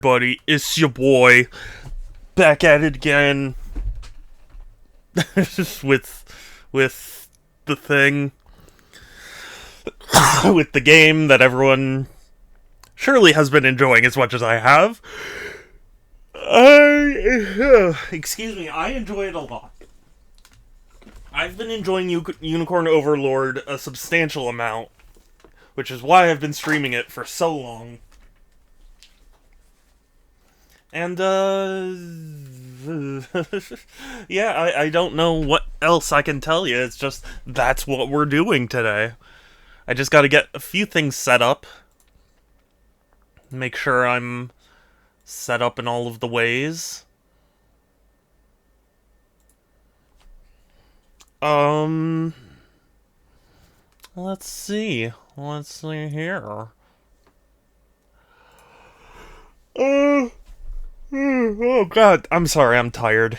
Buddy, it's your boy, back at it again. with the thing, with the game that everyone surely has been enjoying as much as I have. Excuse me, I enjoy it a lot. I've been enjoying Unicorn Overlord a substantial amount, which is why I've been streaming it for so long. And, yeah, I don't know what else I can tell you. It's just, that's what we're doing today. I just gotta get a few things set up. Make sure I'm set up in all of the ways. Let's see. Let's see here. Oh god, I'm sorry, I'm tired.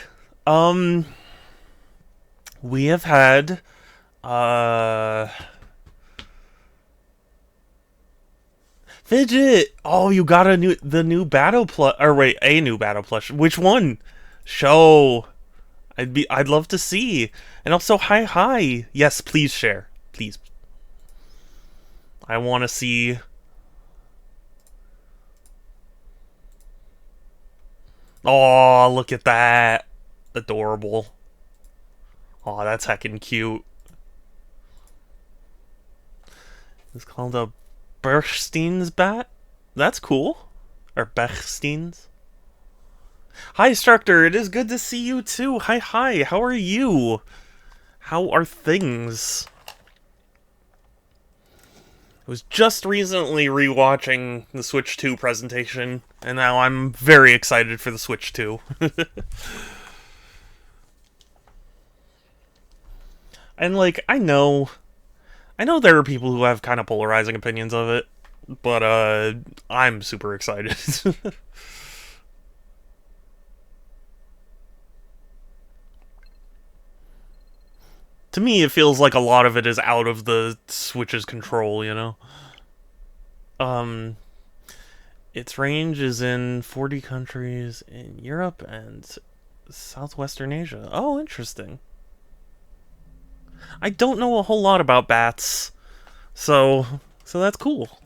We have had, Fidget! Oh, you got the new battle plush, or wait, a new battle plush. Which one? Show. I'd love to see. And also, hi. Yes, please share. Please. I want to see. Oh, look at that. Adorable. Oh, that's heckin' cute. It's called a Berstein's bat? That's cool. Or Bechstein's. Hi, Instructor. It is good to see you, too. Hi. How are you? How are things? I was just recently rewatching the Switch 2 presentation, and now I'm very excited for the Switch 2. And, like, I know there are people who have kind of polarizing opinions of it, but, I'm super excited. To me, it feels like a lot of it is out of the Switch's control, you know? Its range is in 40 countries in Europe and Southwestern Asia. Oh, interesting. I don't know a whole lot about bats, so that's cool.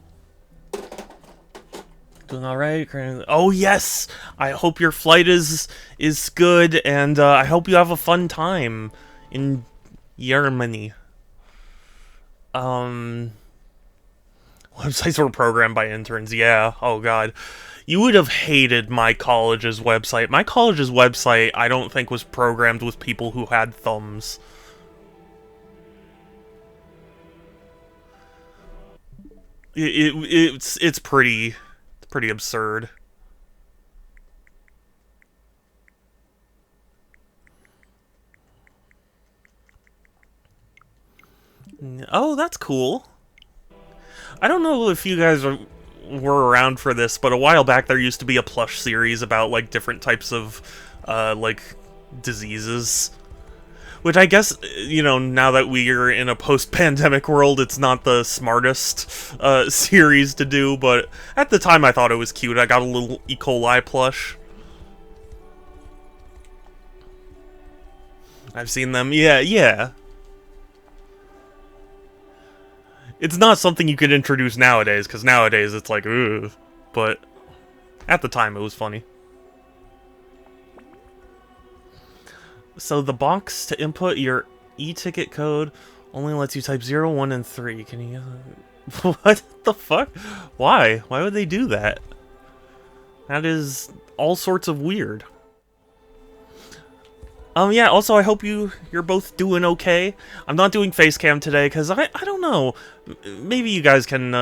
Doing all right. Oh yes, I hope your flight is good, and I hope you have a fun time in Germany. Websites were programmed by interns. Yeah. Oh god. You would have hated my college's website. My college's website, I don't think, was programmed with people who had thumbs. It's pretty absurd. Oh, that's cool. I don't know if you guys were around for this, but a while back there used to be a plush series about, like, different types of, like, diseases. Which I guess, you know, now that we are in a post-pandemic world, it's not the smartest, series to do, but at the time I thought it was cute. I got a little E. coli plush. I've seen them. Yeah. It's not something you could introduce nowadays, because nowadays it's like, ugh. But at the time it was funny. So the box to input your e-ticket code only lets you type 0, 1, and 3. Can you... What the fuck? Why? Why would they do that? That is all sorts of weird. Yeah, also I hope you're both doing okay. I'm not doing face cam today, because I don't know. Maybe you guys can,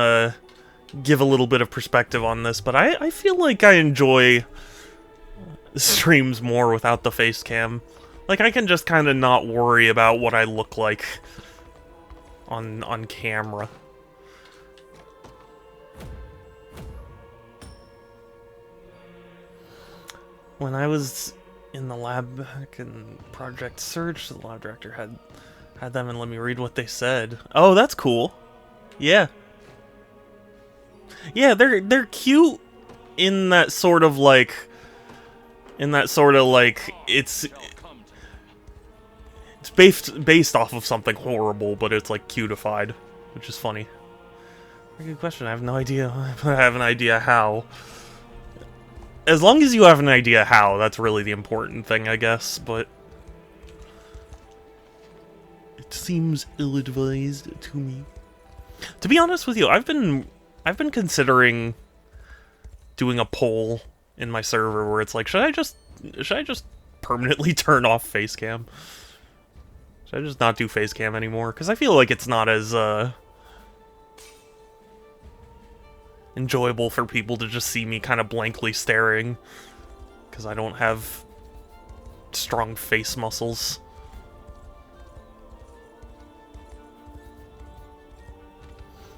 give a little bit of perspective on this, but I feel like I enjoy streams more without the face cam. Like, I can just kind of not worry about what I look like on camera. When I was in the lab back in Project Search, the lab director had them and let me read what they said. Oh, that's cool. Yeah. Yeah, they're cute. in that sort of like, it's based off of something horrible, but it's like cutified, which is funny. Very good question. I have no idea. I have an idea how. As long as you have an idea how, that's really the important thing, I guess, but it seems ill-advised to me. To be honest with you, I've been considering doing a poll in my server where it's like, should I just permanently turn off facecam? Should I just not do facecam anymore? Because I feel like it's not as enjoyable for people to just see me kind of blankly staring, because I don't have strong face muscles.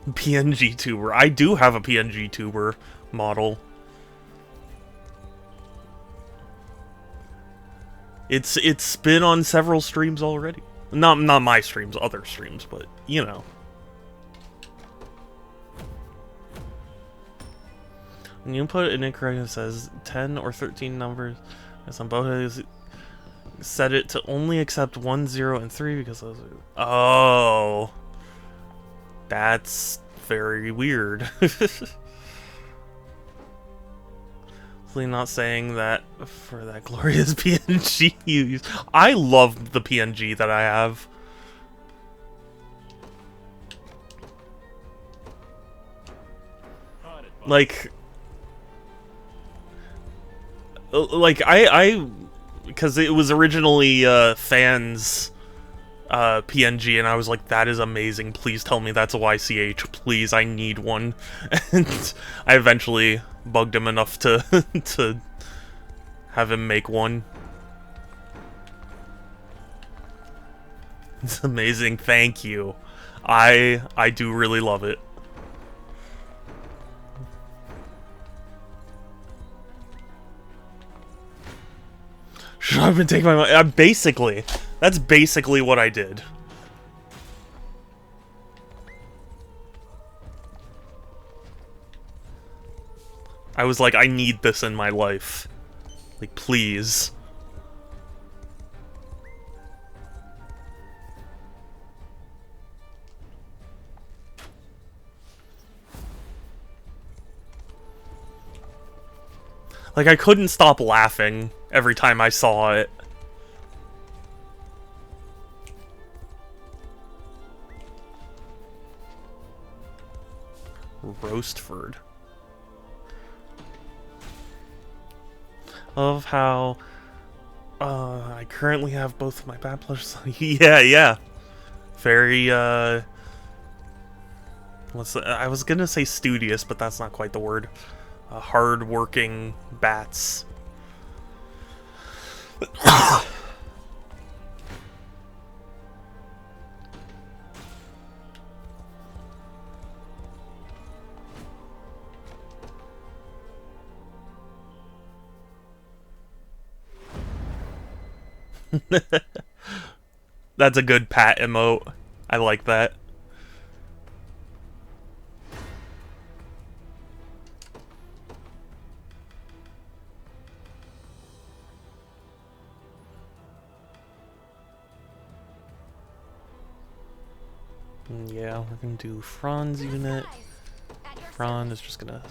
PNG tuber. I do have a PNG tuber model. It's been on several streams already. Not my streams, other streams, but you know. When you put an incorrect, it says 10 or 13 numbers. As on both, set it to only accept 1, 0, and 3 because those are... Oh. That's very weird. Not saying that for that glorious PNG you use. I love the PNG that I have. Like I because it was originally fans PNG, and I was like, that is amazing, please tell me that's a YCH, please, I need one. And I eventually bugged him enough to to have him make one. It's amazing, thank you. I do really love it. Should I have been taking my money? Basically, that's basically what I did. I was like, I need this in my life. Like, please. Like, I couldn't stop laughing every time I saw it. Roastford. Of how I currently have both of my bad plushes. Yeah. Very I was gonna say studious, but that's not quite the word. Hard-working bats. That's a good pat emote. I like that. Yeah, we're gonna do Fran's unit. Fran is just gonna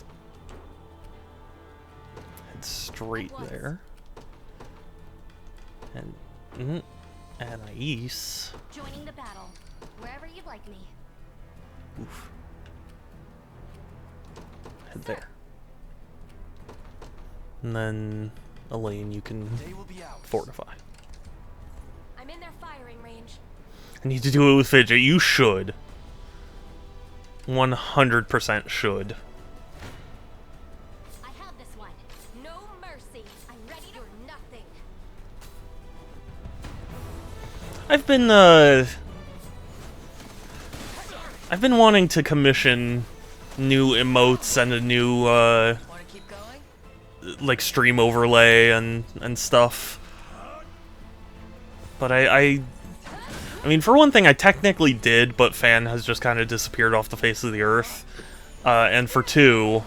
head straight there. And Anais. Joining the battle, wherever you'd like me. Oof. Head there. And then Elaine, you can fortify. I'm in their firing range. I need to do it with Fidget. You should. 100% should. I have this one. No mercy. I'm ready to do nothing. I've been wanting to commission new emotes and a new like stream overlay and stuff. But I mean, for one thing, I technically did, but Fan has just kind of disappeared off the face of the earth. And for two,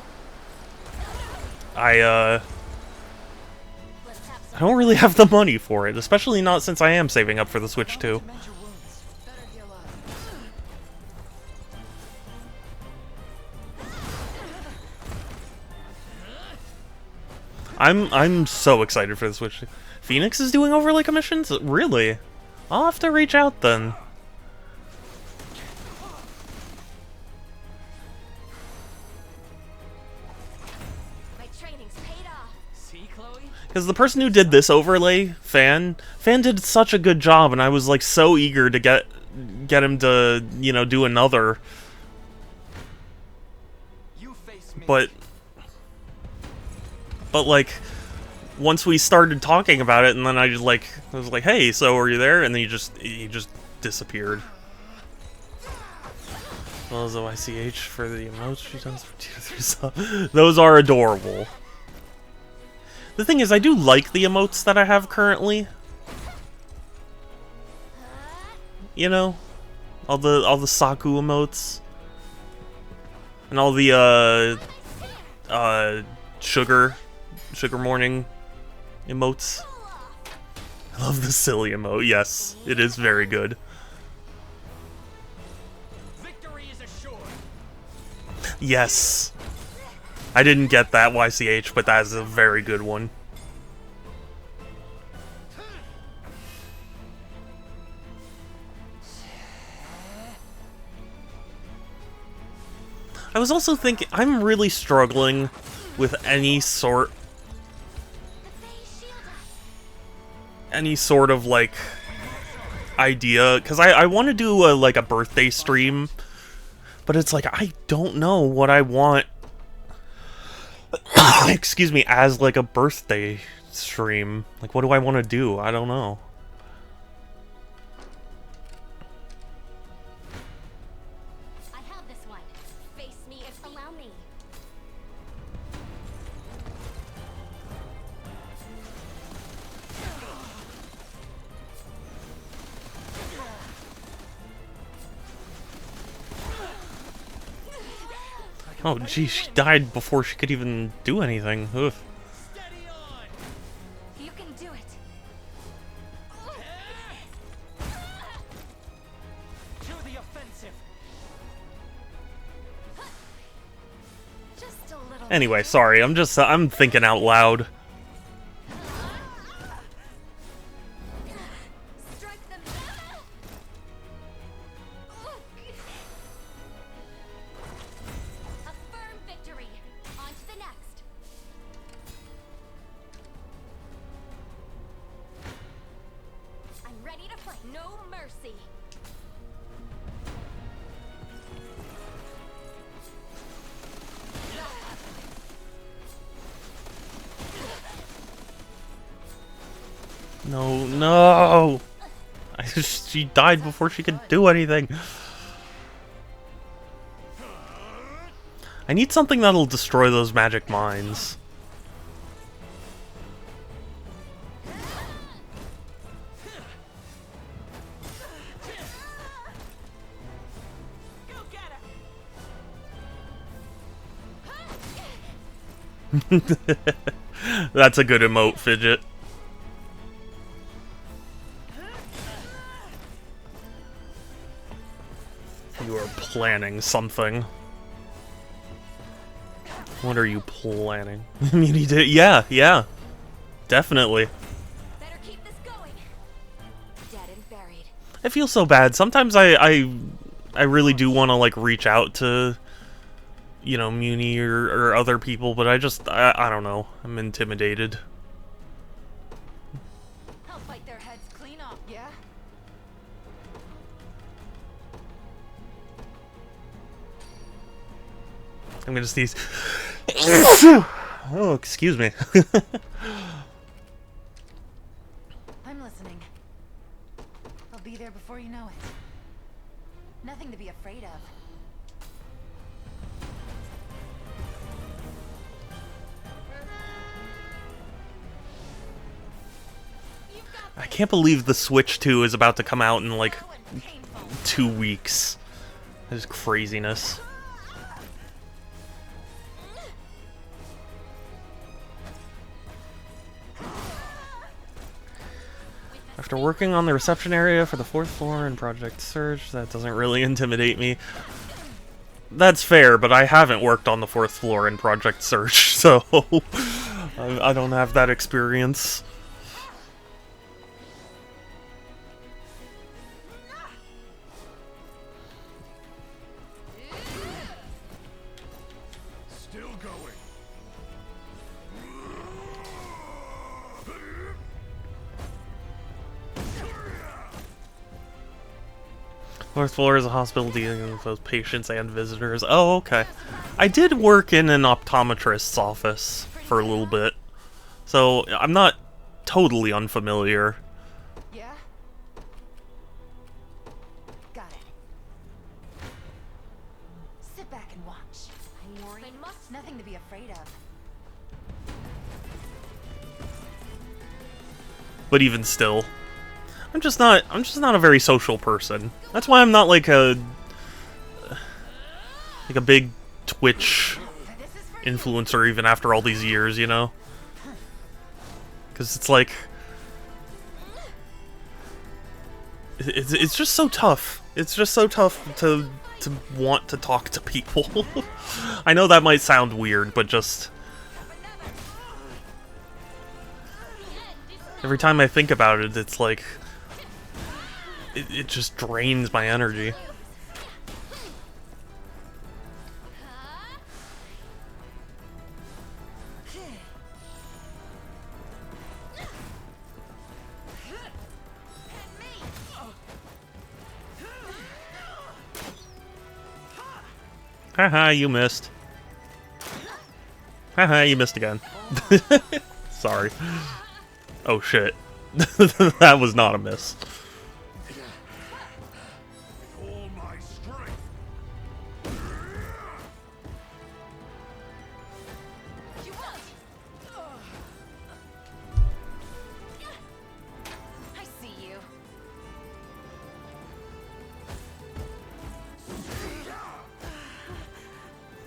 I Let's have I some. don't really have the money for it, especially not since I am saving up for the Switch 2. Mend your wounds. Better heal up. I'm so excited for the Switch 2. Phoenix is doing overlay commissions? Really? I'll have to reach out then. My training's paid off. See, Chloe? Because the person who did this overlay, Fan did such a good job, and I was like so eager to get him to, you know, do another. You face me. But like, once we started talking about it, and then I was like, hey, so are you there? And then he just disappeared. Well as OICH for the emotes she does for tier 3 stuff. Those are adorable. The thing is, I do like the emotes that I have currently. You know, all the Saku emotes, and all the sugar morning emotes. I love the silly emote. Yes, it is very good. Victory is assured. Yes. I didn't get that YCH, but that is a very good one. I was also thinking, I'm really struggling with any sort of like idea, because I want to do like a birthday stream, but it's like I don't know what I want. Excuse me, as like a birthday stream. Like, what do I want to do? I don't know. I have this one. Face me if allow me. Oh, geez, she died before she could even do anything. Ugh. Steady on. You can do it. To the offensive. Just a little. Anyway, sorry, I'm thinking out loud. Strike them. A firm victory. On to the next. I'm ready to fight. No mercy. No, no! She died before she could do anything. I need something that'll destroy those magic mines. Go get That's a good emote, Fidget. You are planning something. What are you planning? I mean, he did. Yeah. Definitely. Better keep this going. Dead and buried. I feel so bad. Sometimes I really do want to, like, reach out to, you know, Muni or other people, but I don't know. I'm intimidated. I'll fight their heads clean off, yeah? I'm gonna sneeze. Oh, excuse me. I'm listening. I'll be there before you know it. Nothing to be afraid of. I can't believe the Switch 2 is about to come out in, like, Slow and painful. 2 weeks. That is craziness. After working on the reception area for the 4th floor in Project Surge, that doesn't really intimidate me. That's fair, but I haven't worked on the 4th floor in Project Surge, so I don't have that experience. Still going. 4th floor is a hospital dealing with both patients and visitors. Oh, okay. I did work in an optometrist's office for a little bit, so I'm not totally unfamiliar. Yeah? Got it. Sit back and watch. I'm worried. I must. Nothing to be afraid of. But even still, I'm just not a very social person. That's why I'm not like a big Twitch This is for you. influencer even after all these years, you know? Because it's like it's just so tough. It's just so tough to want to talk to people. I know that might sound weird, but just every time I think about it, it's like it just drains my energy. Haha, you missed. Haha, you missed again. Sorry. Oh shit. That was not a miss. All my strength. You won't. I see you.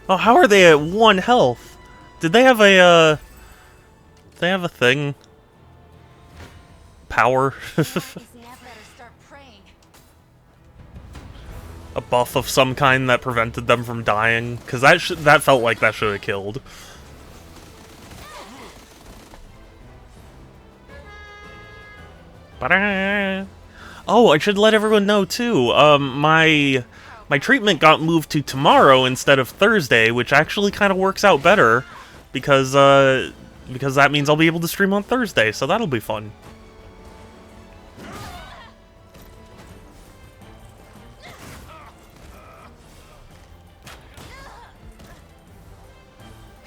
Oh, how are they at 1 health? Did they have a, they have a thing? Power? Better start praying. A buff of some kind that prevented them from dying? Because that felt like that should have killed. Oh, I should let everyone know too. My treatment got moved to tomorrow instead of Thursday, which actually kind of works out better because that means I'll be able to stream on Thursday, so that'll be fun.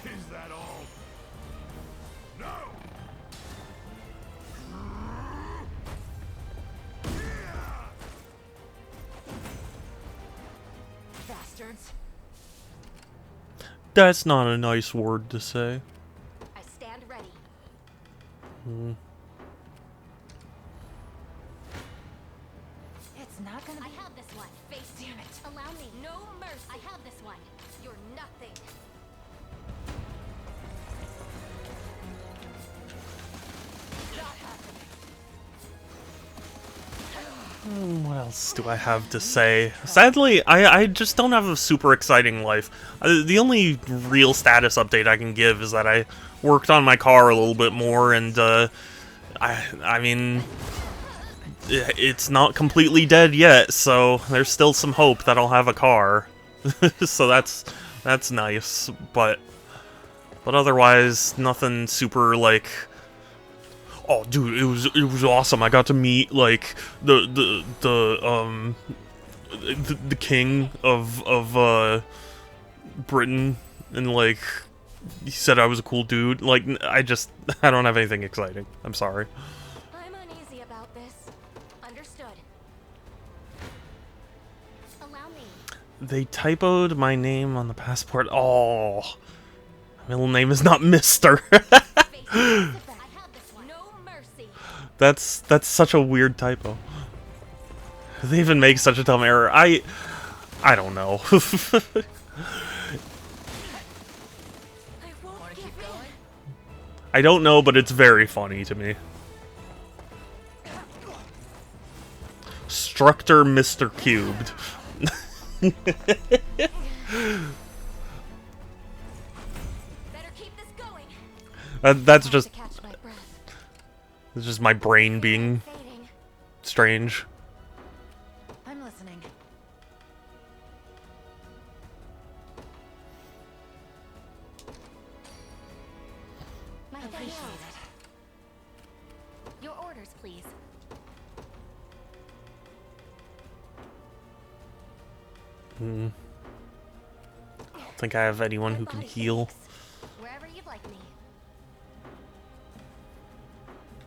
Is that all? No. Bastards. That's not a nice word to say. I stand ready. It's not gonna I be. have this one. Face. Damn it. Allow me. No mercy. I have this one. You're nothing. What else do I have to say? Sadly, I just don't have a super exciting life. The only real status update I can give is that I worked on my car a little bit more, and I mean, it's not completely dead yet, so there's still some hope that I'll have a car. So that's nice, but otherwise nothing super like. Oh, dude, it was awesome. I got to meet like the king of Britain, and like he said I was a cool dude. Like I don't have anything exciting. I'm sorry. I'm uneasy about this. Understood. Allow me. They typoed my name on the passport. Oh, my middle name is not Mister. Face. Sit back. I have this one. No mercy. That's such a weird typo. They even make such a dumb error. I don't know. I won't Wanna give keep in. going? I don't know, but it's very funny to me. Instructor Mr. Cubed. Better keep this going. That's Have just to catch my breath. it's just my brain being Fading. strange. I'm listening. My Appreciate failed. it. Your orders, please. I don't think I have anyone My who can body heal. aches. Wherever you'd like me.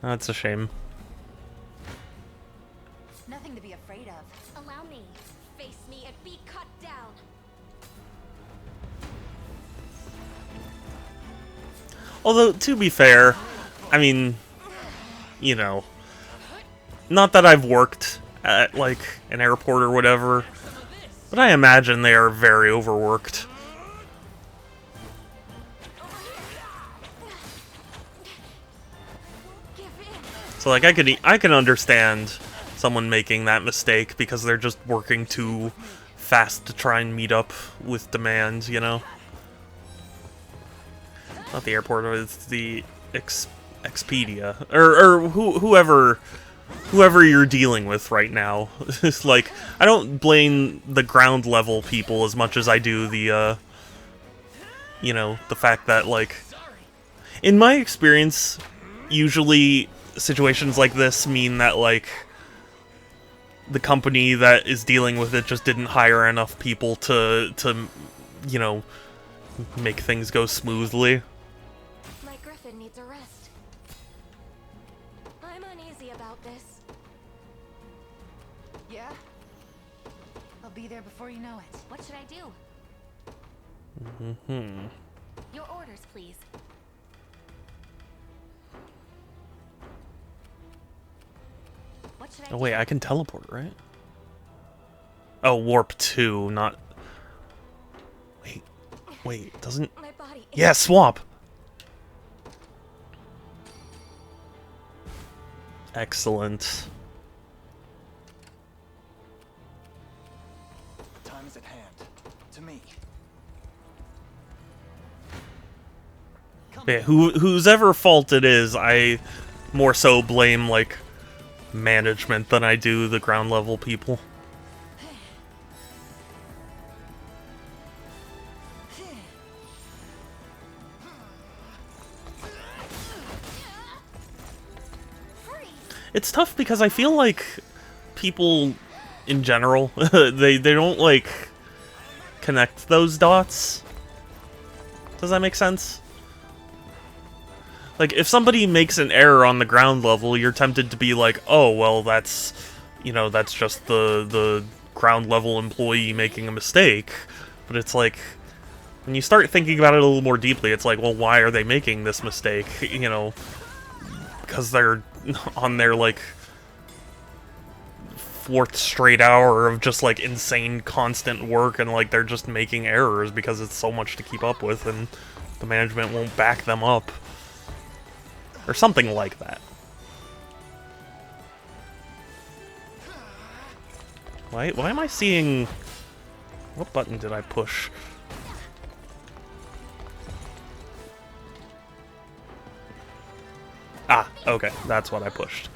That's a shame. Nothing to be afraid of. Allow me. Face me and be cut down. Although, to be fair, I mean, you know, not that I've worked at, like, an airport or whatever, but I imagine they are very overworked. Give in. So, like, I can understand someone making that mistake because they're just working too fast to try and meet up with demand, you know? Not the airport, it's the Expedia. Or whoever you're dealing with right now. It's like, I don't blame the ground level people as much as I do the, you know, the fact that, like, in my experience, usually situations like this mean that, like, the company that is dealing with it just didn't hire enough people to you know, make things go smoothly. My griffin needs a rest. I'm uneasy about this. Yeah? I'll be there before you know it. What should I do? Hmm. Your orders, please. What should I Oh do? wait, I can teleport, right? Oh, warp 2, not... Wait, doesn't... My body. Yeah, swap! Excellent. Time is at hand. To me. Yeah, whose ever fault it is, I more so blame, like, management than I do the ground level people. It's tough because I feel like people in general, they don't, like, connect those dots. Does that make sense? Like, if somebody makes an error on the ground level, you're tempted to be like, oh, well, that's, you know, that's just the ground level employee making a mistake. But it's like, when you start thinking about it a little more deeply, it's like, well, why are they making this mistake? You know, because they're on their, like, 4th straight hour of just, like, insane constant work, and, like, they're just making errors because it's so much to keep up with, and the management won't back them up. Or something like that. Why am I seeing... What button did I push? Ah, okay, that's what I pushed.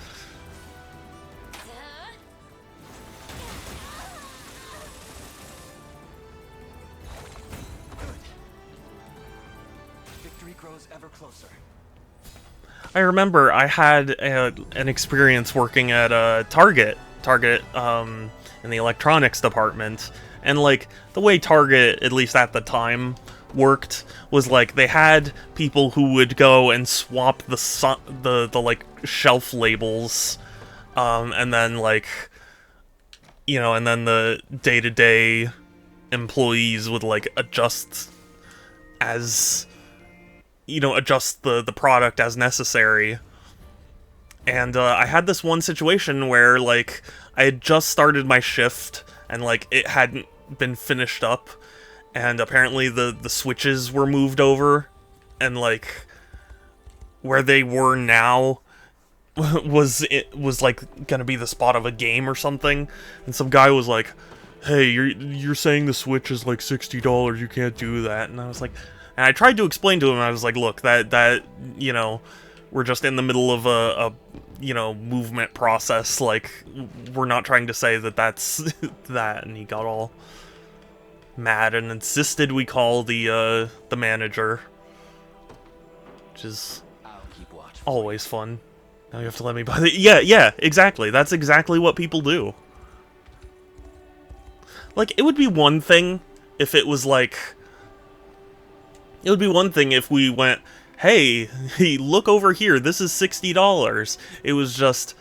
Victory grows ever closer. I remember I had an experience working at Target, in the electronics department, and, like, the way Target, at least at the time, worked was, like, they had people who would go and swap the like, shelf labels, and then, like, you know, and then the day-to-day employees would, like, adjust as... you know, adjust the product as necessary. And I had this one situation where, like, I had just started my shift, and, like, it hadn't been finished up, and apparently the switches were moved over, and, like, where they were now, was like gonna be the spot of a game or something, and some guy was like, "Hey, you're saying the Switch is like $60? You can't do that." And I was like, and I tried to explain to him. I was like, "Look, that you know, we're just in the middle of a you know, movement process. Like, we're not trying to say that that's that." And he got all mad and insisted we call the manager, which is I'll keep watch. always fun. Now you have to let me buy the... Yeah, exactly. That's exactly what people do. Like, it would be one thing if it was like... It would be one thing if we went, hey, look over here, this is $60. It was just...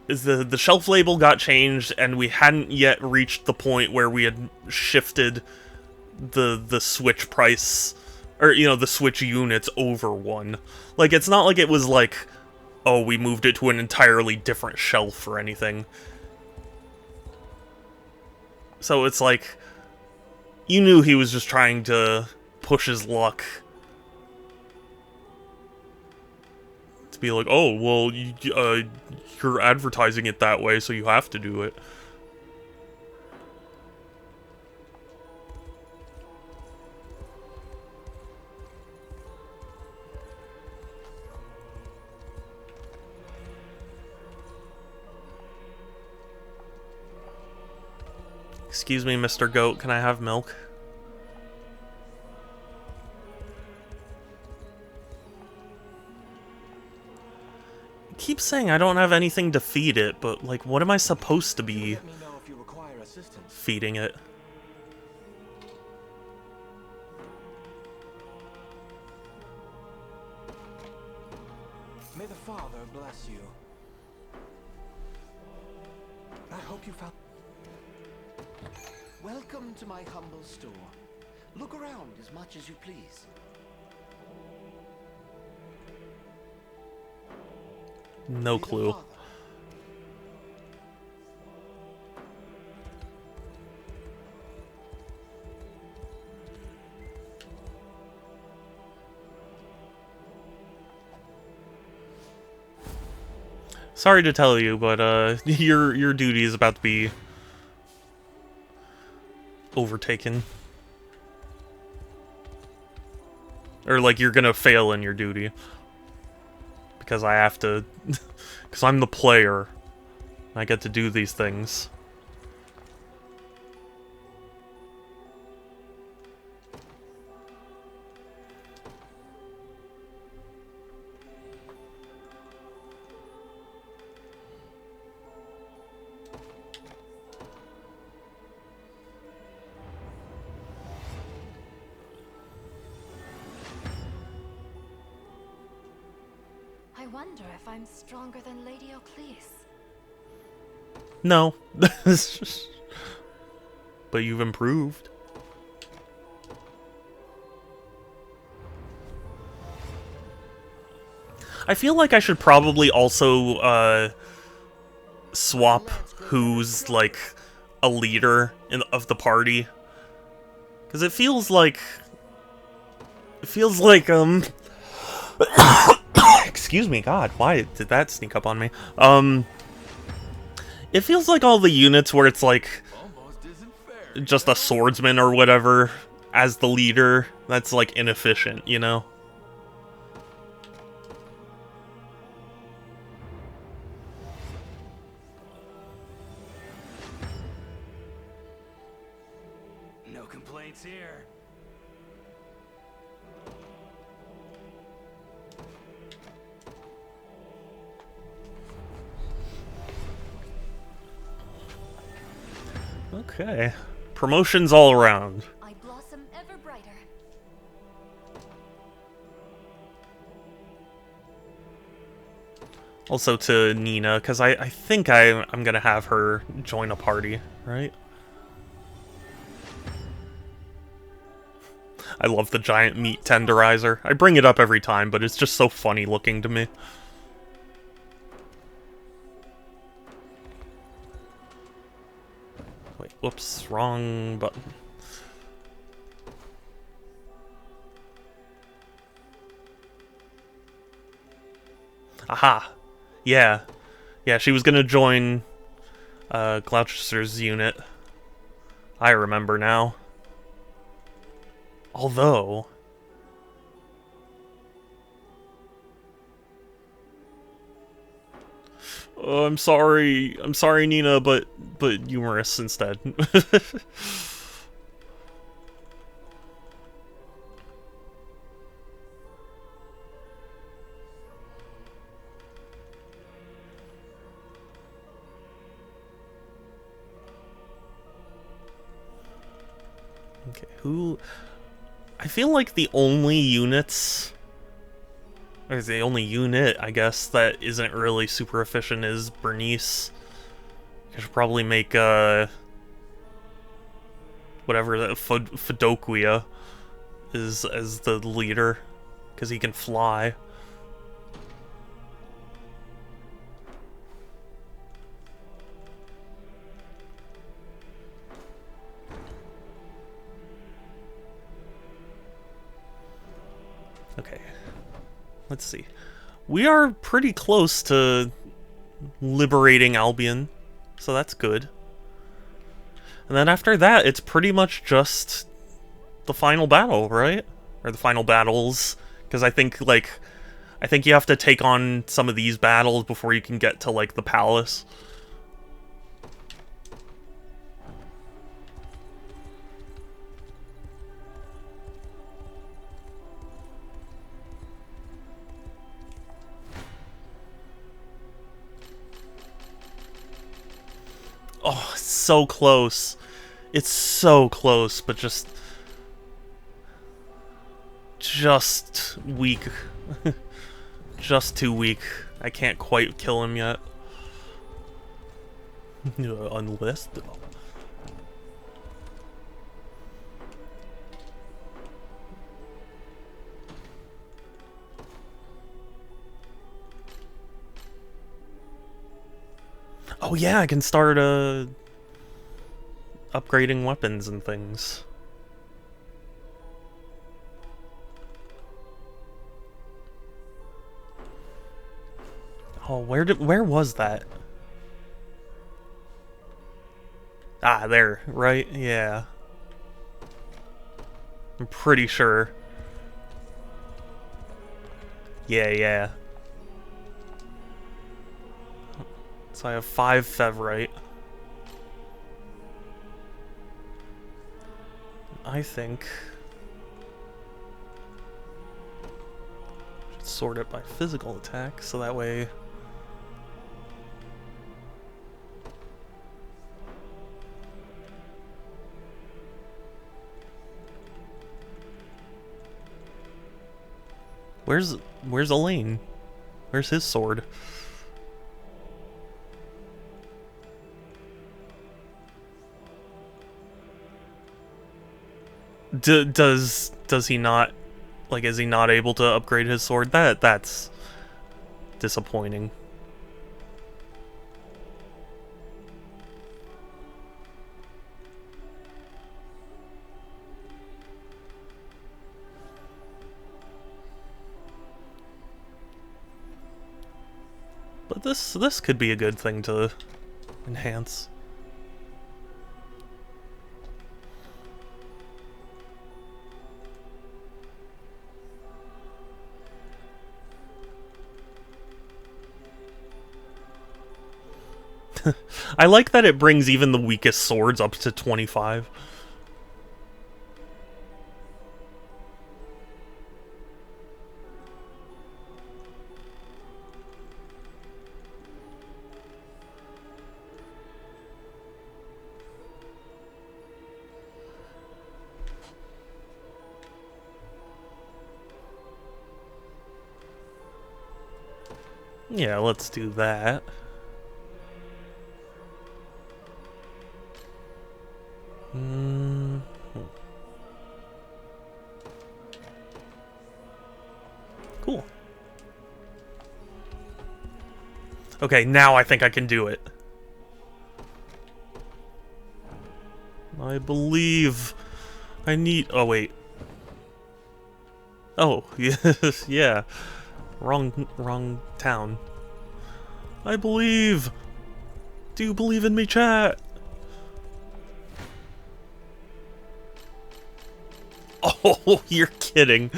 The shelf label got changed, and we hadn't yet reached the point where we had shifted the Switch price... Or, you know, the Switch units over one. Like, it's not like it was like... Oh, we moved it to an entirely different shelf or anything. So it's like, you knew he was just trying to push his luck. To be like, oh, well, you're advertising it that way, so you have to do it. Excuse me, Mr. Goat, can I have milk? It keeps saying I don't have anything to feed it, but, like, what am I supposed to be Let me know if you require assistance. feeding it? May the Father bless you. I hope you found... Welcome to my humble store. Look around as much as you please. No May the clue. Father- Sorry to tell you, but your duty is about to be overtaken. Or like you're gonna fail in your duty. Because I have to because I'm the player. I get to do these things. I wonder if I'm stronger than Lady Ocleus. No. But you've improved. I feel like I should probably also swap who's like a leader of the party. Cuz it feels like excuse me, God, why did that sneak up on me? It feels like all the units where it's like just a swordsman or whatever as the leader, that's like inefficient, you know? No complaints here. Okay. Promotions all around. I blossom ever brighter. Also to Nina, because I think I'm gonna have her join a party, right? I love the giant meat tenderizer. I bring it up every time, but it's just so funny looking to me. Wait, whoops, wrong button. Aha. Yeah. Yeah, she was gonna join Gloucester's unit. I remember now. Although... Oh, I'm sorry. I'm sorry, Nina, but humorous instead. Okay, who... I feel like the only units... Or the only unit, I guess, that isn't really super efficient is Bernice. I should probably make, whatever, Fedoquia is as the leader, because he can fly. Okay. Let's see. We are pretty close to liberating Albion, so that's good. And then after that, it's pretty much just the final battle, right? Or the final battles, because I think you have to take on some of these battles before you can get to like the palace. Oh, it's so close. It's so close, but just weak. Just too weak. I can't quite kill him yet. Unless... Oh yeah, I can start upgrading weapons and things. Oh, where was that? Ah, there, right? Yeah. I'm pretty sure. Yeah. So I have 5 Fevrite. I think... should sort it by physical attack, so that way... Where's Elaine? Where's his sword? Does he not, like, is he not able to upgrade his sword? That's disappointing. But this could be a good thing to enhance. I like that it brings even the weakest swords up to 25. Yeah, let's do that. Cool. Okay, now I think I can do it. I believe I need... Oh, wait. Oh, yes, yeah. Wrong town. I believe. Do you believe in me, chat? Oh, you're kidding.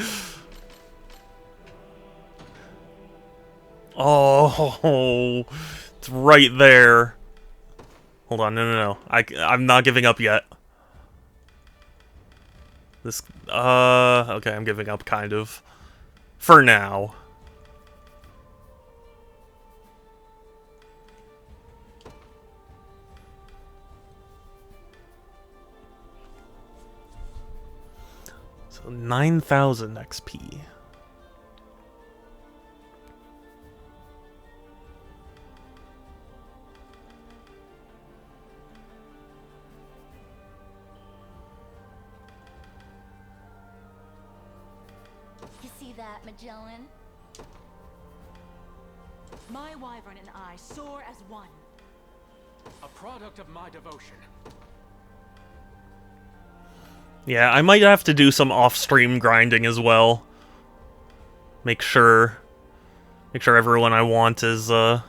Oh, it's right there. Hold on, no. I'm not giving up yet. This, okay, I'm giving up, kind of. For now. So 9,000 XP. You see that, Magellan? My wyvern and I soar as one. A product of my devotion. Yeah, I might have to do some off-stream grinding as well. Make sure everyone I want is up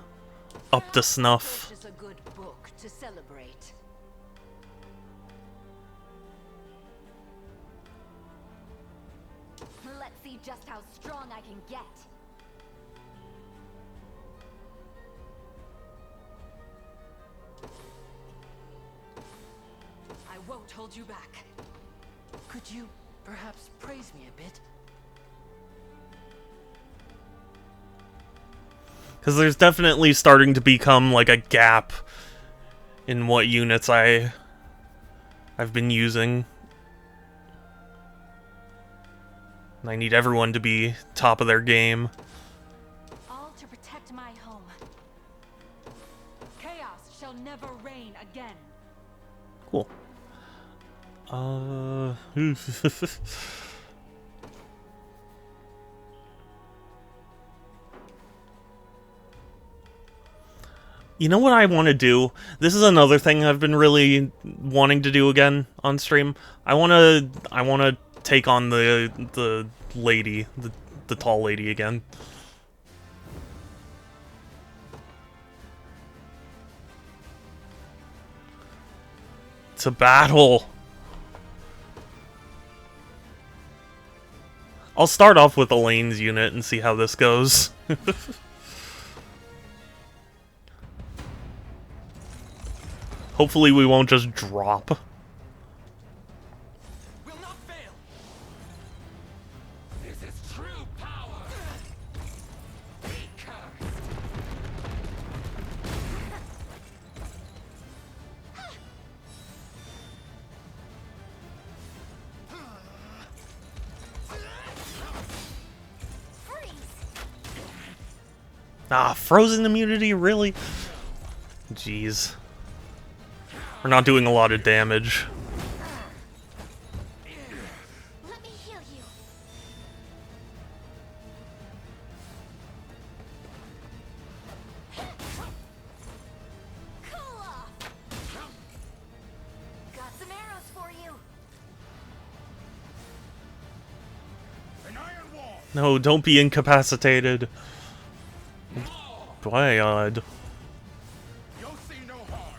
to snuff. Is a good book to celebrate. Let's see just how strong I can get. I won't hold you back. Could you perhaps praise me a bit? Because there's definitely starting to become like a gap in what units I've been using. And I need everyone to be top of their game. All to protect my home. Chaos shall never reign again. Cool. You know what I want to do? This is another thing I've been really wanting to do again on stream. I want to take on the lady, the tall lady again. To battle. I'll start off with Elaine's unit and see how this goes. Hopefully we won't just drop. Will not fail. This is true power. Be cursed. Freeze! Ah, frozen immunity, really? Jeez. We're not doing a lot of damage. Let me heal you. Cool off. Got some arrows for you. An iron wall. No, don't be incapacitated. Bad. You'll see no harm.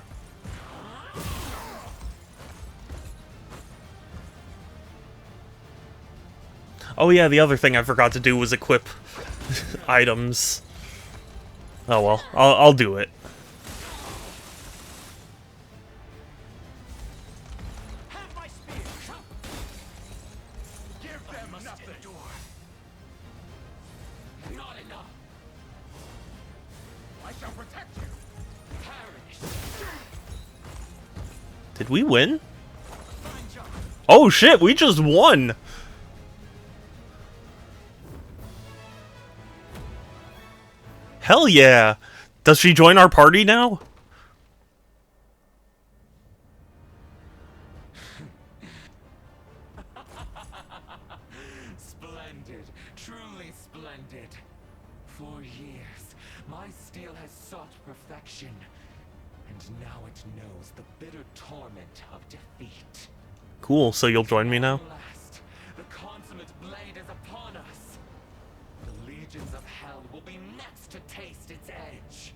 Oh yeah, the other thing I forgot to do was equip items. Oh well, I'll do it. Have my spear. Give them nothing. Not enough. I shall protect you. Perish. Did we win? Fine job. Oh shit, we just won! Hell yeah! Does she join our party now? Splendid. Truly splendid. For years, my steel has sought perfection. And now it knows the bitter torment of defeat. Cool, so you'll join me now? At last, the consummate blade is upon us. The Legion regions of hell will be next to taste its edge.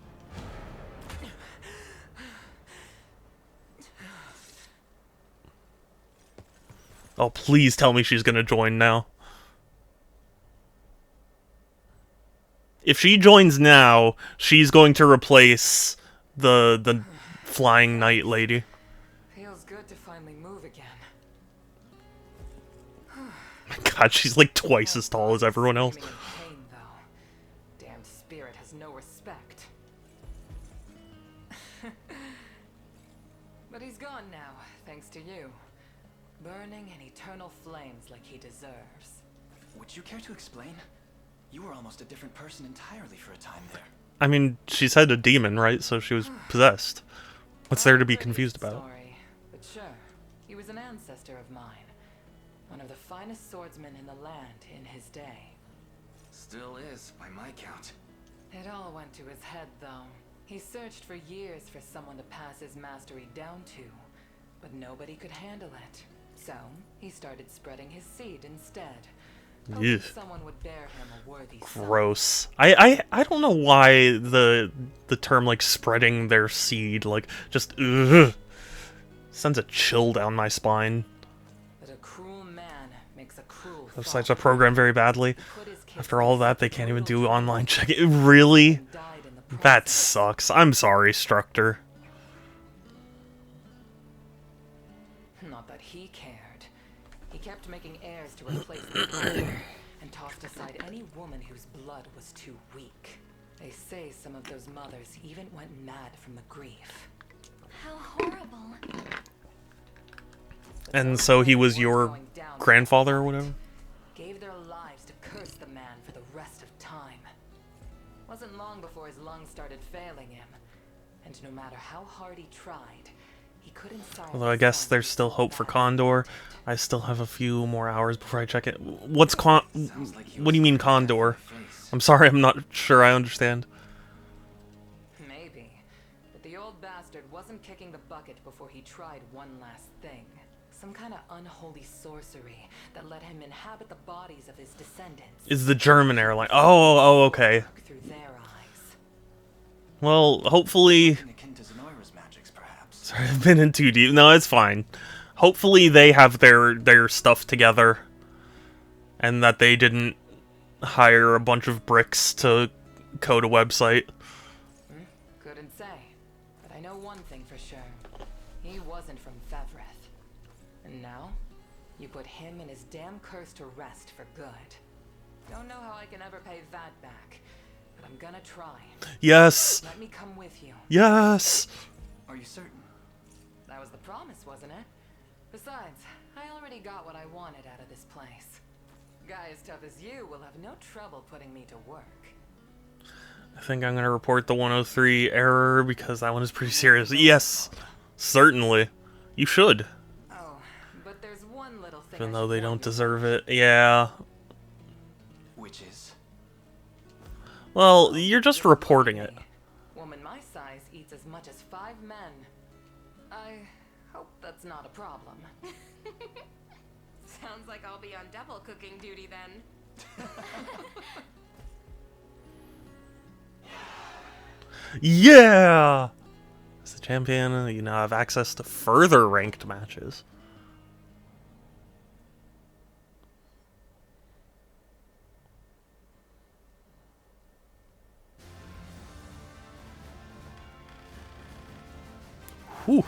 Oh, please tell me she's gonna join now. If she joins now, she's going to replace the flying knight lady. Feels good to finally move again. God, she's like twice as tall as everyone else. Screaming in pain, though. Damned spirit has no respect. But he's gone now, thanks to you. Burning in eternal flames like he deserves. Would you care to explain? You were almost a different person entirely for a time there. I mean, she said a demon, right? So she was possessed. What's there to be confused about? Sorry, but sure, he was an ancestor of mine. One of the finest swordsmen in the land in his day. Still is, by my count. It all went to his head, though. He searched for years for someone to pass his mastery down to, but nobody could handle it. So, he started spreading his seed instead. Hoping Ugh. someone would bear him a worthy son. Gross. I don't know why the term like spreading their seed like just ugh, sends a chill down my spine. But a cruel man makes a cruel Websites thought. are programmed very badly. He put his kids After all in that, they such can't even brutal do treatment online checking. Really? and died in the That process. sucks. I'm sorry, Structor. Not that he cared. He kept making heirs to replace the father, and tossed aside any woman whose blood was too weak. They say some of those mothers even went mad from the grief. How horrible. But And those so he men was weren't your going down grandfather or that whatever? night. Gave their lives to curse the man for the rest of time. Wasn't long before his lungs started failing him, and no matter how hard he tried, he couldn't silence. Although I guess the there's sound still so hope for bad he Condor. wanted. I still have a few more hours before I check it. What's What do you mean Condor? I'm sorry, I'm not sure I understand. Maybe. But the old bastard wasn't kicking the bucket before he tried one last thing. Some kind of unholy sorcery that let him inhabit the bodies of his descendants. Is the German airline? Oh, okay. Look through their eyes. Well, hopefully. Akin to Zenoira's magics, perhaps. Sorry, I've been in too deep. No, it's fine. Hopefully they have their stuff together, and that they didn't hire a bunch of bricks to code a website. Couldn't say. But I know one thing for sure. He wasn't from Fevreth. And now, you put him and his damn curse to rest for good. Don't know how I can ever pay that back, but I'm gonna try. Yes. Let me come with you. Yes. Are you certain? That was the promise, wasn't it? Besides, I already got what I wanted out of this place. Guy as tough as you will have no trouble putting me to work. I think I'm going to report the 103 error because that one is pretty serious. Yes. Certainly. You should. Oh, but there's one little thing. Even I though should they warn don't you deserve about. it. Yeah. Which is? Well, you're just reporting it. Woman my size eats as much as 5 men. I hope that's not a problem. Sounds like I'll be on double cooking duty then. Yeah! As the champion, you now have access to further ranked matches. Whew.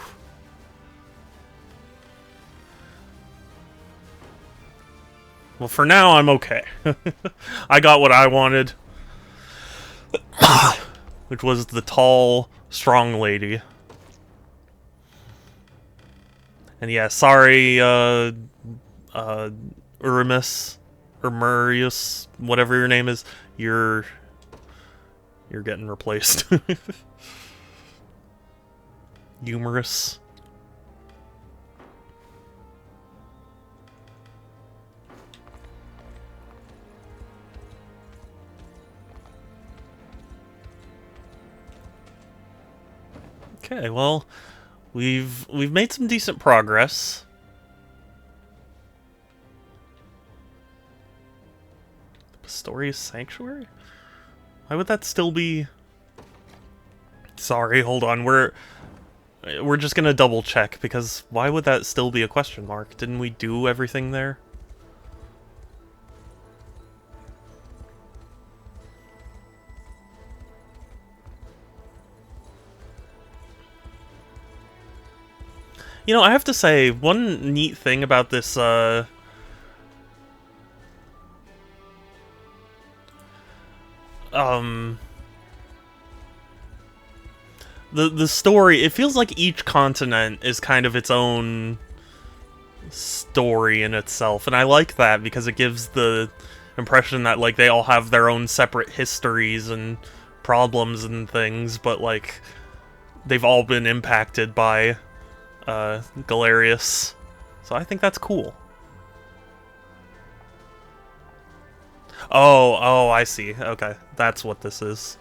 Well, for now, I'm okay. I got what I wanted. Which was the tall, strong lady. And yeah, sorry, Urimus, or Murius, whatever your name is, you're getting replaced. Humorous. Okay, well, we've made some decent progress. Story is Sanctuary? Why would that still be... Sorry, hold on. We're just gonna double check, because why would that still be a question mark? Didn't we do everything there? You know, I have to say, one neat thing about this, the story, it feels like each continent is kind of its own story in itself, and I like that because it gives the impression that, like, they all have their own separate histories and problems and things, but, like, they've all been impacted by Galerius. So I think that's cool. Oh, I see. Okay, that's what this is.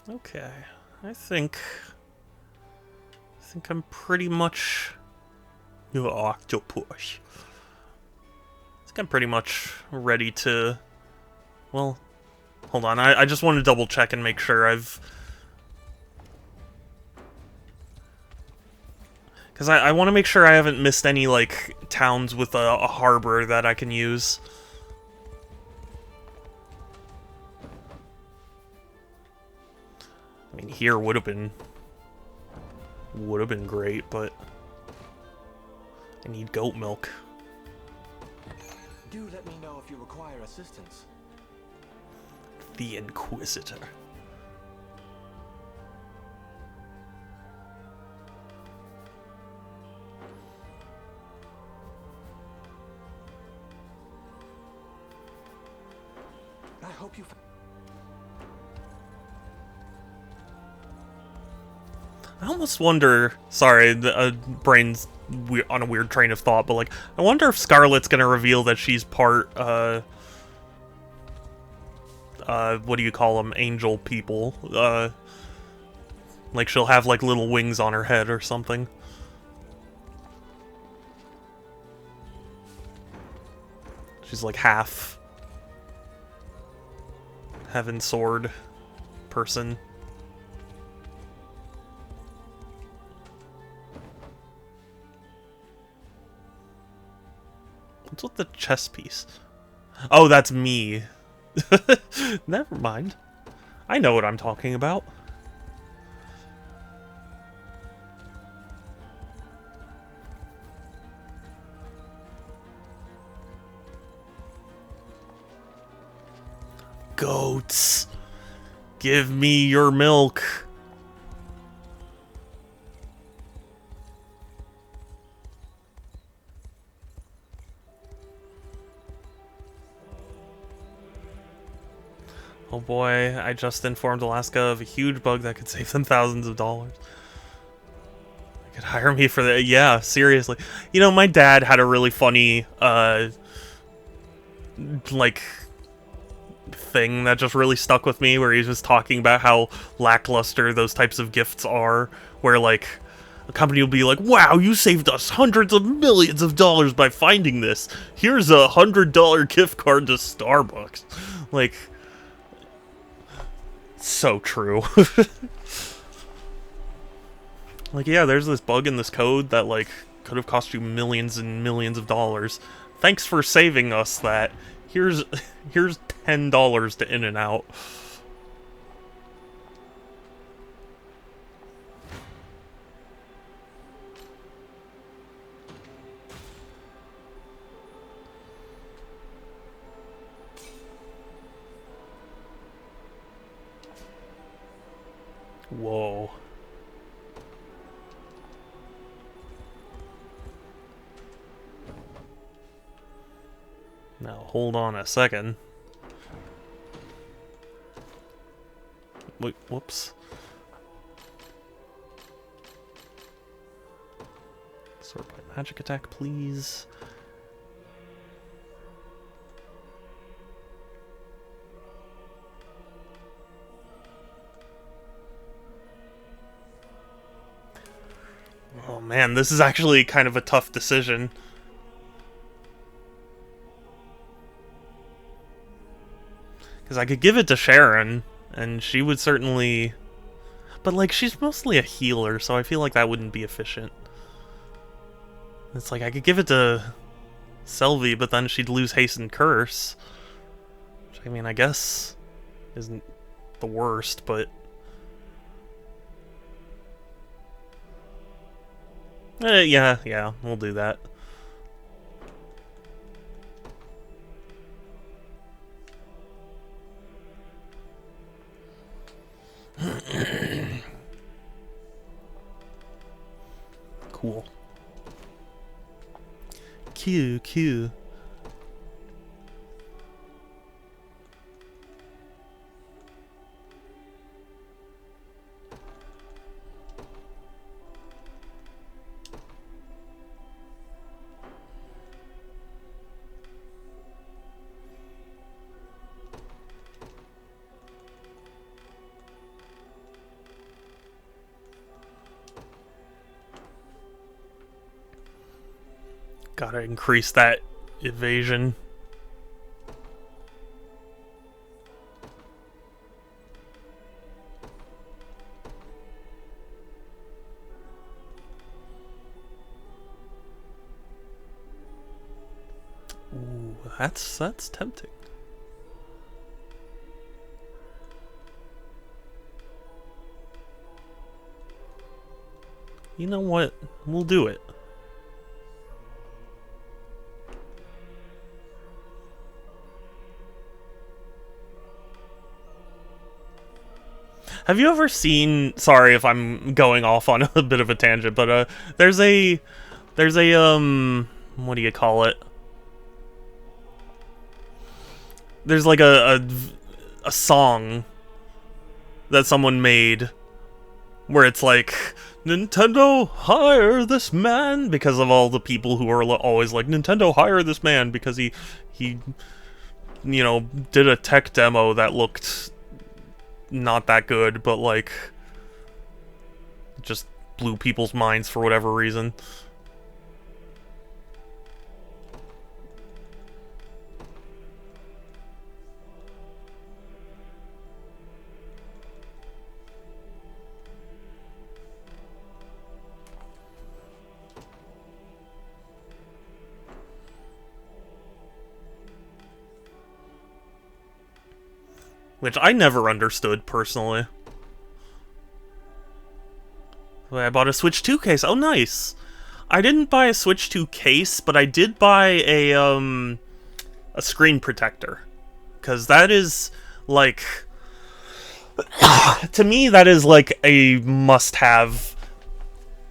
Okay, I think I'm pretty much... You octopus. I think I'm pretty much ready to... Well, hold on. I just want to double check and make sure I've... Because I want to make sure I haven't missed any, like, towns with a harbor that I can use. I mean, here would have been great, but I need goat milk. Do let me know if you require assistance. The Inquisitor. I hope you. I almost wonder... Sorry, the brain's on a weird train of thought, but, like, I wonder if Scarlet's gonna reveal that she's part, what do you call them? Angel people. Like, she'll have, like, little wings on her head or something. She's, like, half Heaven Sword person. What's with the chess piece? Oh, that's me. Never mind. I know what I'm talking about. Goats. Give me your milk. Oh boy, I just informed Alaska of a huge bug that could save them thousands of dollars. They could hire me for that. Yeah, seriously. You know, my dad had a really funny, like, thing that just really stuck with me, where he was talking about how lackluster those types of gifts are, where, like, a company will be like, wow, you saved us hundreds of millions of dollars by finding this. Here's a $100 gift card to Starbucks. Like... So true. Like, yeah, there's this bug in this code that, like, could have cost you millions and millions of dollars. Thanks for saving us that. Here's $10 to In-N-Out. Whoa. Now, hold on a second. Wait, whoops. Sword by magic attack, please. Man, this is actually kind of a tough decision. Because I could give it to Sharon, and she would certainly... But, like, she's mostly a healer, so I feel like that wouldn't be efficient. It's like, I could give it to Selvi, but then she'd lose Haste and Curse. Which, I mean, I guess isn't the worst, but... yeah, we'll do that. Cool. Q. Gotta increase that evasion. Ooh, that's tempting. You know what? We'll do it. Have you ever seen... Sorry if I'm going off on a bit of a tangent, but there's a what do you call it? There's like a song that someone made where it's like, Nintendo, hire this man, because of all the people who are always like, Nintendo, hire this man because he you know, did a tech demo that looked not that good, but like just blew people's minds for whatever reason. Which I never understood, personally. I bought a Switch 2 case. Oh, nice! I didn't buy a Switch 2 case, but I did buy a screen protector. Because that is, like... to me, that is, like, a must-have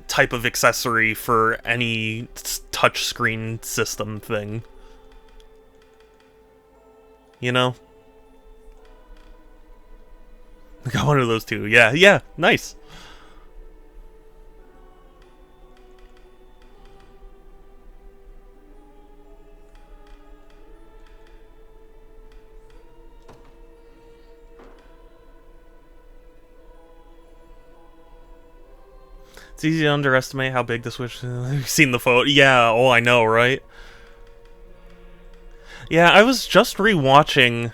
type of accessory for any touchscreen system thing. You know? I got one of those too. Yeah, nice. It's easy to underestimate how big the Switch is. You've seen the photo. Yeah, oh, I know, right? Yeah, I was just rewatching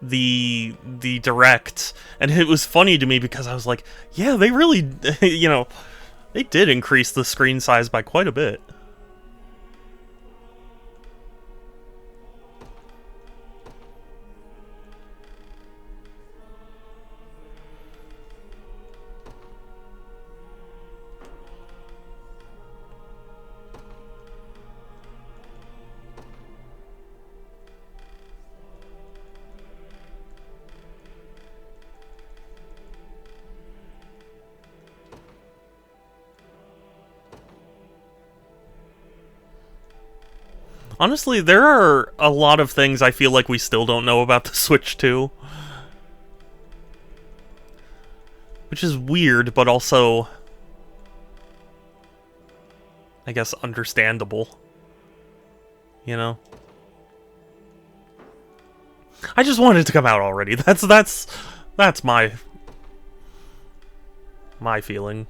the direct, and it was funny to me because I was like, yeah, they really, you know, they did increase the screen size by quite a bit. Honestly, there are a lot of things I feel like we still don't know about the Switch 2. Which is weird, but also, I guess, understandable. You know? I just wanted it to come out already. That's my feeling.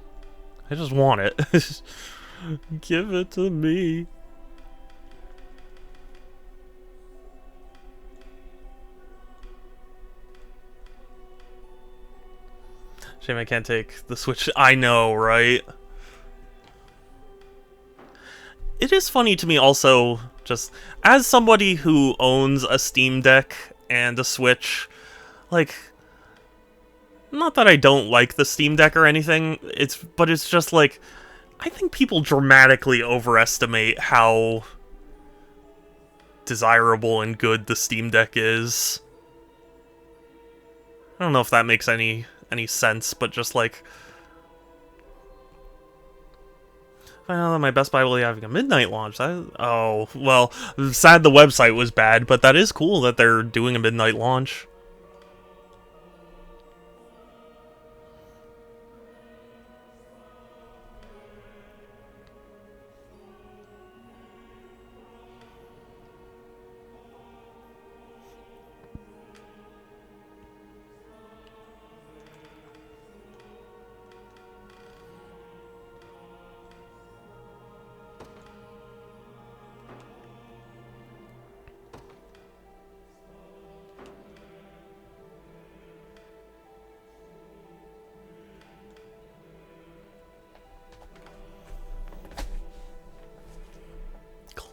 I just want it. Give it to me. Shame I can't take the Switch. I know, right? It is funny to me also, just as somebody who owns a Steam Deck and a Switch, like, not that I don't like the Steam Deck or anything, but it's just like, I think people dramatically overestimate how desirable and good the Steam Deck is. I don't know if that makes any sense, but just like, I know that my Best Buy will be having a midnight launch. Oh, well, sad the website was bad, but that is cool that they're doing a midnight launch.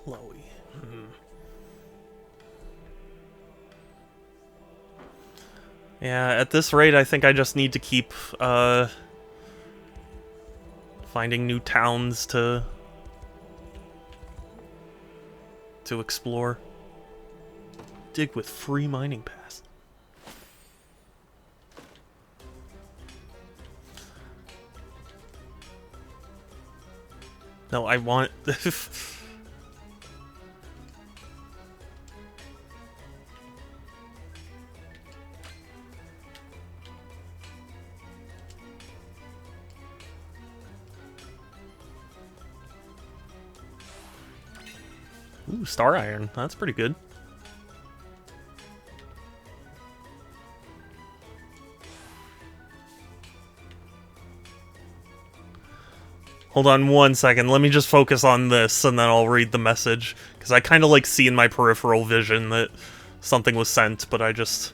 Chloe. Yeah, at this rate, I think I just need to keep finding new towns to explore. Dig with free mining pass. No, I want... Ooh, Star Iron. That's pretty good. Hold on one second. Let me just focus on this, and then I'll read the message. Because I kind of like see in my peripheral vision that something was sent, but I just...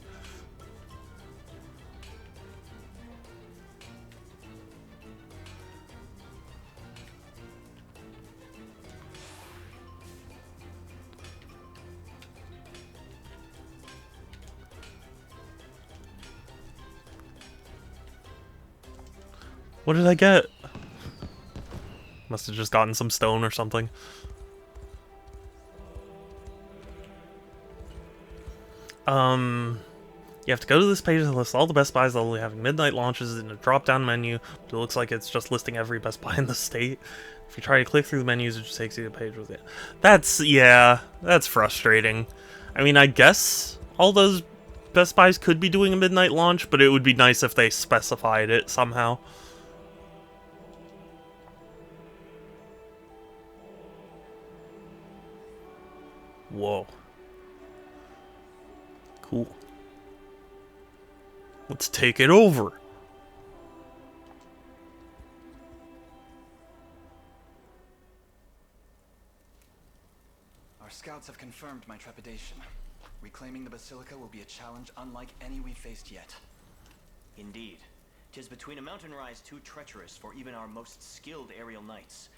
What did I get? Must have just gotten some stone or something. You have to go to this page and list all the Best Buys that will be having midnight launches in a drop-down menu. But it looks like it's just listing every Best Buy in the state. If you try to click through the menus, it just takes you to the page with it. Yeah, that's frustrating. I mean, I guess all those Best Buys could be doing a midnight launch, but it would be nice if they specified it somehow. Whoa. Cool. Let's take it over. Our scouts have confirmed my trepidation. Reclaiming the Basilica will be a challenge unlike any we've faced yet. Indeed. 'Tis between a mountain rise too treacherous for even our most skilled aerial knights,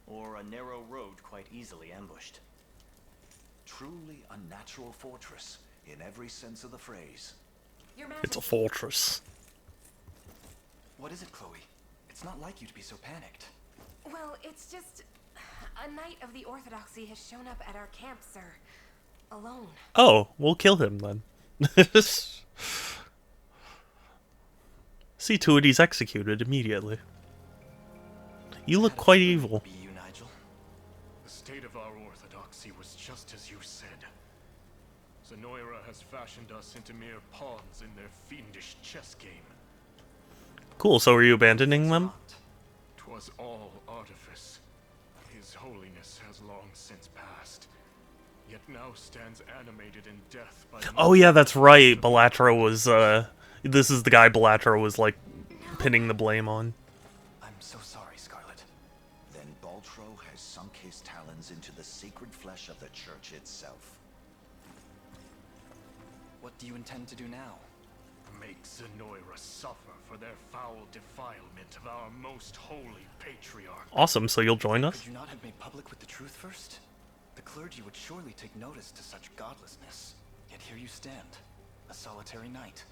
or a narrow road quite easily ambushed. Truly a natural fortress, in every sense of the phrase. It's a fortress. What is it, Chloe? It's not like you to be so panicked. Well, it's just... a Knight of the Orthodoxy has shown up at our camp, sir. Alone. Oh, we'll kill him then. See to it he's executed immediately. You look quite evil. Be you, Nigel? The state of our orthodoxy was just as you said. Zenoira has fashioned us into mere pawns in their fiendish chess game. Cool, so are you abandoning them? 'Twas all artifice. His holiness has long since passed, yet now stands animated in death by... Oh yeah, that's right. Belatra was, this is the guy Belatra was, like, pinning the blame on. I'm so sorry, Scarlet. Then Baltro flesh of the church itself. What do you intend to do now? Make Zenoira suffer for their foul defilement of our most holy patriarch. Awesome, so you'll join us? Could you not have made public with the truth first? The clergy would surely take notice to such godlessness. Yet here you stand, a solitary knight.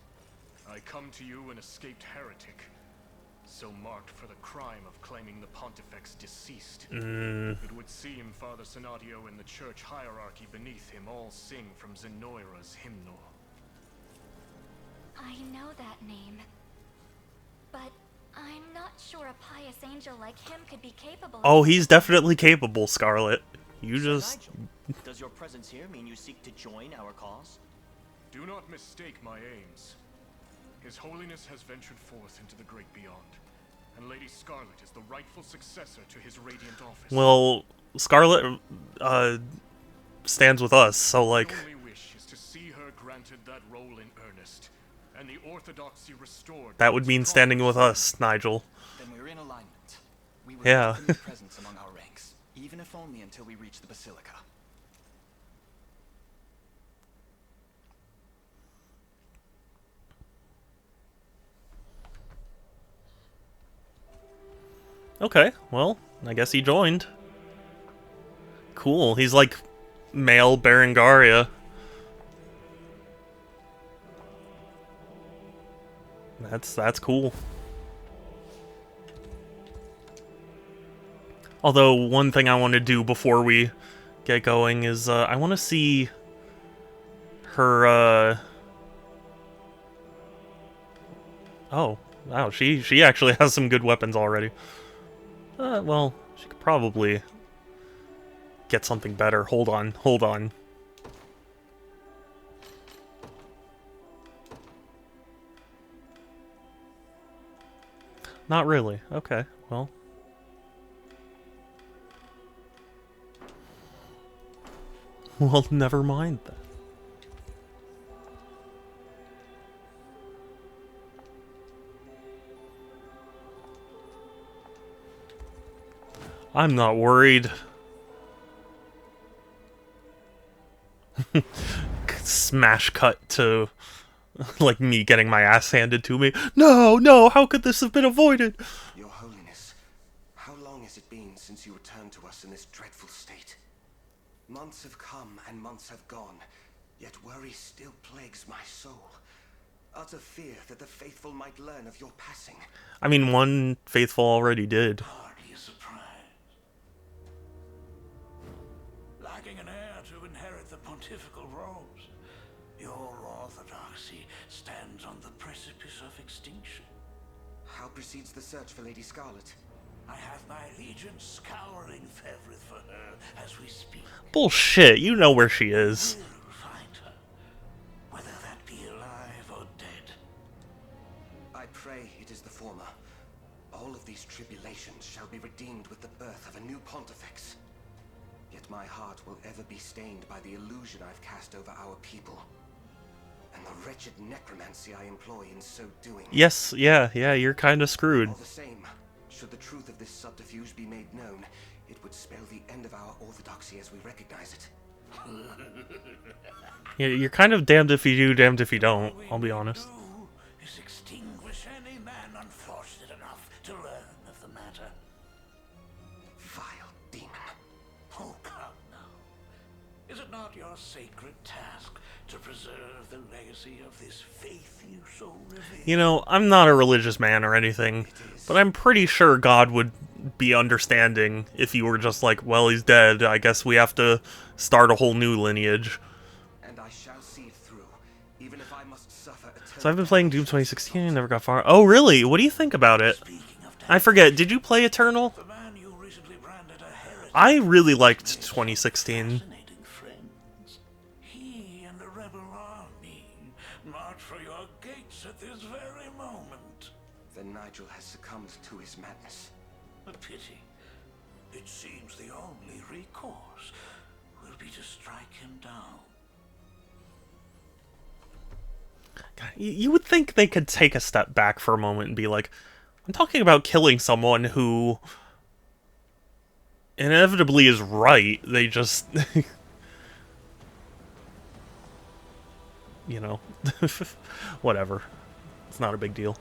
I come to you an escaped heretic, so marked for the crime of claiming the Pontifex deceased. It would seem Father Sonadio and the church hierarchy beneath him all sing from Zenoira's hymnal. I know that name. But I'm not sure a pious angel like him could be capable of... Oh, he's definitely capable, Scarlet. You just... Nigel, does your presence here mean you seek to join our cause? Do not mistake my aims. His Holiness has ventured forth into the great beyond, and Lady Scarlet is the rightful successor to his radiant office. Well, Scarlet, stands with us, so, like... My only wish is to see her granted that role in earnest, and the orthodoxy restored. That would mean standing with us, Nigel. Then we're in alignment. We will Yeah. welcome your presence among our ranks, even if only until we reach the Basilica. Okay, well, I guess he joined. Cool, he's like male Berengaria. That's cool. Although, one thing I want to do before we get going is, I want to see her, Oh, wow, she actually has some good weapons already. Well, she could probably get something better. Hold on, hold on. Not really. Okay, well. Well, never mind then. I'm not worried. Smash cut to, like, me getting my ass handed to me. No, no, how could this have been avoided? Your Holiness, how long has it been since you returned to us in this dreadful state? Months have come and months have gone, yet worry still plagues my soul. Utter fear that the faithful might learn of your passing. I mean, one faithful already did. Hardly a surprise. Lacking an heir to inherit the pontifical robes, your orthodoxy stands on the precipice of extinction. How proceeds the search for Lady Scarlet? I have my legions scouring Fevrith for her as we speak. Bullshit, you know where she is. We'll find her, whether that be alive or dead. I pray it is the former. All of these tribulations shall be redeemed with the birth of a new pontifex. Yet my heart will ever be stained by the illusion I've cast over our people, and the wretched necromancy I employ in so doing. Yes, yeah, you're kinda screwed. All the same, should the truth of this subterfuge be made known, it would spell the end of our orthodoxy as we recognize it. Yeah, you're kind of damned if you do, damned if you don't, I'll be honest. Is extinguish any man unfortunate enough to learn of the matter. Vile demon. Oh, come now. Is it not your sacred task to preserve the legacy of this faith you so revere? You know, I'm not a religious man or anything, but I'm pretty sure God would be understanding if you were just like, well, he's dead, I guess we have to start a whole new lineage. And I shall see it through, even if I must suffer eternal So I've been playing Doom 2016, never got far. Oh, really? What do you think about it? I forget, did you play Eternal? The man you recently branded a heretic. I really liked 2016. Fascinating friends. He and the rebel army march for your gates at this very moment. Then Nigel has succumbed to his madness. A pity. It seems the only recourse will be to strike him down. God, you would think they could take a step back for a moment and be like, I'm talking about killing someone who inevitably is right. They just you know, whatever. It's not a big deal.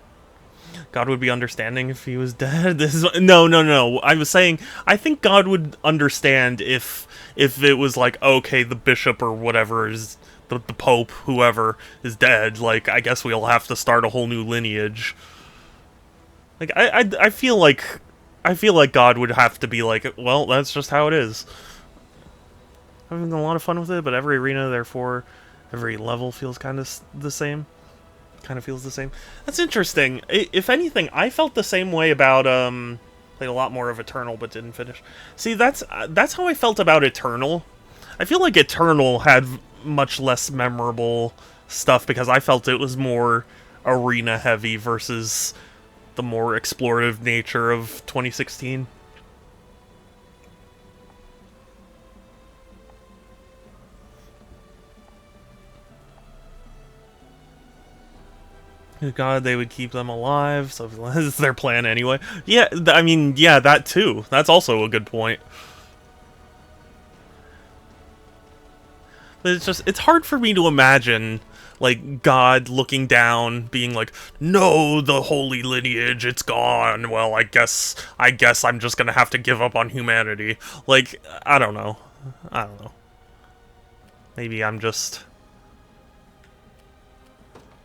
God would be understanding if he was dead. No. I was saying, I think God would understand if it was like, okay, the bishop or whatever is the pope, whoever is dead. Like, I guess we'll have to start a whole new lineage. Like, I feel like God would have to be like, well, that's just how it is. Having a lot of fun with it, but every arena, therefore, every level feels kind of the same. Kind of feels the same. That's interesting. If anything, I felt the same way about played a lot more of Eternal, but didn't finish. See, that's how I felt about Eternal. I feel like Eternal had much less memorable stuff because I felt it was more arena heavy versus the more explorative nature of 2016. God, they would keep them alive, so that's their plan anyway. Yeah, I mean, yeah, that too. That's also a good point. But it's hard for me to imagine, like, God looking down, being like, no, the holy lineage, it's gone. Well, I guess I'm just gonna have to give up on humanity. Like, I don't know. Maybe I'm just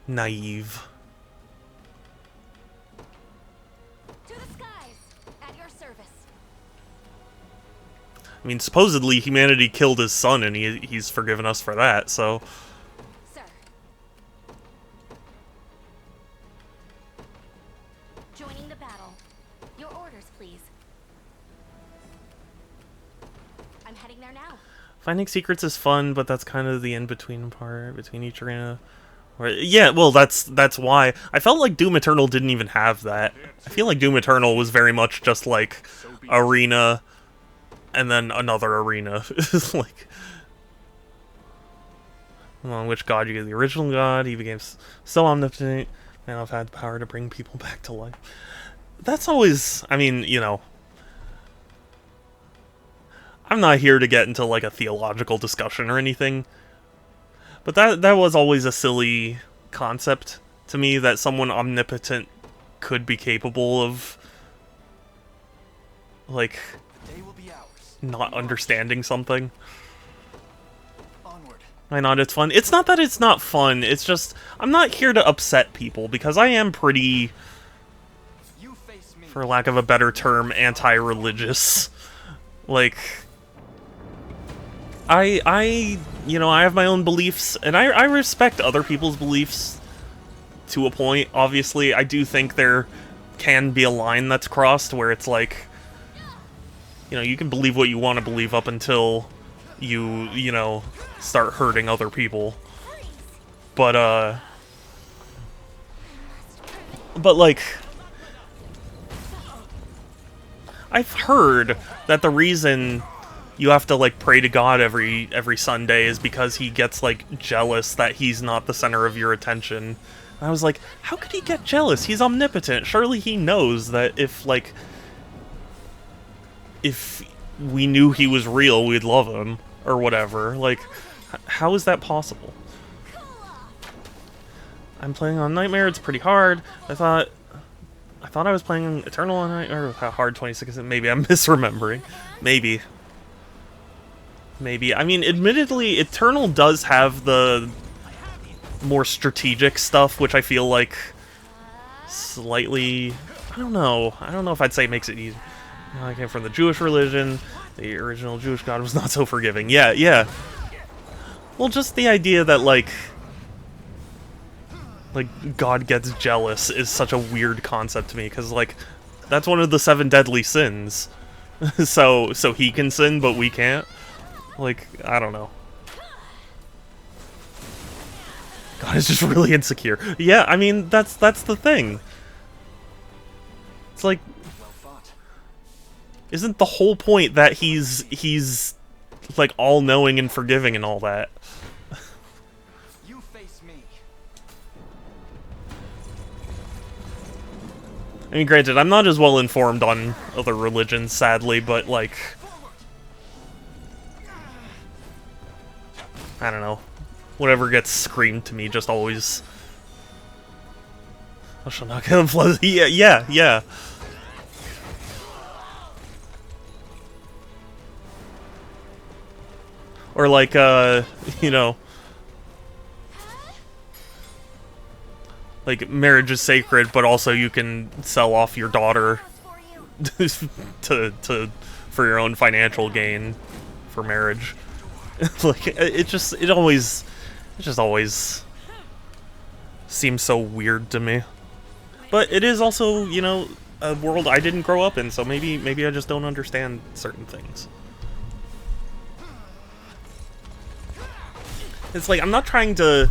naive. I mean, supposedly humanity killed his son, and he's forgiven us for that, so... Sir. Joining the battle. Your orders, please. I'm heading there now. Finding secrets is fun, but that's kind of the in-between part, between each arena. Yeah, well, that's why. I felt like Doom Eternal didn't even have that. I feel like Doom Eternal was very much just, like, arena... and then another arena. Like, along which God you get the original God, he became so omnipotent, and I've had the power to bring people back to life. That's always, I mean, you know, I'm not here to get into like a theological discussion or anything, but that was always a silly concept to me, that someone omnipotent could be capable of, like, not understanding something. Why not? It's fun. It's not that it's not fun, it's just, I'm not here to upset people, because I am pretty, for lack of a better term, anti-religious. Like, you know, I have my own beliefs, and I respect other people's beliefs to a point. Obviously, I do think there can be a line that's crossed where it's like, you know, you can believe what you want to believe up until you know, start hurting other people. But like, I've heard that the reason you have to, like, pray to God every Sunday is because he gets, like, jealous that he's not the center of your attention. And I was like, how could he get jealous? He's omnipotent. Surely he knows that if we knew he was real, we'd love him, or whatever. Like, how is that possible? I'm playing on Nightmare, it's pretty hard. I thought I was playing Eternal on Nightmare, or how hard 26 is. Maybe I'm misremembering. Maybe. I mean, admittedly, Eternal does have the more strategic stuff, which I feel like slightly, I don't know if I'd say makes it easy. I came from the Jewish religion. The original Jewish God was not so forgiving. Yeah. Well, just the idea that, like, God gets jealous is such a weird concept to me, because, like, that's one of the 7 deadly sins. so he can sin, but we can't? Like, I don't know. God is just really insecure. Yeah, I mean, that's the thing. It's like, isn't the whole point that he's like all-knowing and forgiving and all that? You face me. I mean, granted, I'm not as well informed on other religions, sadly, but like, I don't know. whatever gets screamed to me just always... I shall not kill him. Yeah. Or like, you know, like marriage is sacred, but also you can sell off your daughter to for your own financial gain for marriage. Like it just always seems so weird to me. But it is also, you know, a world I didn't grow up in, so maybe I just don't understand certain things. It's like I'm not trying to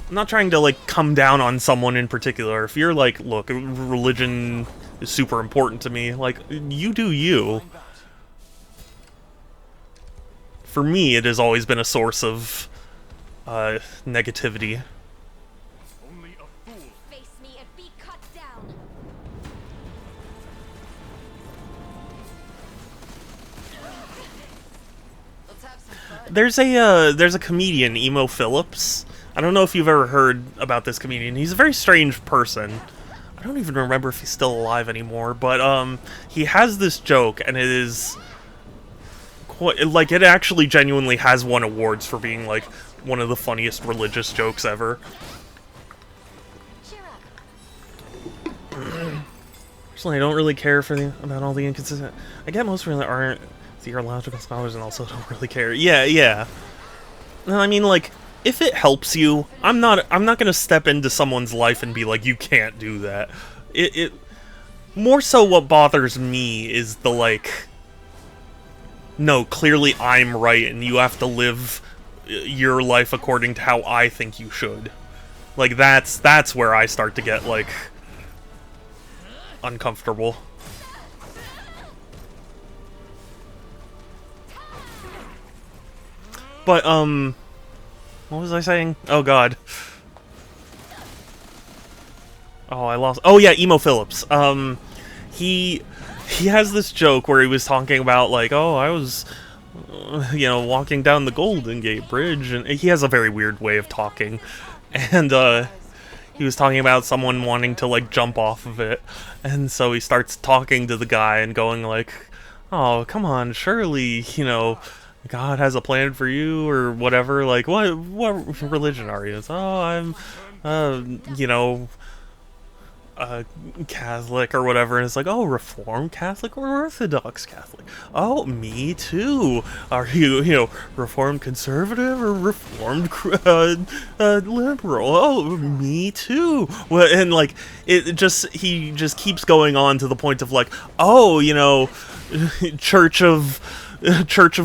like come down on someone in particular. If you're like, look, religion is super important to me, like you do you. For me, it has always been a source of negativity. Only a fool. Face me and be cut down. Let's have some fun. There's a comedian, Emo Phillips. I don't know if you've ever heard about this comedian. He's a very strange person. I don't even remember if he's still alive anymore, but he has this joke, and it is quite, like, it actually genuinely has won awards for being like one of the funniest religious jokes ever. Cheer up. Personally, I don't really care about all the inconsistent. I get most really aren't theological scholars and also don't really care. Yeah. No, I mean, like, if it helps you, I'm not gonna step into someone's life and be like, you can't do that. It more so what bothers me is the like, no, clearly I'm right and you have to live your life according to how I think you should. Like that's where I start to get like uncomfortable. But what was I saying? Oh god. Oh, I lost. Oh yeah, Emo Phillips. He has this joke where he was talking about like, oh, I was, you know, walking down the Golden Gate Bridge, and he has a very weird way of talking, and he was talking about someone wanting to like jump off of it, and so he starts talking to the guy and going like, oh, come on, surely, you know, God has a plan for you, or whatever. Like, what religion are you? It's, oh, I'm, you know, Catholic or whatever. And it's like, oh, Reformed Catholic or Orthodox Catholic? Oh, me too. Are you, you know, Reformed Conservative or Reformed Liberal? Oh, me too. Well, and like, he just keeps going on to the point of like, oh, you know, Church of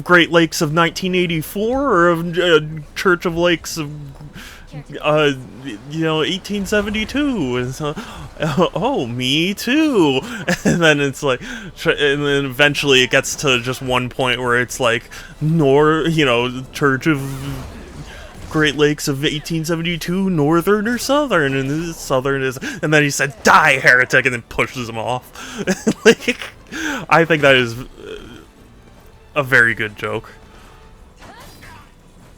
Great Lakes of 1984 or of Church of Lakes of you know, 1872, and so, oh, me too. And then it's like, and then eventually it gets to just one point where it's like, you know, Church of Great Lakes of 1872, Northern or Southern, and this Southern is, and then he said, die, heretic, and then pushes him off. Like, I think that is a very good joke.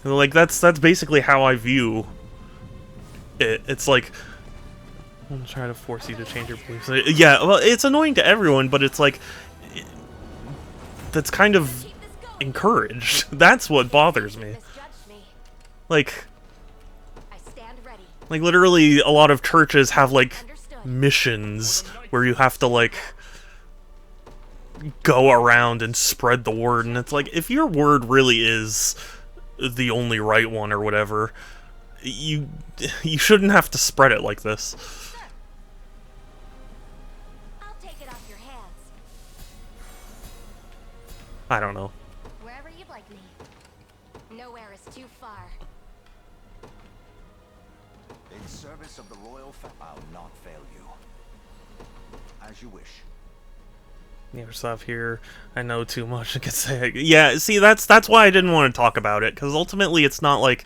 Like, that's basically how I view it. It's like, I'm trying to force you to change your beliefs. Yeah, well, it's annoying to everyone, but it's like, that's kind of encouraged. That's what bothers me. Like, literally, a lot of churches have, like, missions where you have to, like, go around and spread the word, and it's like, if your word really is the only right one or whatever, you shouldn't have to spread it like this. I'll take it off your hands. I don't know. Wherever you'd like me. Nowhere is too far. In service of the royal I'll not fail you. As you wish. Other stuff here. I know too much. I could say. Yeah, see, that's why I didn't want to talk about it, because ultimately it's not like,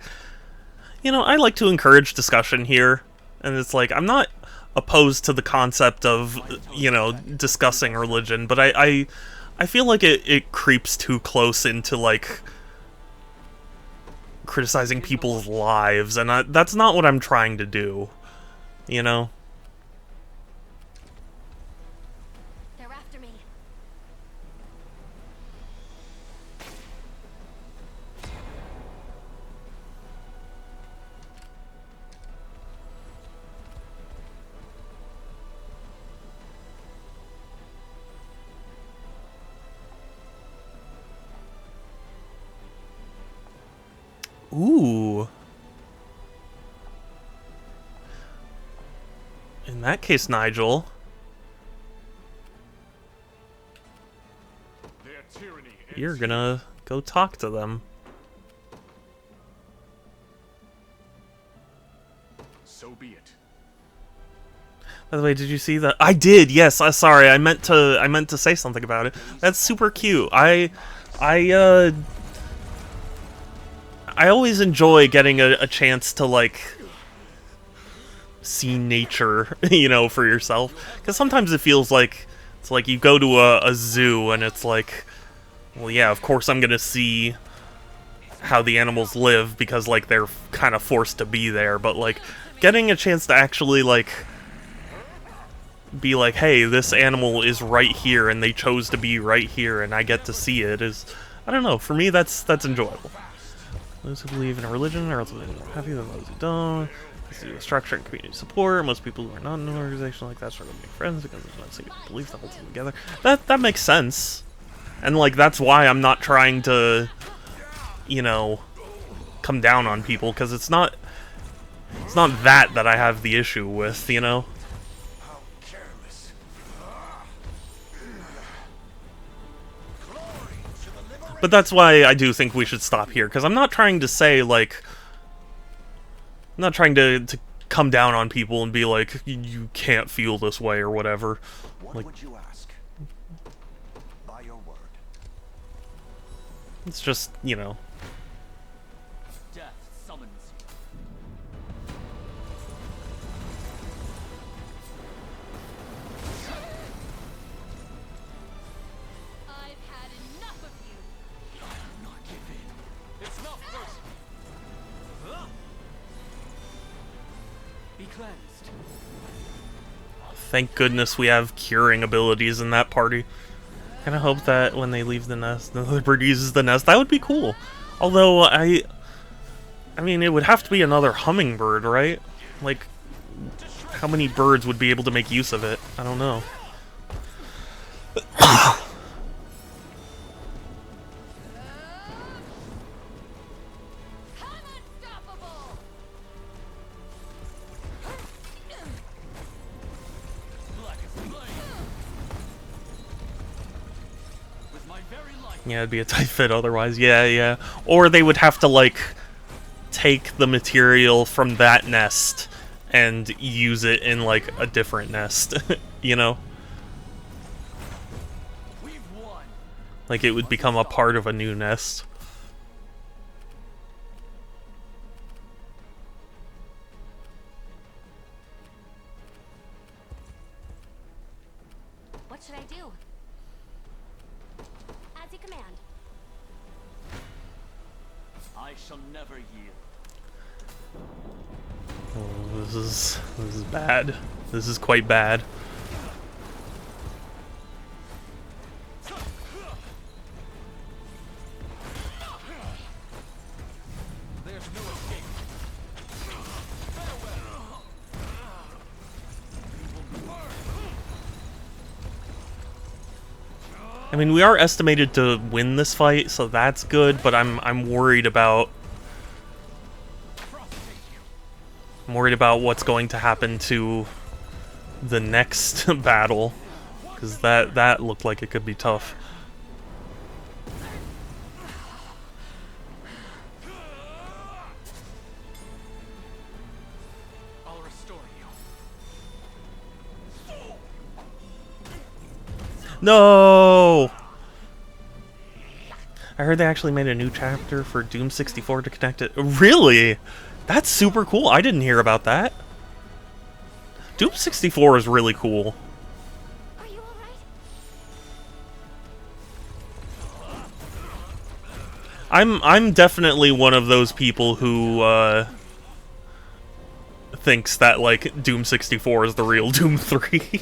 you know, I like to encourage discussion here, and it's like, I'm not opposed to the concept of, you know, discussing religion, but I feel like it creeps too close into, like, criticizing people's lives, and that's not what I'm trying to do, you know? They're after me. Ooh. In that case, Nigel. You're gonna go talk to them. So be it. By the way, did you see that? I did. Yes. Sorry. I meant to say something about it. That's super cute. I always enjoy getting a chance to, like, see nature, you know, for yourself. Because sometimes it feels like it's like you go to a zoo and it's like, well, yeah, of course I'm gonna see how the animals live because, like, they're kind of forced to be there. But, like, getting a chance to actually, like, be like, hey, this animal is right here and they chose to be right here and I get to see it is, I don't know, for me that's enjoyable. Those who believe in a religion are also more happy than those who don't. This is structure and community support. Most people who are not in an organization like that struggle to make friends because there's not a single belief that holds them together. That makes sense. And, like, that's why I'm not trying to, you know, come down on people, because it's not that I have the issue with, you know? But that's why I do think we should stop here, because I'm not trying to say, like, I'm not trying to come down on people and be like, you can't feel this way or whatever. What like, would you ask? By your word. It's just, you know. Death summons you. I've had enough of you. I'll not give in. It's not first. Be cleansed. Thank goodness we have curing abilities in that party. Kinda hope that when they leave the nest, the bird uses the nest. That would be cool. Although, I mean, it would have to be another hummingbird, right? Like, how many birds would be able to make use of it? I don't know. Yeah, it'd be a tight fit otherwise. Yeah. Or they would have to, like, take the material from that nest and use it in, like, a different nest, you know? Like, it would become a part of a new nest. What should I do? As you command. I shall never yield. Oh, this is bad. This is quite bad. There's no escape. I mean, we are estimated to win this fight, so that's good, but I'm worried about what's going to happen to the next battle, because that looked like it could be tough. I'll restore you. No! I heard they actually made a new chapter for Doom 64 to connect it. Really? That's super cool. I didn't hear about that. Doom 64 is really cool. Are you alright? I'm definitely one of those people who thinks that like Doom 64 is the real Doom 3.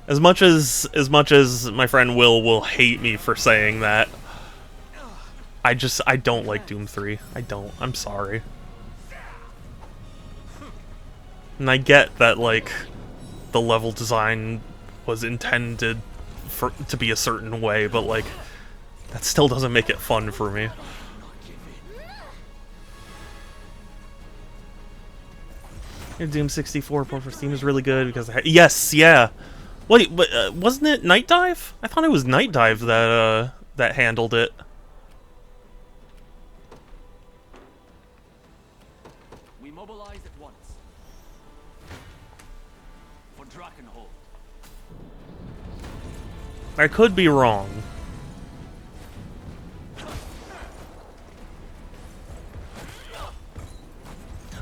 As much as my friend Will hate me for saying that, I don't like Doom 3. I don't. I'm sorry. And I get that like the level design was intended to be a certain way, but like that still doesn't make it fun for me. Your Doom 64 port for Steam is really good because yes, yeah. Wait, but wasn't it Night Dive? I thought it was Night Dive that that handled it. We mobilize at once. For Drakenhold. I could be wrong.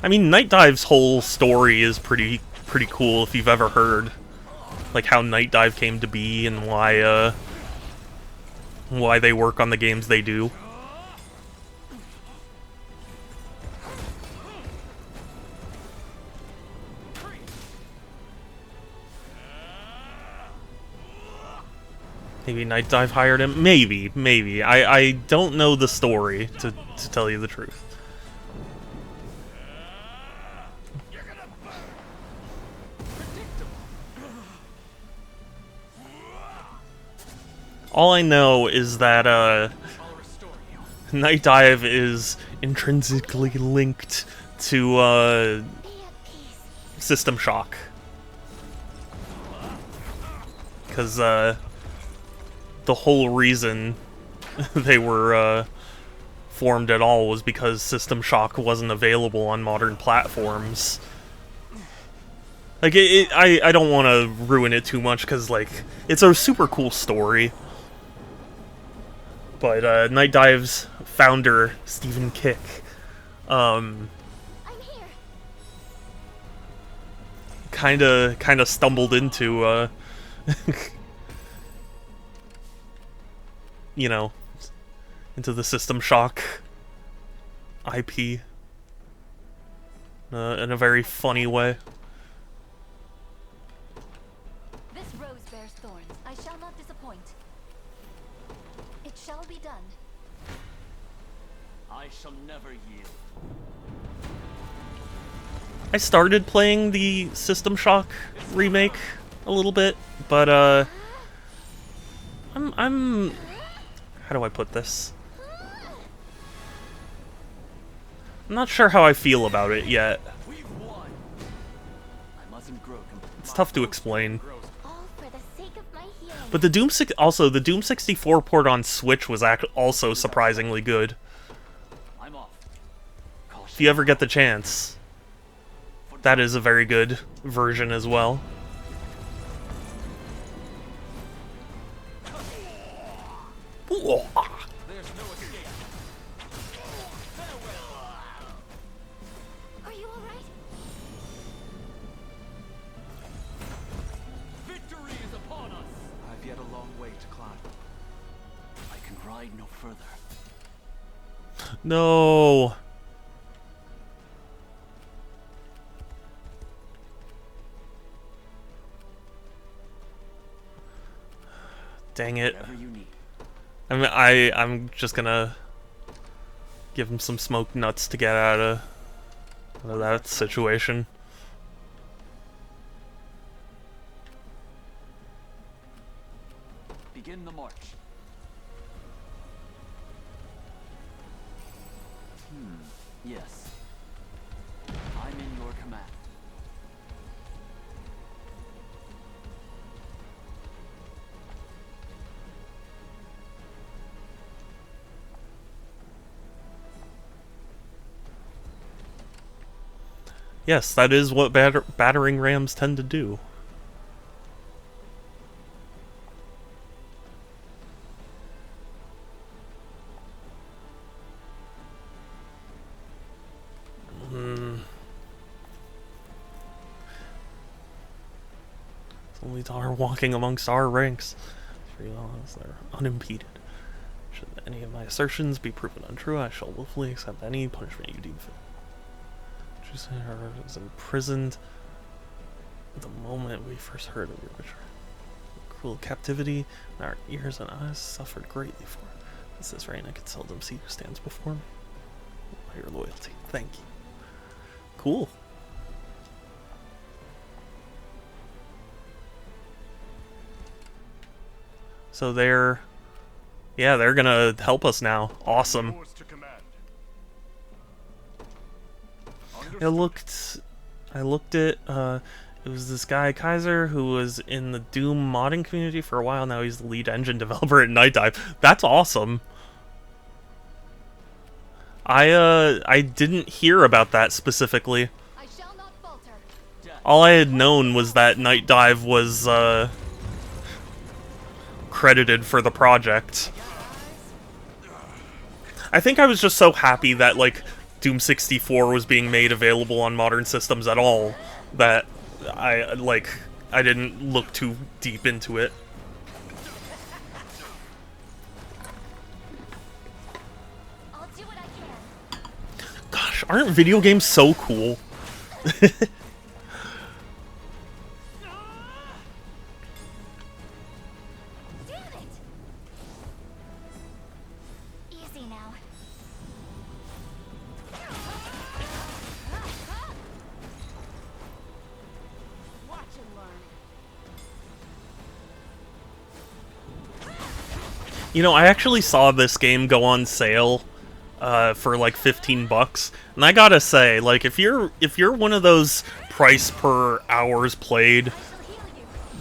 I mean, Night Dive's whole story is pretty cool if you've ever heard like how Night Dive came to be and why they work on the games they do. Maybe Night Dive hired him? Maybe. I don't know the story, to tell you the truth. All I know is that Night Dive is intrinsically linked to System Shock. Because the whole reason they were formed at all was because System Shock wasn't available on modern platforms. Like, I don't want to ruin it too much, because, like, it's a super cool story. But, Night Dive's founder, Stephen Kick, kinda stumbled into, you know, into the System Shock IP in a very funny way. This rose bears thorns. I shall not disappoint. It shall be done. I shall never yield. I started playing the System Shock remake a little bit, but I'm how do I put this? I'm not sure how I feel about it yet. It's tough to explain. But the Doom 64 port on Switch was also surprisingly good. If you ever get the chance, that is a very good version as well. Are you all right? Victory is upon us. I've yet a long way to climb. I can ride no further. No. Dang it. I'm just gonna give him some smoked nuts to get out of that situation. Begin the march. Yes. I'm in your command. Yes, that is what battering rams tend to do. It's only Dar walking amongst our ranks. 3 miles, they're unimpeded. Should any of my assertions be proven untrue, I shall willfully accept any punishment you deem fit. Her was imprisoned at the moment we first heard of your betrayal. Cruel captivity, and our ears and eyes suffered greatly for it. At this reign, I could seldom see who stands before me. By your loyalty, thank you. Cool. So they're gonna help us now. Awesome. I looked at, it was this guy, Kaiser, who was in the Doom modding community for a while. Now he's the lead engine developer at Night Dive. That's awesome. I didn't hear about that specifically. All I had known was that Night Dive was, credited for the project. I think I was just so happy that, like, Doom 64 was being made available on modern systems at all that I didn't look too deep into it. I'll do what I can. Gosh, aren't video games so cool? Easy now. Watch and learn. You know, I actually saw this game go on sale for like $15, and I gotta say, like, if you're one of those price per hours played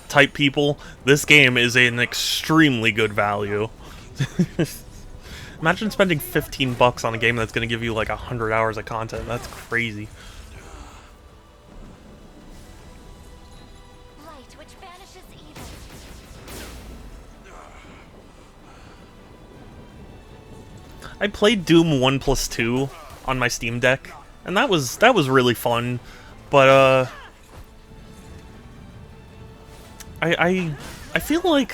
type people, this game is an extremely good value. Imagine spending $15 on a game that's gonna give you like 100 hours of content. That's crazy. Light, which banishes evil. I played Doom 1+2 on my Steam Deck, and that was really fun, but I feel like,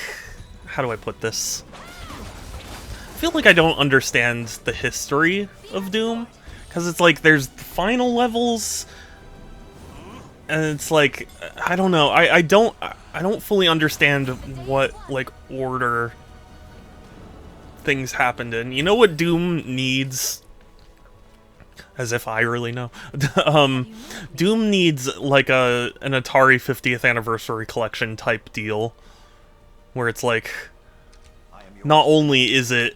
how do I put this? I feel like I don't understand the history of Doom, because it's like there's the final levels, and it's like, I don't know, I don't fully understand what, like, order things happened in. You know what Doom needs? As if I really know. Doom needs like an Atari 50th anniversary collection type deal, where it's like, not only is it,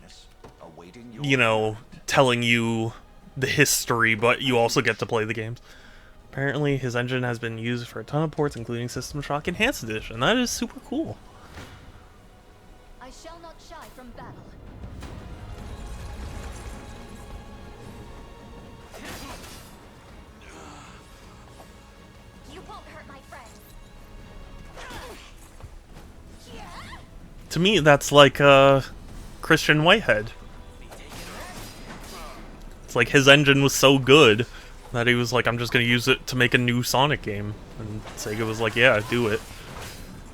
you know, telling you the history, but you also get to play the games. Apparently his engine has been used for a ton of ports, including System Shock Enhanced Edition. That is super cool. I shall not shy from battle. You won't hurt my friends. To me, that's like Christian Whitehead. It's like his engine was so good that he was like, I'm just gonna use it to make a new Sonic game. And Sega was like, yeah, do it.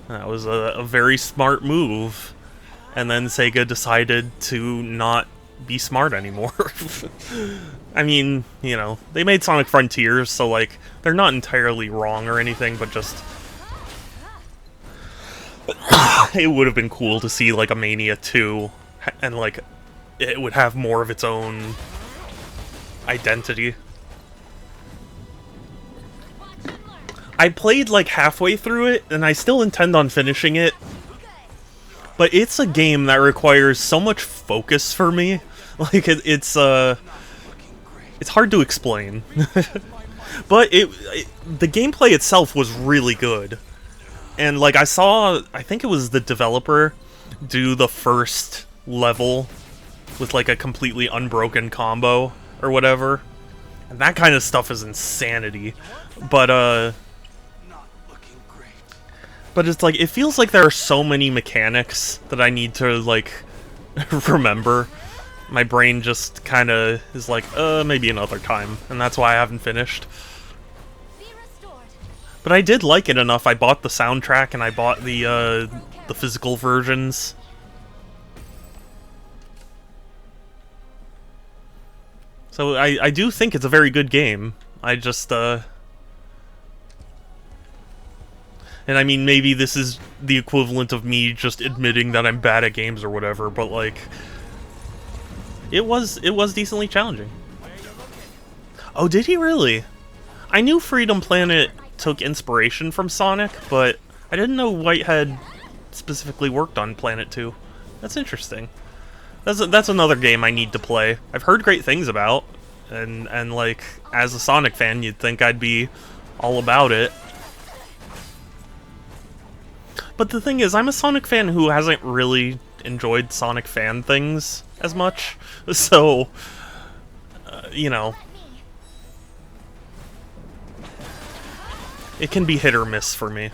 And that was a very smart move. And then Sega decided to not be smart anymore. I mean, you know, they made Sonic Frontiers, so like, they're not entirely wrong or anything, but just... it would have been cool to see like a Mania 2, and like, it would have more of its own identity. I played like halfway through it, and I still intend on finishing it. But it's a game that requires so much focus for me. Like, it's hard to explain. But the gameplay itself was really good. And like, I think it was the developer do the first level with like a completely unbroken combo or whatever. And that kind of stuff is insanity. But it's like, it feels like there are so many mechanics that I need to, like, remember. My brain just kind of is like, maybe another time. And that's why I haven't finished. But I did like it enough. I bought the soundtrack and I bought the physical versions. So I do think it's a very good game. I just, and I mean, maybe this is the equivalent of me just admitting that I'm bad at games or whatever, but like, it was decently challenging. Oh, did he really? I knew Freedom Planet took inspiration from Sonic, but I didn't know Whitehead specifically worked on Planet 2. That's interesting. That's another game I need to play. I've heard great things about, and like, as a Sonic fan, you'd think I'd be all about it. But the thing is, I'm a Sonic fan who hasn't really enjoyed Sonic fan things as much, so, you know, it can be hit or miss for me.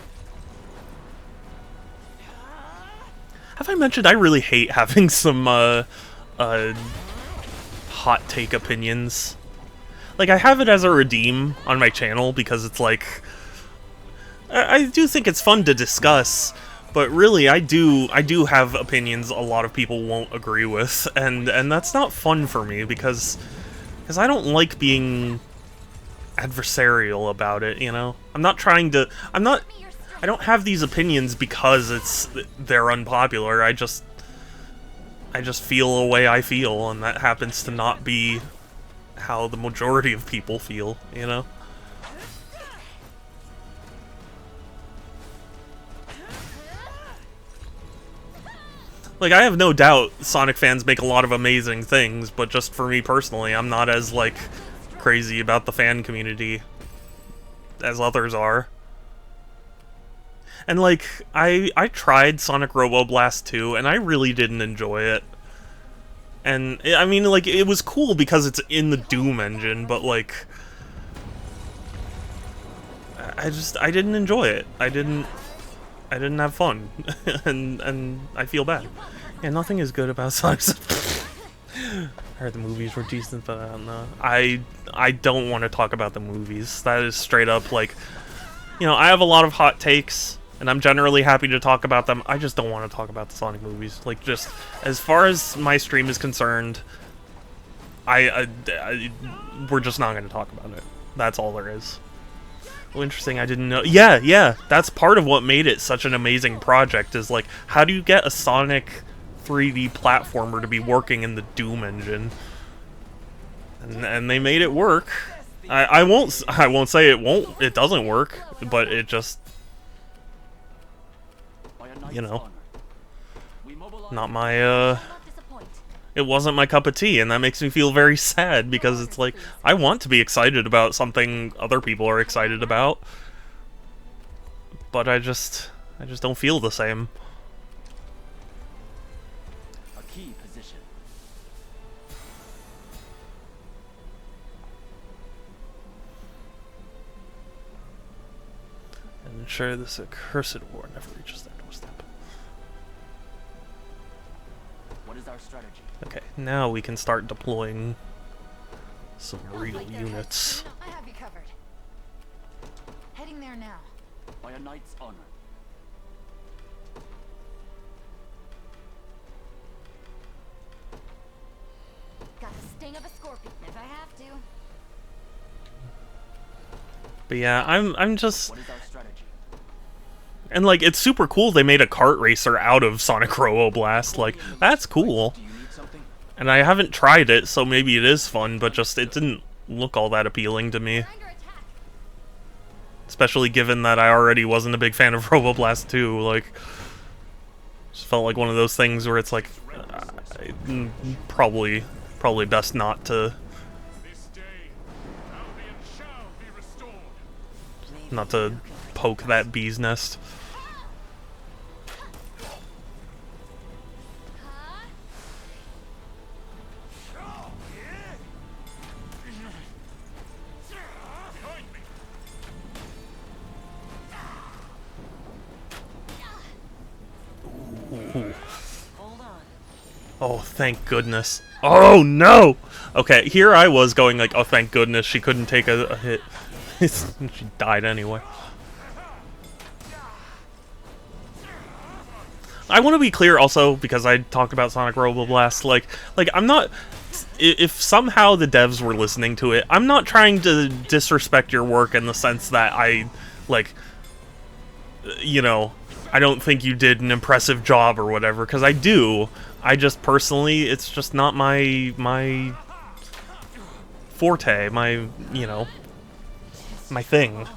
Have I mentioned I really hate having some, hot take opinions? Like, I have it as a redeem on my channel because it's like, I do think it's fun to discuss, but really, I do have opinions a lot of people won't agree with, and that's not fun for me because I don't like being adversarial about it, you know? I don't have these opinions because they're unpopular. I just feel the way I feel, and that happens to not be how the majority of people feel, you know? Like, I have no doubt Sonic fans make a lot of amazing things, but just for me personally, I'm not as, like, crazy about the fan community as others are. And, like, I tried Sonic Robo Blast 2, and I really didn't enjoy it. And, I mean, like, it was cool because it's in the Doom engine, but, like, I didn't enjoy it. I didn't have fun, and I feel bad. Yeah, nothing is good about Sonic. I heard the movies were decent, but I don't know. I don't want to talk about the movies. That is straight up, like, you know, I have a lot of hot takes, and I'm generally happy to talk about them. I just don't want to talk about the Sonic movies. Like, just, as far as my stream is concerned, we're just not going to talk about it. That's all there is. Well, interesting, I didn't know. Yeah, that's part of what made it such an amazing project, is like, how do you get a Sonic 3D platformer to be working in the Doom engine? And they made it work. I won't say it doesn't work, but it just, you know, not my, it wasn't my cup of tea, and that makes me feel very sad, because it's like, I want to be excited about something other people are excited about, but I just don't feel the same. A key position. And ensure this accursed war never reaches their doorstep. What is our strategy? Okay, now we can start deploying some real units. I have you covered. Heading there now. By a knight's honor. Got the sting of a scorpion if I have to. But yeah, I'm just, What is our strategy? and like, it's super cool they made a kart racer out of Sonic Robo Blast. Like, that's cool. Do you need something? And I haven't tried it, so maybe it is fun, but just, it didn't look all that appealing to me. Especially given that I already wasn't a big fan of Robo Blast 2, like, just felt like one of those things where it's like, probably best not to, not to poke that bee's nest. Ooh. Oh, thank goodness. Oh, no! Okay, here I was going like, oh, thank goodness she couldn't take a hit. She died anyway. I want to be clear also, because I talked about Sonic Robo Blast, like, I'm not... if somehow the devs were listening to it, I'm not trying to disrespect your work in the sense that I, like, you know, I don't think you did an impressive job or whatever, because I do. I just personally, it's just not my forte, my, you know, my thing.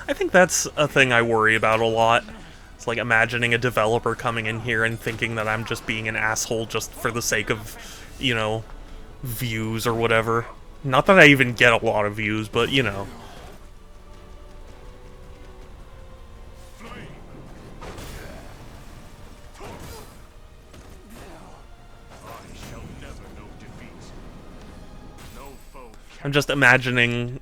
I think that's a thing I worry about a lot. It's like imagining a developer coming in here and thinking that I'm just being an asshole just for the sake of, you know, views or whatever. Not that I even get a lot of views, but, you know. I'm just imagining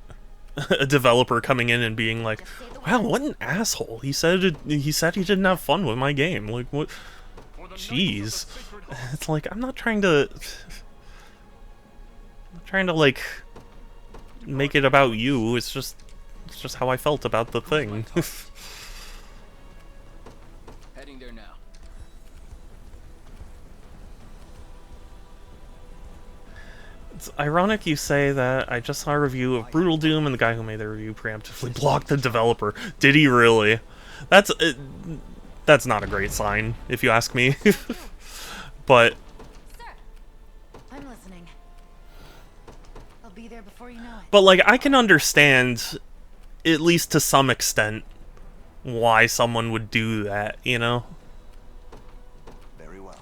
a developer coming in and being like, "Wow, what an asshole! He said he didn't have fun with my game. Like, what? Jeez." It's like I'm not trying to like make it about you. It's just how I felt about the thing. Heading there now. It's ironic you say that. I just saw a review of Brutal Doom, and the guy who made the review preemptively blocked the developer. Did he really? That's not a great sign, if you ask me. But Sir, I'm listening. I'll be there before you know it. But like, I can understand, at least to some extent, why someone would do that, you know? Very well.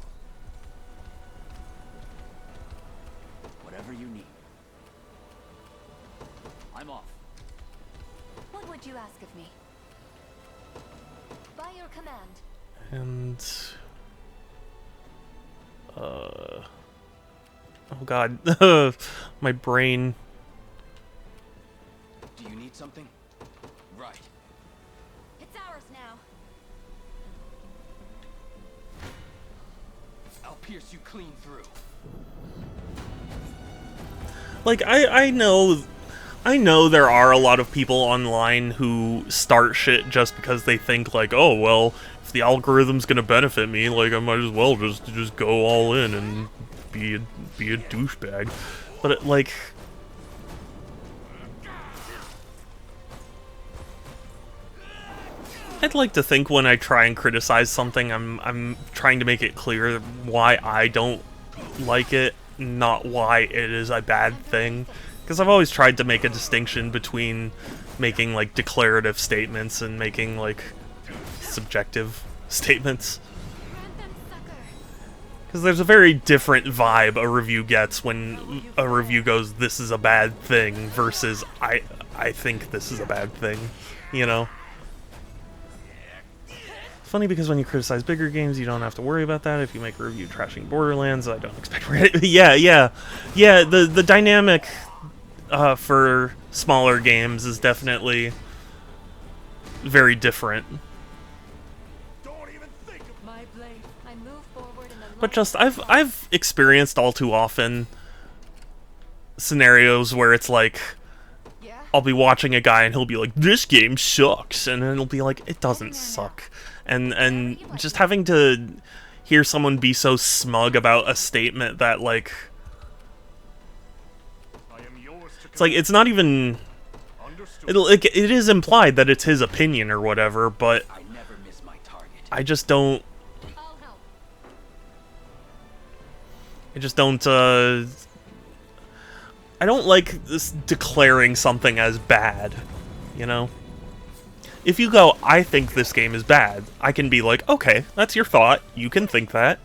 Whatever you need. I'm off. What would you ask of me? By your command. And oh god, my brain. Do you need something? Right. It's ours now. I'll pierce you clean through. Like, I know there are a lot of people online who start shit just because they think, like, oh, well, if the algorithm's gonna benefit me, like, I might as well just go all in and be a douchebag. But, like, I'd like to think when I try and criticize something, I'm trying to make it clear why I don't like it, not why it is a bad thing. Because I've always tried to make a distinction between making, like, declarative statements and making, like, subjective statements. Because there's a very different vibe a review gets when a review goes, this is a bad thing, versus I think this is a bad thing, you know? It's funny because when you criticize bigger games, you don't have to worry about that. If you make a review trashing Borderlands, I don't expect... Yeah, the dynamic for smaller games is definitely very different. But just, I've experienced all too often scenarios where it's like, I'll be watching a guy and he'll be like, this game sucks, and then it'll be like, it doesn't suck. And just having to hear someone be so smug about a statement that, like, it's like, it's not even, it is implied that it's his opinion or whatever, but I just don't, I don't like this declaring something as bad, you know? If you go, I think this game is bad, I can be like, okay, that's your thought, you can think that.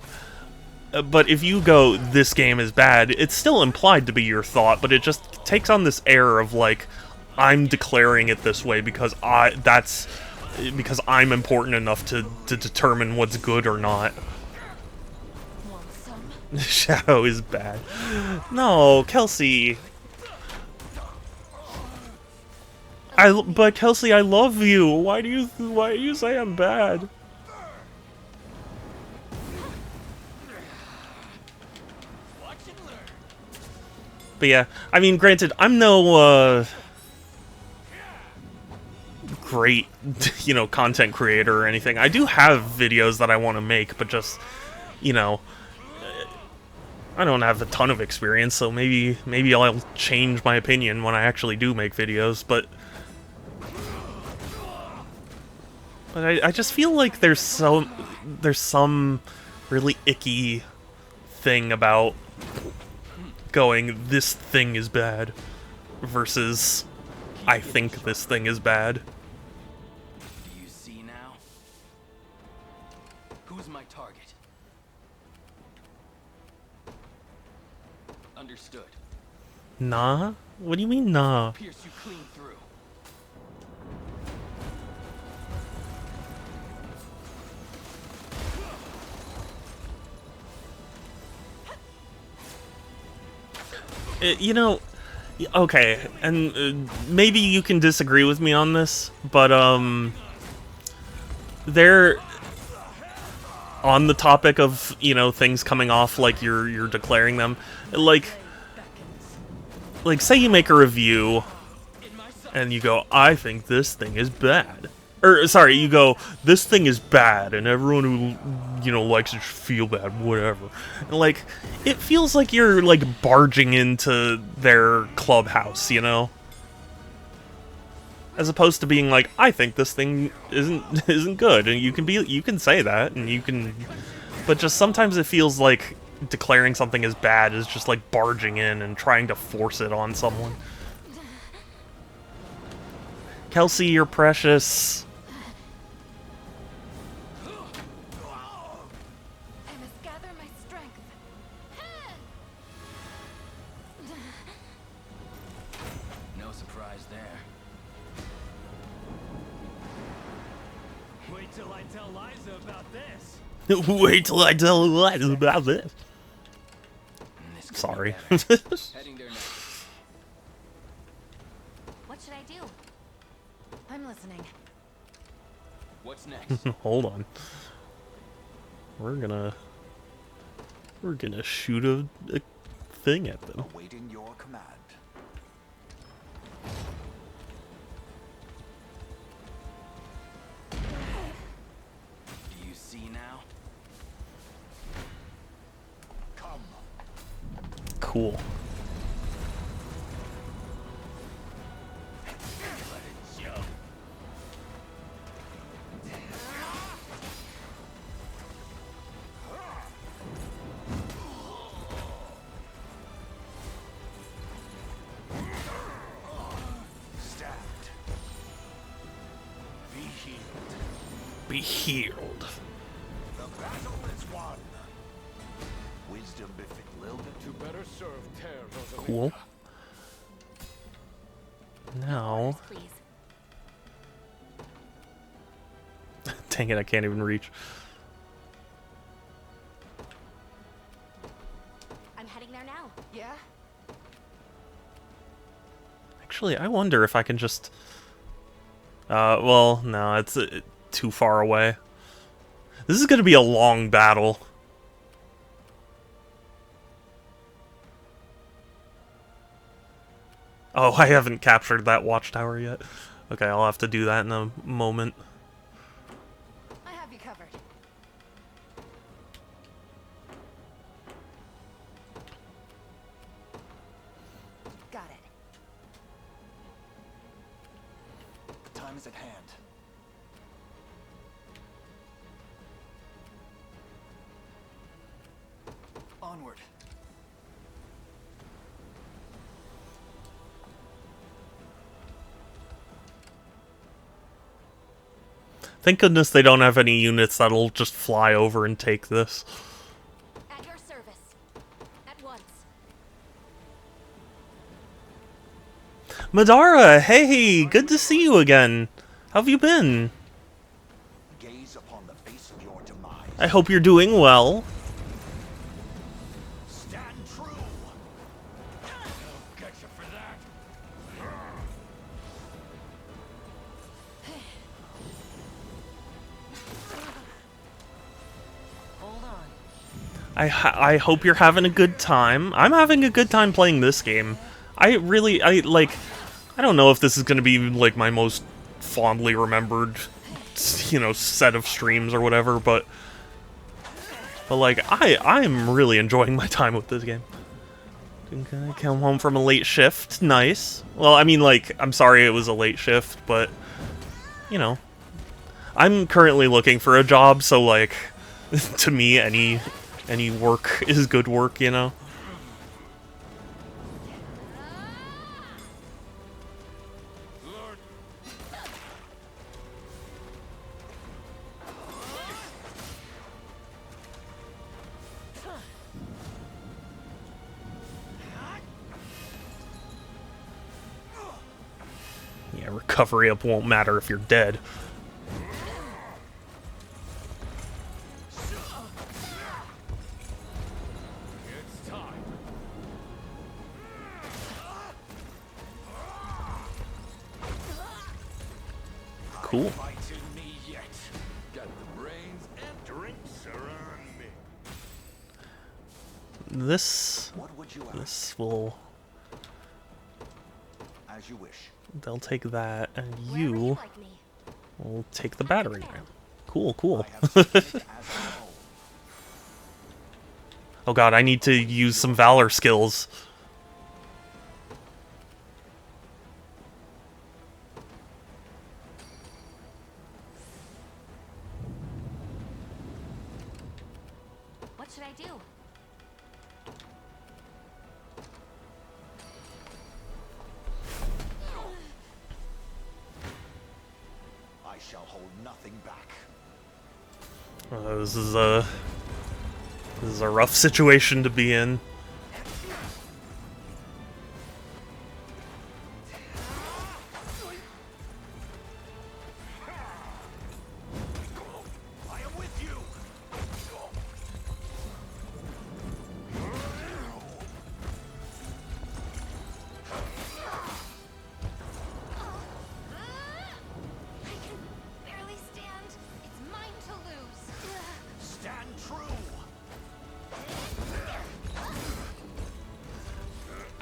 But if you go, this game is bad, it's still implied to be your thought, but it just takes on this air of, like, I'm declaring it this way because because I'm important enough to determine what's good or not. Shadow is bad. No, Kelsey. But Kelsey, I love you. Why do you say I'm bad? But yeah, I mean, granted, I'm no great, you know, content creator or anything. I do have videos that I want to make, but just you know, I don't have a ton of experience, so maybe I'll change my opinion when I actually do make videos, but I just feel like there's some really icky thing about going, this thing is bad, versus I think this thing is bad. Do you see now? Who's my target? Understood. Nah? What do you mean, nah? Pierce you clean through. You know, okay, and maybe you can disagree with me on this, but they're on the topic of, you know, things coming off like you're declaring them, like say you make a review and you go, I think this thing is bad. Or, sorry, you go, this thing is bad, and everyone who, you know, likes it should feel bad, whatever. And, like, it feels like you're, like, barging into their clubhouse, you know? As opposed to being like, I think this thing isn't good, and you can say that, and you can... But just sometimes it feels like declaring something as bad is just, like, barging in and trying to force it on someone. Kelsey, you're precious. No surprise there. Wait till I tell Liza about this. Wait till I tell Liza about this. Sorry. Heading there now. What should I do? I'm listening. What's next? Hold on. We're gonna shoot a thing at them. Awaiting your command. Do you see now? Come. Cool. Be healed. The battle is won. Wisdom befit Lilith. To better serve Terra Rosalia. Cool. Now, Please. dang it, I can't even reach. I'm heading there now. Yeah? Actually, I wonder if I can just... well, no, it's too far away. This is gonna be a long battle. Oh, I haven't captured that watchtower yet. Okay, I'll have to do that in a moment. I have you covered. Got it. The time is at hand. Onward. Thank goodness they don't have any units that'll just fly over and take this. At your service. At once. Madara, hey, good to see you again. How have you been? Gaze upon the face of your demise. I hope you're doing well. Stand true. I'll get you for that. Hold on. I hope you're having a good time. I'm having a good time playing this game. I don't know if this is going to be, like, my most fondly remembered, you know, set of streams or whatever, but But like, I'm really enjoying my time with this game. Okay, come home from a late shift. Nice. Well, I mean, like, I'm sorry it was a late shift, but, you know. I'm currently looking for a job, so, like, to me, any work is good work, you know? Yeah, recovery up won't matter if you're dead. Cool. This will. As you wish. They'll take that, and you will take the battering ram. Cool, cool. Oh god, I need to use some valor skills. What should I do? I shall hold nothing back. This is a rough situation to be in.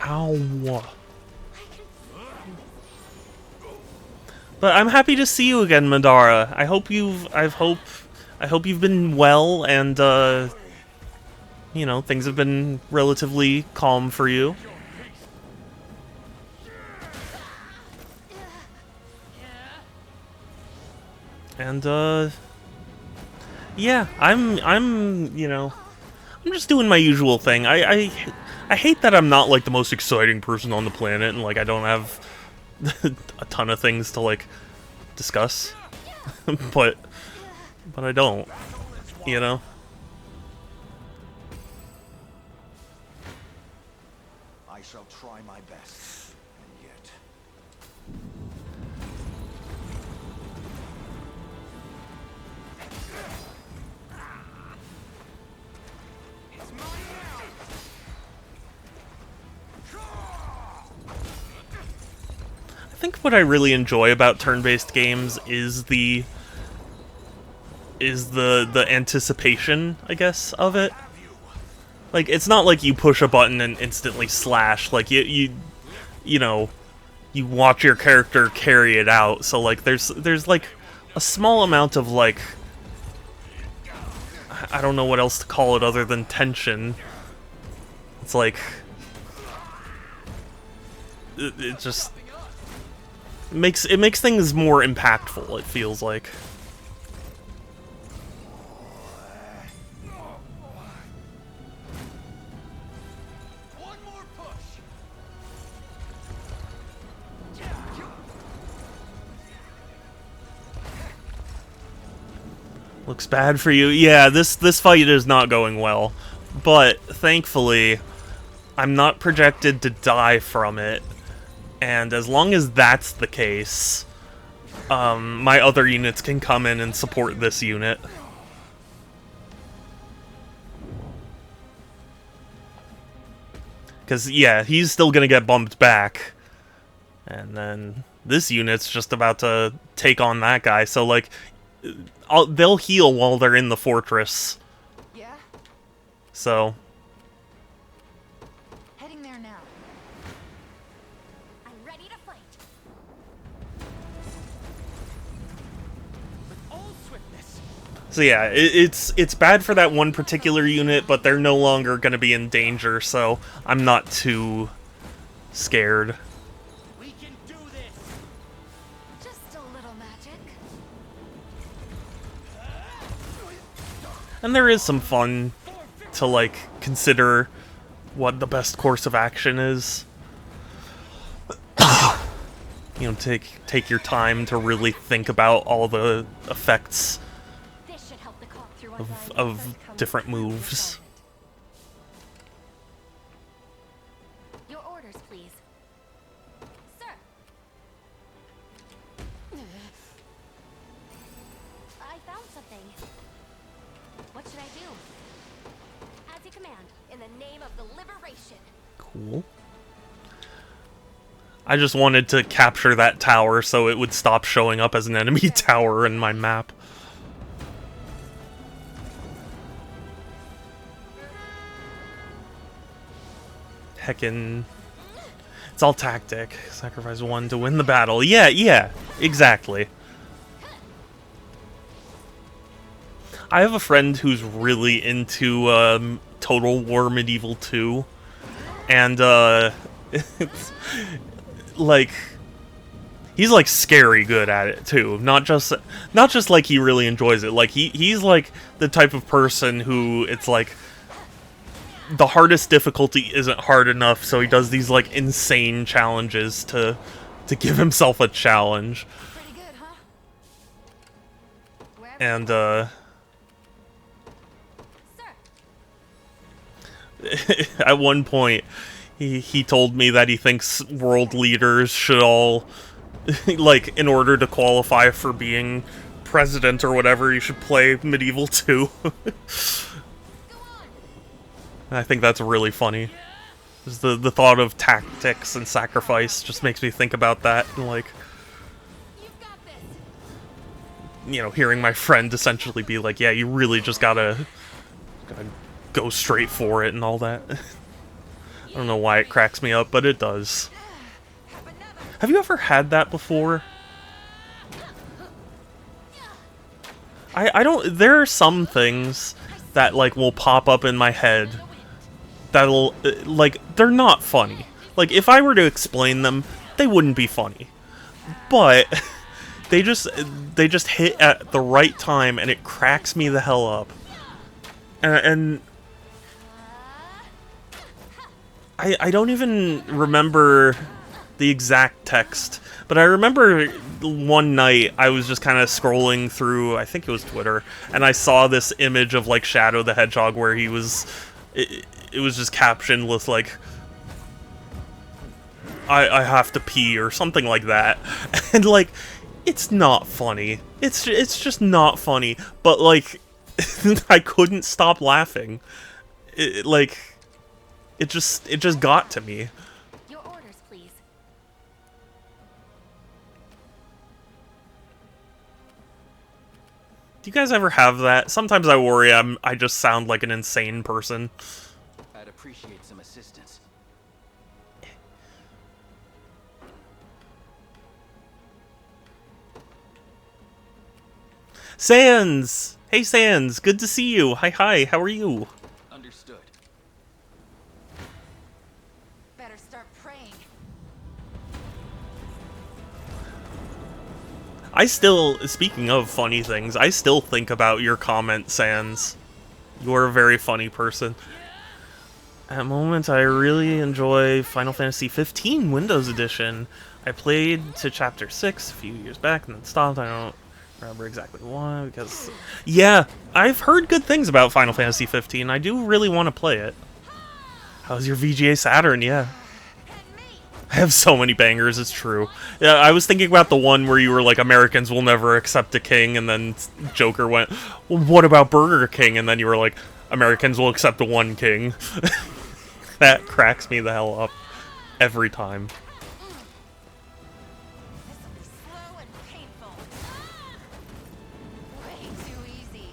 Ow. But I'm happy to see you again, Madara. I hope you've been well and you know, things have been relatively calm for you. And yeah, I'm you know, I'm just doing my usual thing. I hate that I'm not like the most exciting person on the planet and like I don't have a ton of things to like discuss. but I don't, you know. I shall try my best. And yet I think what I really enjoy about turn-based games is the anticipation, I guess, of it. Like, it's not like you push a button and instantly slash. Like, you know, you watch your character carry it out. So, like, there's like a small amount of, like, I don't know what else to call it other than tension. It's like, it just makes things more impactful, it feels like. Looks bad for you. Yeah, this fight is not going well. But thankfully, I'm not projected to die from it. And as long as that's the case, my other units can come in and support this unit. Because, yeah, he's still going to get bumped back. And then this unit's just about to take on that guy. So, like, they'll heal while they're in the fortress. Yeah? So. Heading there now. I'm ready to fight. With all swiftness. So yeah, it's bad for that one particular unit, but they're no longer going to be in danger, so I'm not too scared. We can do this. Just a little magic. And there is some fun to, like, consider what the best course of action is. You know, take your time to really think about all the effects This should help the cop through of different moves. Your orders, please. Sir. I found something. What should I do? As you command, in the name of the liberation. Cool. I just wanted to capture that tower so it would stop showing up as an enemy tower in my map. Heckin'. It's all tactic. Sacrifice one to win the battle. Yeah, exactly. I have a friend who's really into Total War Medieval 2. And, it's... like, he's like scary good at it too. Not just like he really enjoys it. Like he's like the type of person who it's like the hardest difficulty isn't hard enough, so he does these like insane challenges to give himself a challenge. Pretty good, huh? And at one point he told me that he thinks world leaders should all, like, in order to qualify for being president or whatever, you should play Medieval 2. I think that's really funny. Just the thought of tactics and sacrifice just makes me think about that, and, like, you know, hearing my friend essentially be like, yeah, you really just gotta go straight for it and all that. I don't know why it cracks me up, but it does. Have you ever had that before? I don't... There are some things that, like, will pop up in my head that'll... like, they're not funny. Like, if I were to explain them, they wouldn't be funny. But they just hit at the right time, and it cracks me the hell up. And I don't even remember the exact text, but I remember one night I was just kind of scrolling through, I think it was Twitter, and I saw this image of, like, Shadow the Hedgehog where he was, it was just captioned with, like, I have to pee or something like that. And, like, it's not funny. It's just not funny, but, like, I couldn't stop laughing. It just got to me. Your orders, please. Do you guys ever have that? Sometimes I worry I just sound like an insane person. I'd appreciate some assistance. Sans! Hey Sans, good to see you. Hi, how are you? Understood. Better start praying. I still, speaking of funny things, I still think about your comment, Sans. You're a very funny person. At the moment, I really enjoy Final Fantasy 15 Windows Edition. I played to Chapter 6 a few years back and then stopped. I don't remember exactly why, because... Yeah, I've heard good things about Final Fantasy 15. I do really want to play it. How's your VGA Saturn? Yeah. I have so many bangers, it's true. Yeah, I was thinking about the one where you were like, Americans will never accept a king, and then Joker went, well, what about Burger King? And then you were like, Americans will accept one king. That cracks me the hell up every time. This'll be slow and painful. Way too easy.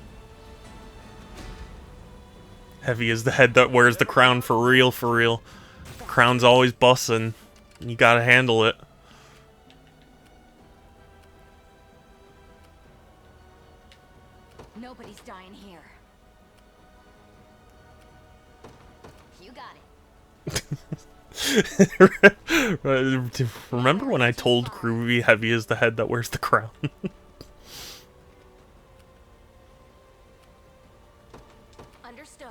Heavy is the head that wears the crown, for real, for real. The crown's always bussin'. You gotta handle it. Nobody's dying here. You got it. Remember when I told Groovy Heavy is the head that wears the crown? Understood.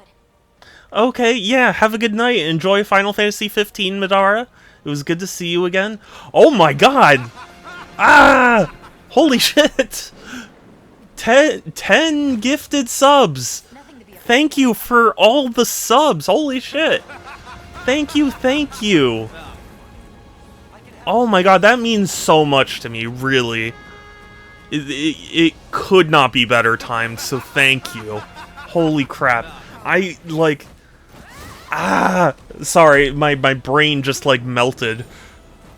Okay, yeah, have a good night. Enjoy Final Fantasy 15, Madara. It was good to see you again. Oh my god! Ah! Holy shit! 10 gifted subs! Thank you for all the subs! Holy shit! Thank you, thank you! Oh my god, that means so much to me, really. It could not be better timed, so thank you. Holy crap. I, like... Ah! Sorry, my brain just, like, melted.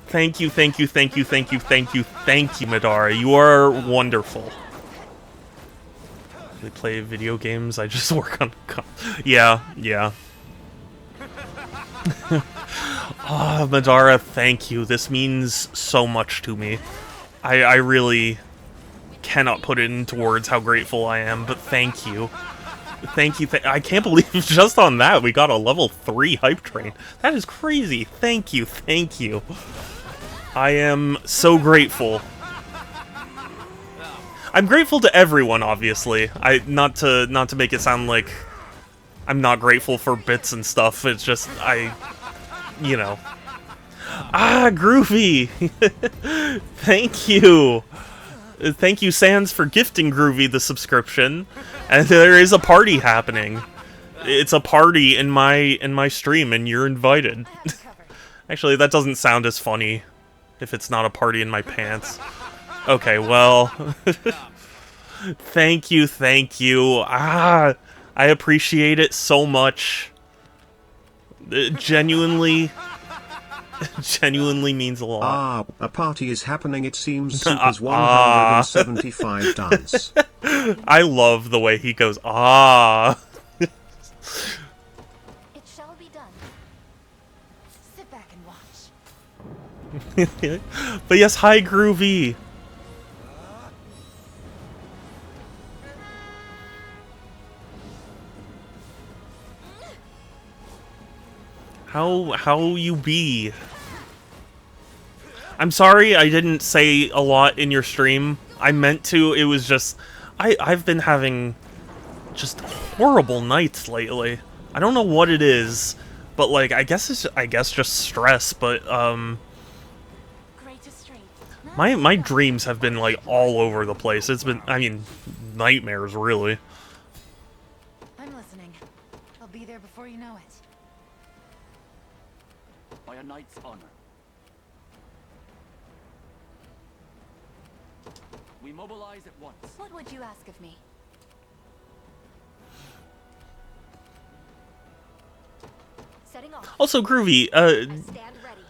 Thank you, thank you, thank you, thank you, thank you, thank you, Madara. You are wonderful. I play video games, I just work on... Yeah. Ah, Madara, thank you. This means so much to me. I really cannot put it into words how grateful I am, but thank you. Thank you. I can't believe just on that we got a level 3 hype train. That is crazy. Thank you. Thank you. I am so grateful. I'm grateful to everyone, obviously. Not to make it sound like I'm not grateful for bits and stuff. It's just you know. Ah, Groovy. Thank you. Thank you, Sans, for gifting Groovy the subscription. And there is a party happening. It's a party in my stream, and you're invited. Actually, that doesn't sound as funny if it's not a party in my pants. Okay, well... Thank you, thank you. Ah, I appreciate it so much. It genuinely means a lot. Ah, a party is happening. It seems Super's 175 dance. I love the way he goes, ah. It shall be done. Sit back and watch. But yes, hi, Groovy. How you be? I'm sorry I didn't say a lot in your stream. I meant to. It was just I've been having just horrible nights lately. I don't know what it is, but like I guess just stress, but my dreams have been like all over the place. It's been, I mean, nightmares really. I'm listening. I'll be there before you know it. By a knight's honor. We mobilize at once. What would you ask of me? Setting off. Also, Groovy, Stand ready.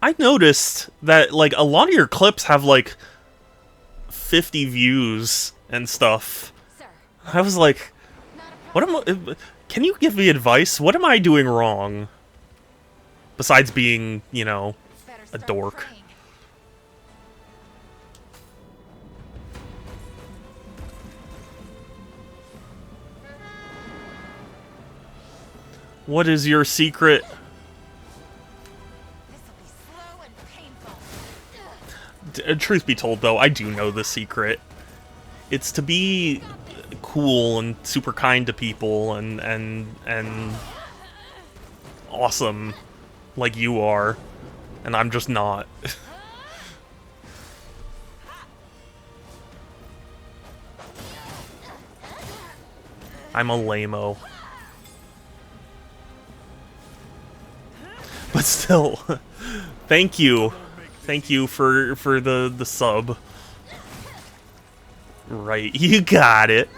I noticed that like a lot of your clips have like 50 views and stuff. Sir. I was like, what am I, can you give me advice? What am I doing wrong? Besides being, you know, a dork. Praying. What is your secret? This'll be slow and painful. Truth be told, though, I do know the secret. It's to be cool and super kind to people and awesome like you are, and I'm just not. I'm a lame-o. But still, thank you. Thank you for the sub. Right, you got it.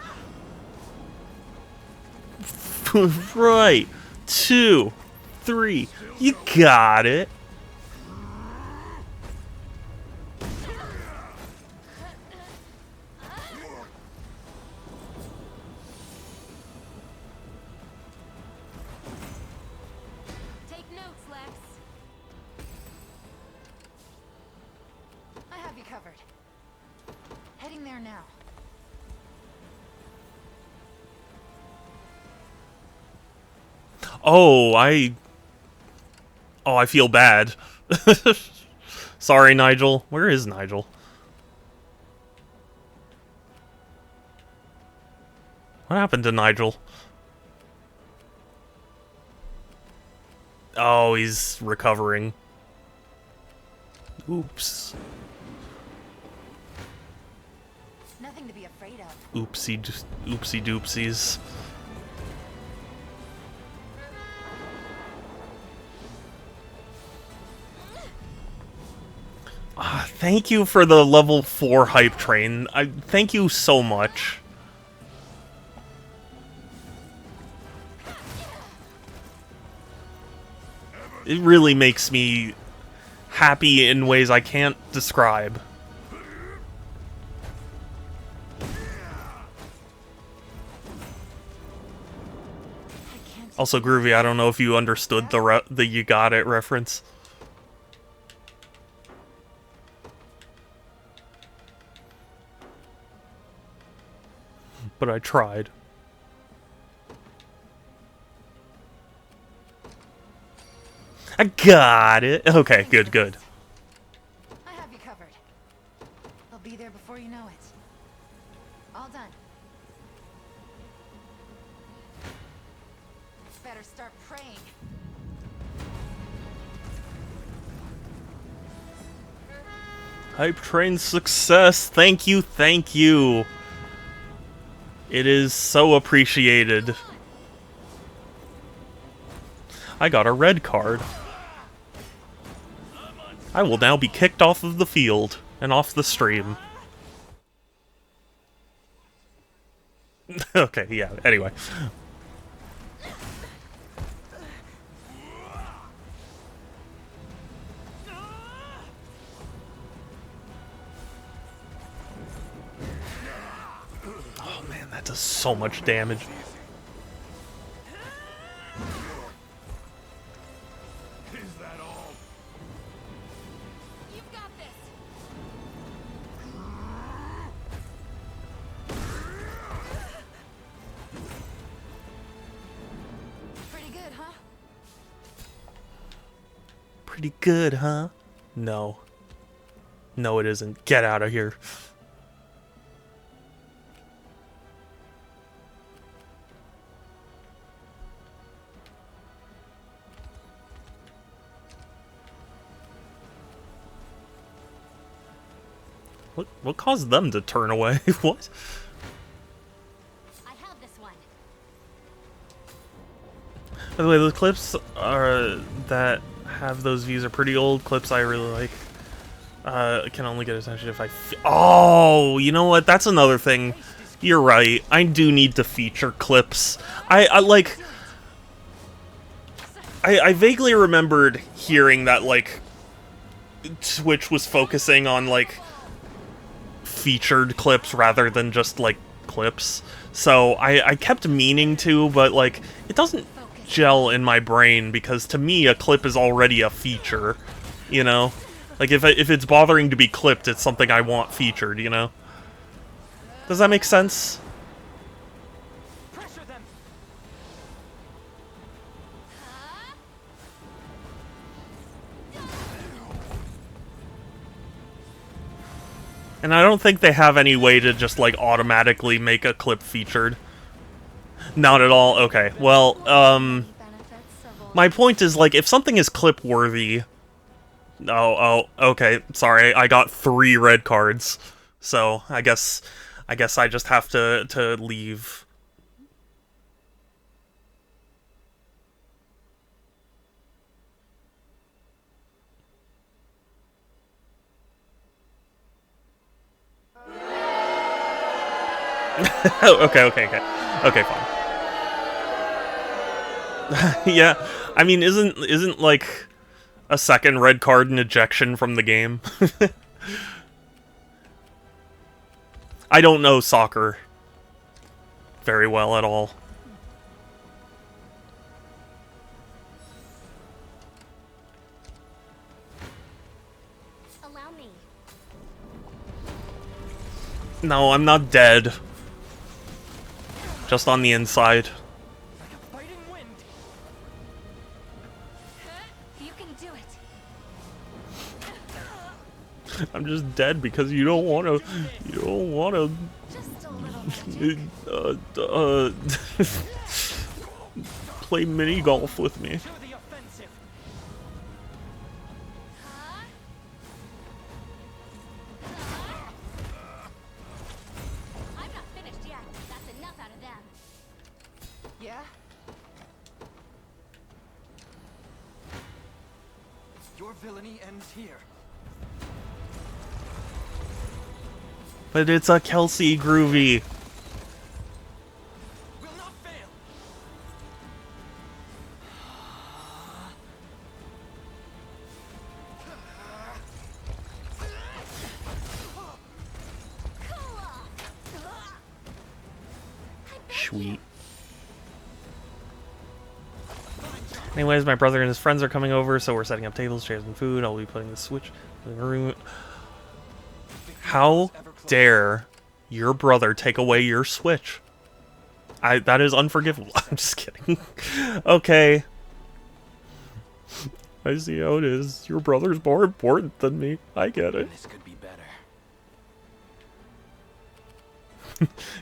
Right. 2, 3. You got it. Take notes, Lex. I have you covered. Heading there now. Oh, I feel bad. Sorry, Nigel. Where is Nigel? What happened to Nigel? Oh, he's recovering. Oops. Nothing to be afraid of. Oopsie doopsies. Thank you for the level 4 hype train. Thank you so much. It really makes me happy in ways I can't describe. Also, Groovy, I don't know if you understood the "you got it" reference. But I tried. I got it. Okay, good, good. I have you covered. I'll be there before you know it. All done. Better start praying. Hype train success. Thank you, thank you. It is so appreciated. I got a red card. I will now be kicked off of the field and off the stream. Okay, yeah, anyway. Oh man, that does so much damage. Pretty good, huh? No. No, it isn't. Get out of here. What caused them to turn away? What? I have this one. By the way, the clips that have those views are pretty old clips I really like. Can only get attention if I oh, you know what? That's another thing. You're right. I do need to feature clips. I vaguely remembered hearing that, like, Twitch was focusing on, like, featured clips rather than just, like, clips. So I kept meaning to, but, like, it doesn't gel in my brain because to me a clip is already a feature, you know? Like, if it's bothering to be clipped, it's something I want featured, you know? Does that make sense? And I don't think they have any way to just, like, automatically make a clip featured. Not at all? Okay. Well, my point is, like, if something is clip-worthy... Oh, okay. Sorry, I got 3 red cards. So, I guess I just have to leave. Okay, fine. Yeah, I mean, isn't like a second red card an ejection from the game? I don't know soccer very well at all. Allow me. No, I'm not dead. Just on the inside. I'm just dead because you don't want to. You don't want to. Play mini golf with me. I'm not finished yet. That's enough out of them. Yeah? Your villainy ends here. But it's a Kelsey Groovy. Will not fail. Sweet. Anyways, my brother and his friends are coming over, so we're setting up tables, chairs, and food. I'll be putting the Switch in the room. How dare your brother take away your Switch? That is unforgivable. I'm just kidding. Okay. I see how it is. Your brother's more important than me. I get it. This could be better.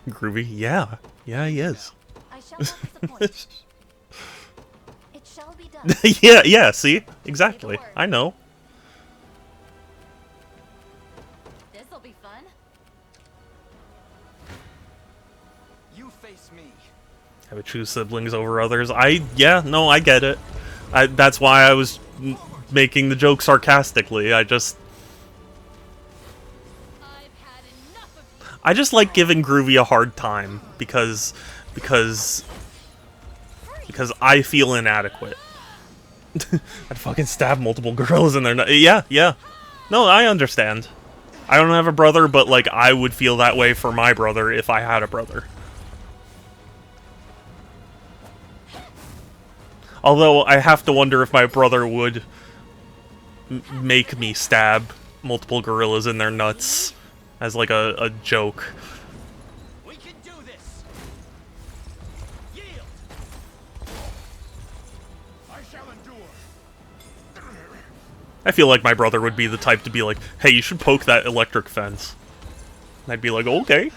Groovy? Yeah. Yeah, he is. I shall not disappoint. It shall be done. Yeah, see? Exactly. I know. This'll be fun. You face me. I would choose siblings over others. Yeah, no, I get it. That's why I was making the joke sarcastically. I just like giving Groovy a hard time because I feel inadequate. I'd fucking stab multiple girls in their yeah. No, I understand. I don't have a brother, but like I would feel that way for my brother if I had a brother. Although I have to wonder if my brother would make me stab multiple gorillas in their nuts as like a joke. We can do this. Yield. I shall endure. I feel like my brother would be the type to be like, hey, you should poke that electric fence. And I'd be like, okay.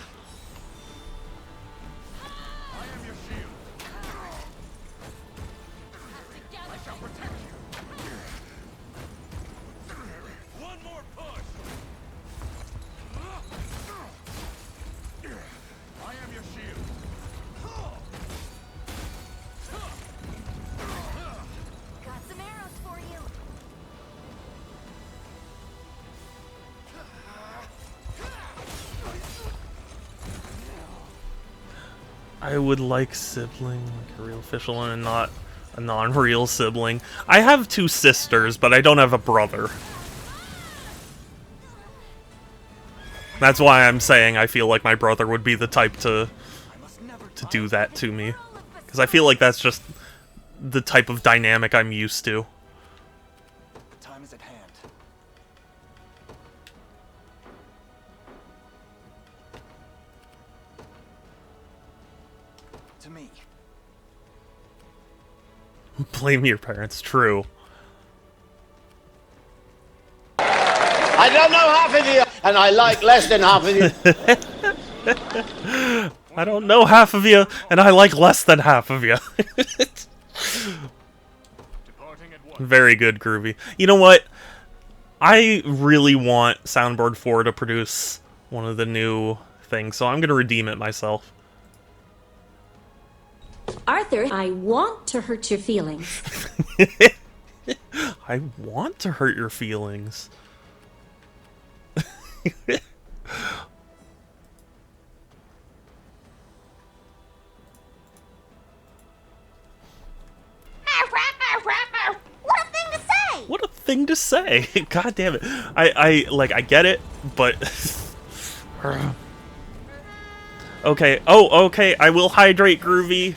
I would like sibling, like a real official one and not a non-real sibling. I have two sisters, but I don't have a brother. That's why I'm saying I feel like my brother would be the type to do that to me. Because I feel like that's just the type of dynamic I'm used to. The time is at hand. To me. Blame your parents, true. I don't know half of you, and I like less than half of you. I don't know half of you, and I like less than half of you. Very good, Groovy. You know what? I really want Soundboard 4 to produce one of the new things, so I'm going to redeem it myself. Arthur, I want to hurt your feelings. I want to hurt your feelings. What a thing to say! What a thing to say! God damn it. I get it, but... Okay, okay, I will hydrate, Groovy.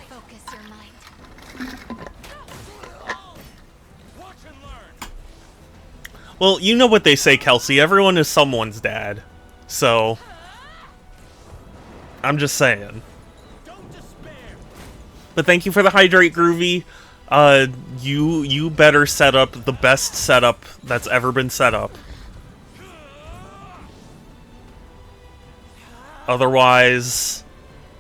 Focus your mind. Well, you know what they say, Kelsey. Everyone is someone's dad. So... I'm just saying. But thank you for the hydrate, Groovy. You better set up the best setup that's ever been set up. Otherwise,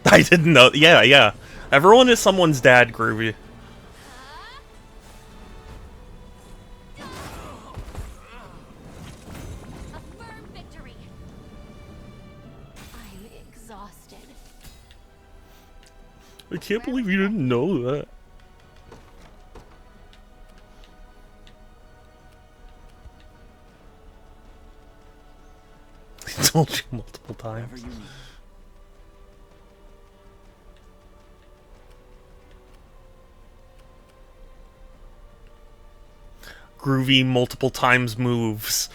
I didn't know. Yeah, yeah. Everyone is someone's dad, Groovy. A firm victory. I'm exhausted. I can't believe you didn't know that. I told you multiple times. Groovy multiple times moves.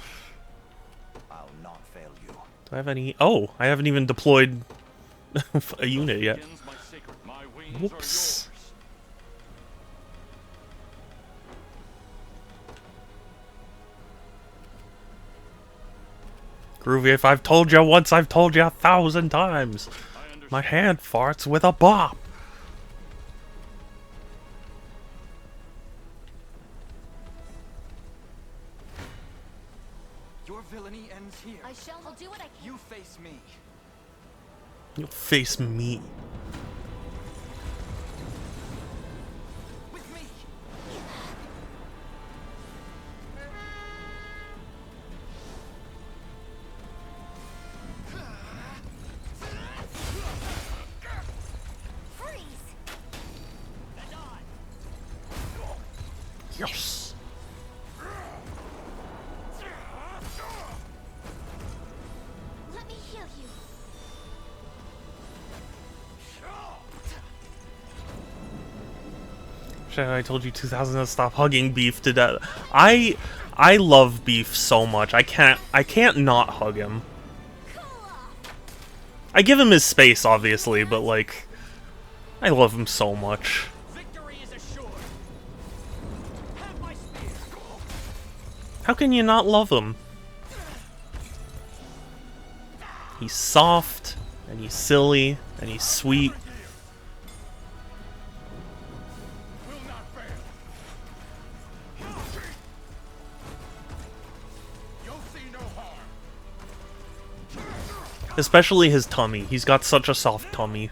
I'll not fail you. Do I have any? Oh, I haven't even deployed a unit yet. Whoops. Groovy, if I've told you once, I've told you 1,000 times. My hand farts with a bop. Your villainy ends here. I'll do what I can. You face me. You'll face me. With me. Yes. Let me heal you. Shit, I told you 2,000 to stop hugging Beef to death. I love Beef so much. I can't not hug him. I give him his space, obviously, but like, I love him so much. How can you not love him? He's soft, and he's silly, and he's sweet. Especially his tummy. He's got such a soft tummy.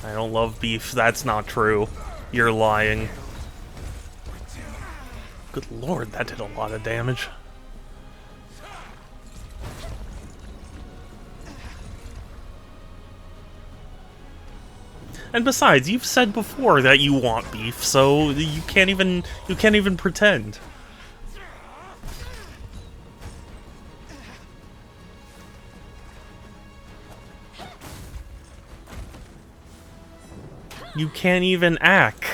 I don't love Beef. That's not true. You're lying. Good lord, that did a lot of damage. And besides, you've said before that you want Beef, so you can't even pretend. You can't even act.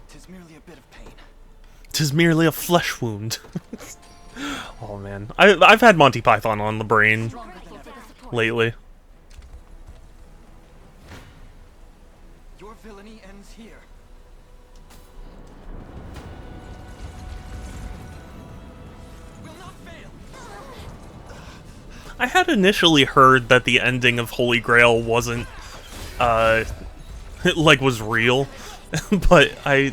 Tis merely a bit of pain. Tis merely a flesh wound. Oh man, I've had Monty Python on the brain lately. Your villainy ends here. Will not fail. I had initially heard that the ending of Holy Grail wasn't, like was real, but I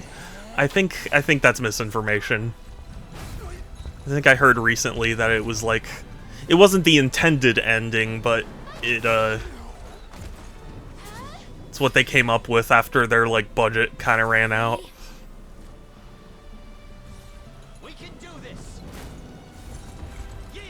think that's misinformation. I think I heard recently that it was like, it wasn't the intended ending, but it's what they came up with after their like budget kind of ran out. We can do this. Yield.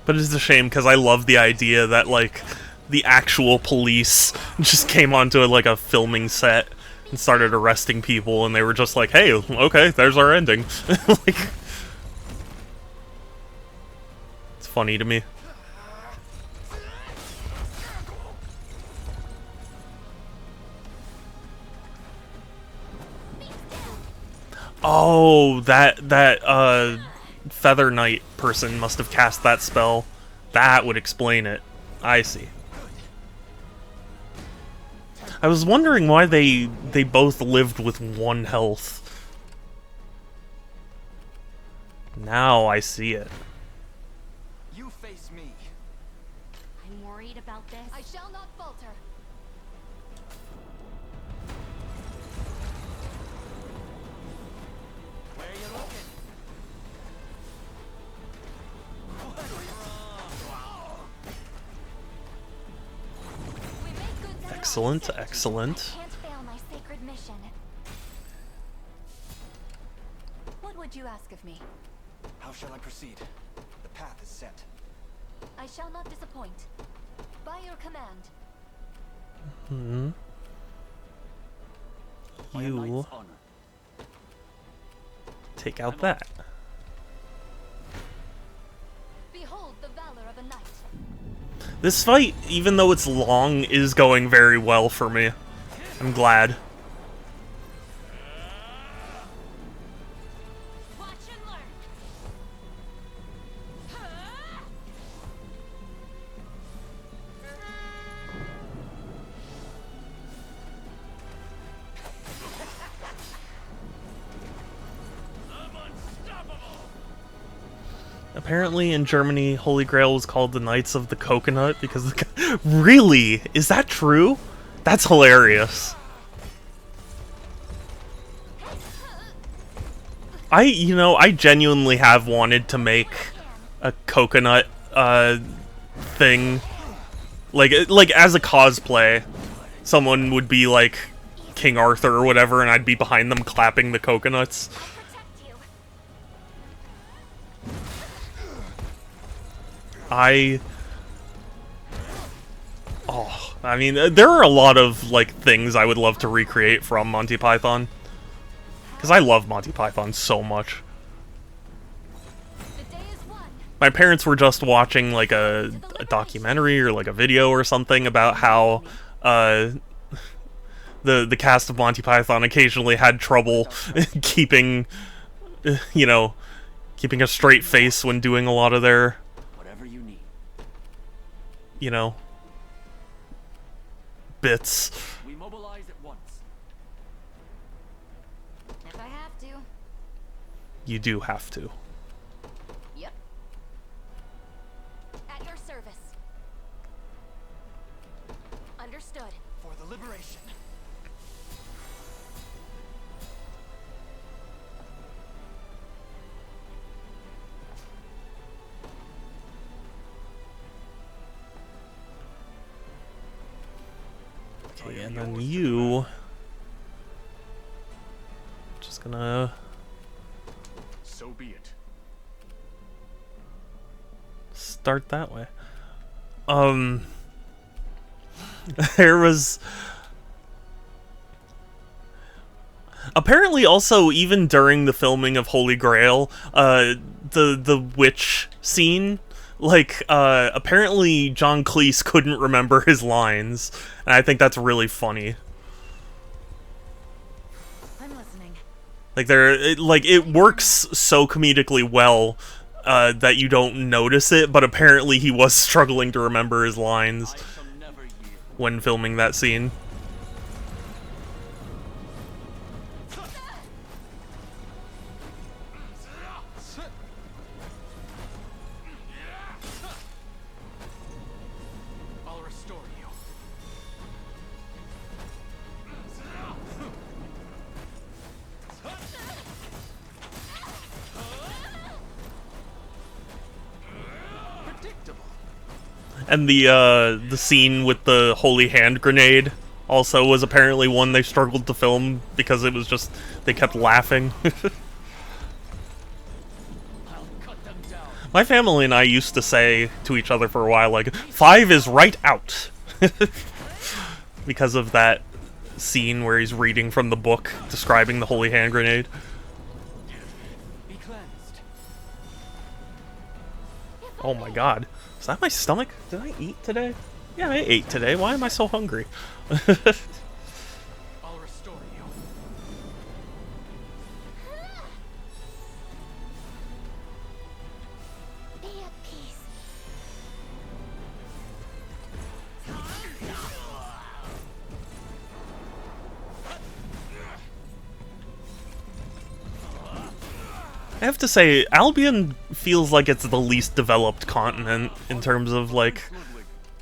But it's a shame because I love the idea that like the actual police just came onto like a filming set and started arresting people, and they were just like, "Hey, okay, there's our ending." Like, it's funny to me. Oh, that Feather Knight person must have cast that spell. That would explain it. I see. I was wondering why they both lived with 1 health. Now I see it. You face me. I'm worried about this. I shall not falter. Where you looking? We make good time. Excellent, excellent. Can't fail my sacred mission. What would you ask of me? How shall I proceed? The path is set. I shall not disappoint. By your command. Hmm. You take out that. Behold the valor of a knight. This fight, even though it's long, is going very well for me. I'm glad. Watch and learn. Apparently in Germany, Holy Grail was called the Knights of the Coconut because really? Is that true? That's hilarious. I genuinely have wanted to make a coconut thing. Like as a cosplay. Someone would be like King Arthur or whatever and I'd be behind them clapping the coconuts. I mean, there are a lot of, like, things I would love to recreate from Monty Python. Because I love Monty Python so much. My parents were just watching, like, a documentary or, like, a video or something about how, the cast of Monty Python occasionally had trouble keeping, keeping a straight face when doing a lot of their, bits. We mobilize at once. If I have to. You do have to. Yep. At your service. Understood. For the liberation. Okay, and then you... Just gonna... So be it. Start that way. There was... Apparently also, even during the filming of Holy Grail, the witch scene... Like, apparently John Cleese couldn't remember his lines, and I think that's really funny. I'm listening. Like, it works so comedically well, that you don't notice it, but apparently he was struggling to remember his lines when filming that scene. And the scene with the holy hand grenade also was apparently one they struggled to film because it was just, they kept laughing. My family and I used to say to each other for a while, like, 5 is right out. Because of that scene where he's reading from the book describing the holy hand grenade. Be cleansed. Oh my god. Is that my stomach? Did I eat today? Yeah, I ate today. Why am I so hungry? I'll restore you. Be at peace. I have to say, Albion feels like it's the least developed continent in terms of, like,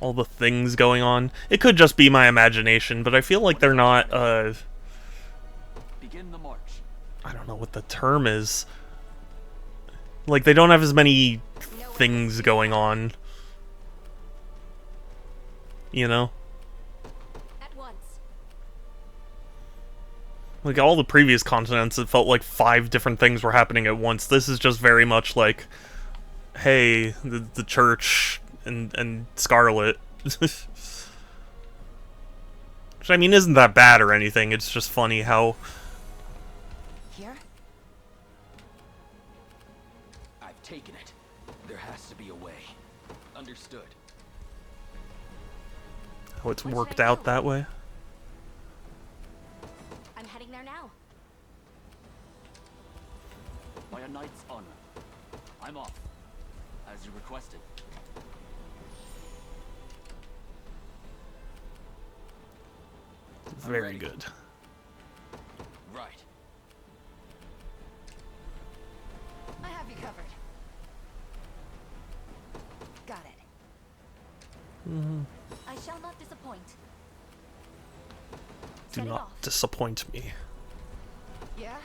all the things going on. It could just be my imagination, but I feel like they're not, Begin the march. I don't know what the term is. Like, they don't have as many things going on. You know? At once. Like, all the previous continents, it felt like 5 different things were happening at once. This is just very much like, hey, the church and Scarlet. Which, I mean, isn't that bad or anything. It's just funny how... Here? I've taken it. There has to be a way. Understood. How it's worked out that way. I'm heading there now. By a knight's honor. I'm off. As you requested. Very good. Right. I have you covered. Got it. I shall not disappoint. Do Set it not off. disappoint me. Yeah?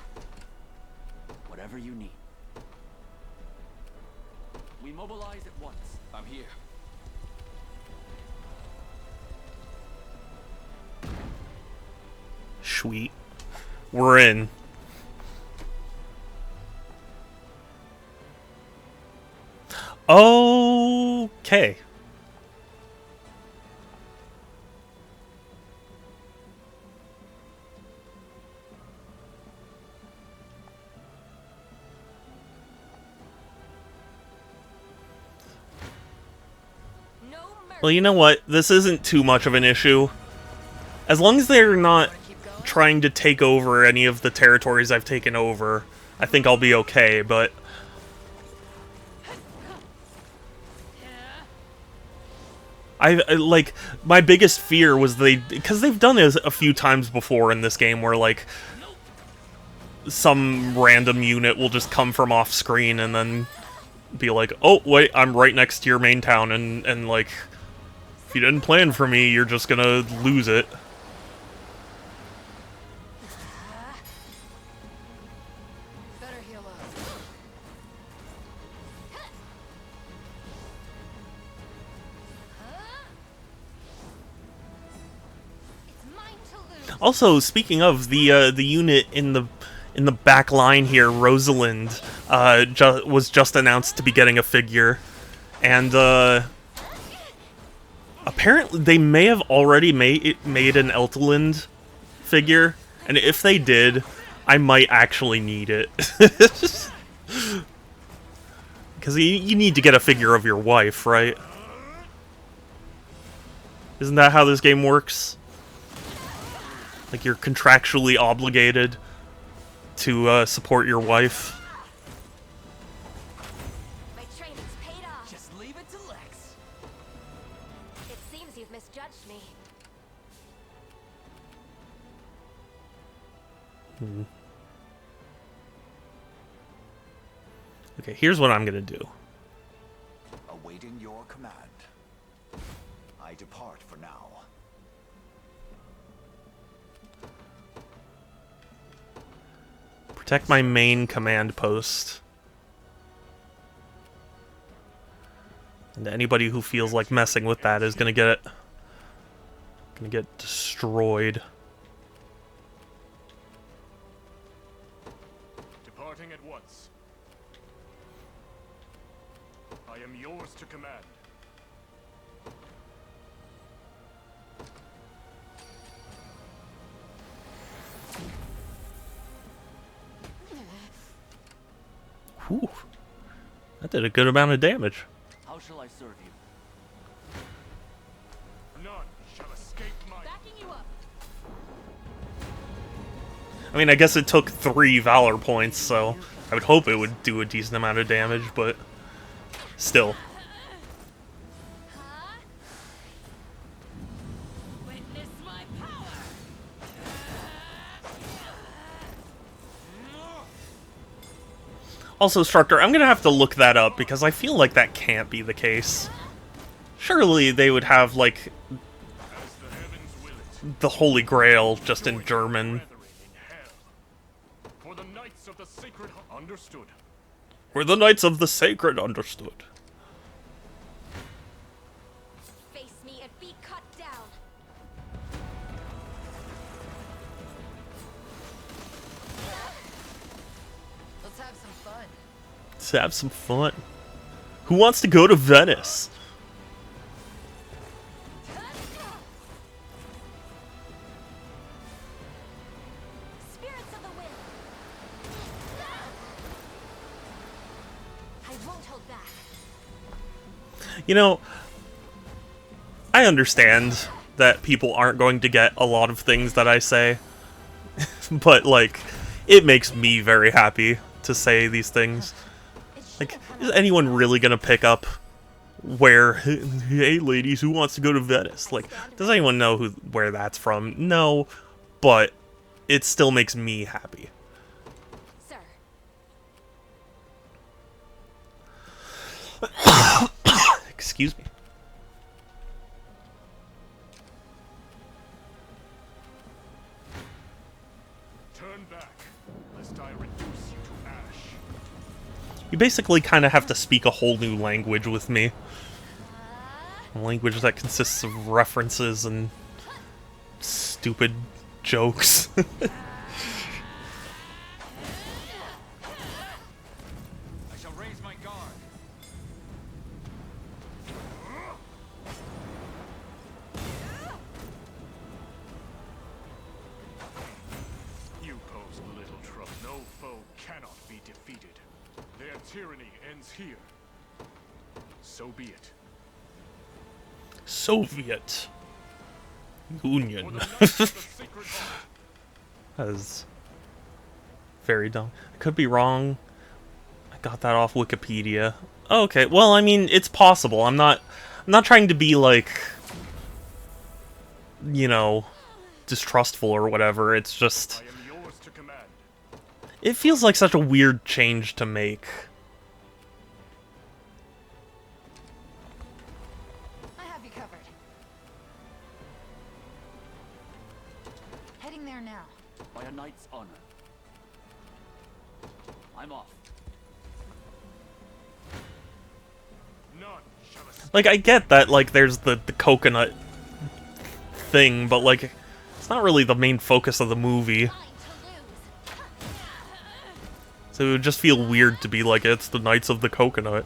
Whatever you need. We mobilize at once. I'm here. Sweet. We're in. Okay. Well, you know what? This isn't too much of an issue. As long as they're not trying to take over any of the territories I've taken over, I think I'll be okay, but... like, my biggest fear was because they've done this a few times before in this game where, like, some random unit will just come from off-screen and then be like, oh, wait, I'm right next to your main town, and like, if you didn't plan for me, you're just gonna lose it. Better heal up. It's mine to lose. Also, speaking of the unit in the back line here, Rosalind, was just announced to be getting a figure, and apparently they may have already made an Eltalind figure, and if they did, I might actually need it. Because you need to get a figure of your wife, right? Isn't that how this game works? Like, you're contractually obligated to support your wife. My training's paid off. Just leave it to Lex. It seems you've misjudged me. Okay, here's what I'm gonna do. Awaiting your command. I depart for now. Protect my main command post. And anybody who feels like messing with that is gonna get destroyed. Departing at once. I am yours to command. Whew. That did a good amount of damage. How shall I serve you? None shall escape my... Backing you up. I mean, I guess it took 3 Valor points, so I would hope it would do a decent amount of damage, but still. Witness my power. Also, Structor, I'm gonna have to look that up, because I feel like that can't be the case. Surely they would have, like, the Holy Grail just in German. For the Knights of the Sacred understood. We're the Knights of the Sacred understood. Face me and be cut down. Let's have some fun. Let's have some fun. Who wants to go to Venice? Spirits of the wind. I won't hold back. You know, I understand that people aren't going to get a lot of things that I say, but, like, it makes me very happy to say these things. Like, is anyone really gonna pick up where, hey ladies, who wants to go to Venice? Like, does anyone know where that's from? No, but it still makes me happy. Sir. Excuse me. Turn back, lest I reduce you to ash. You basically kind of have to speak a whole new language with me. A language that consists of references and stupid jokes. I shall raise my guard. You pose little trouble. No foe cannot be defeated. Their tyranny ends here. So be it. Soviet Union. That is very dumb. I could be wrong. I got that off Wikipedia. Oh, okay, well, I mean, it's possible. I'm not trying to be, like, you know, distrustful or whatever. It's just, it feels like such a weird change to make. I have you covered. Heading there now. By a knight's honor. I'm off. Like, I get that, like, there's the coconut thing, but, like, it's not really the main focus of the movie. So it would just feel weird to be like, it's the Knights of the Coconut.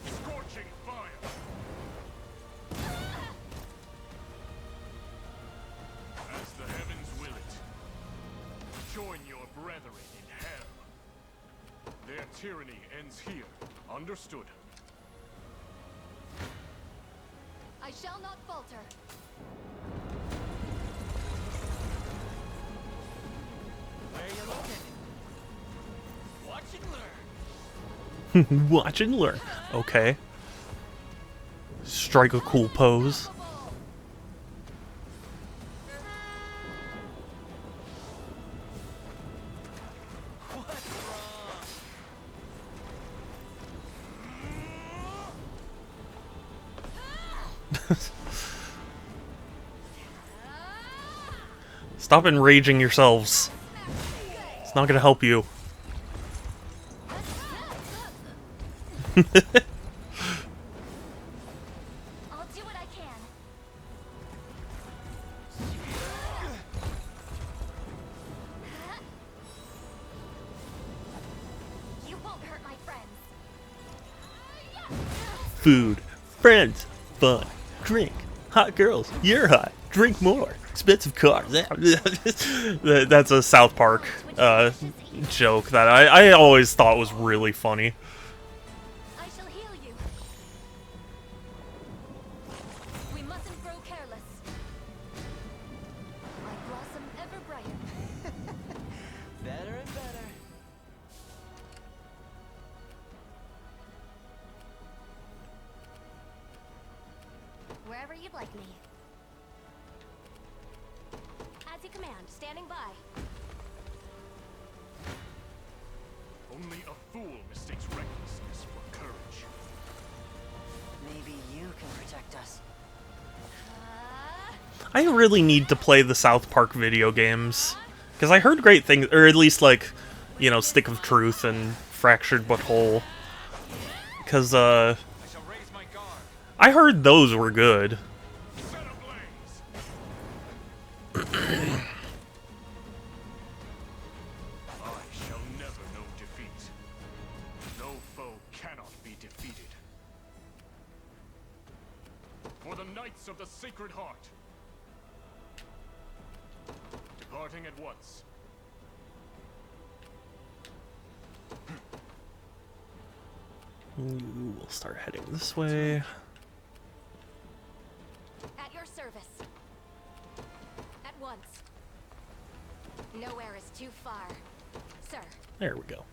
Scorching fire. As the heavens will it. Join your brethren in hell. Their tyranny ends here. Understood. I shall not falter. Where you looking? Watch and learn. Watch and learn. Okay. Strike a cool pose. Stop enraging yourselves. It's not gonna help you. I'll do what I can. You won't hurt my friends. Food, friends, fun, drink, hot girls, you're hot, drink more, expensive cars. That's a South Park joke that I always thought was really funny. I shall heal you. We mustn't grow careless. I blossom ever brighter. Better and better. Wherever you'd like me. As you command, standing by. Only a fool mistakes recklessness for courage. Maybe you can protect us. I really need to play the South Park video games. Because I heard great things, or at least, like, you know, Stick of Truth and Fractured But Whole. Because, I heard those were good. I shall never know defeat. No foe cannot be defeated. For the Knights of the Sacred Heart. Departing at once. We'll start heading this way. At your service. At once. Nowhere is too far. Sir. There we go.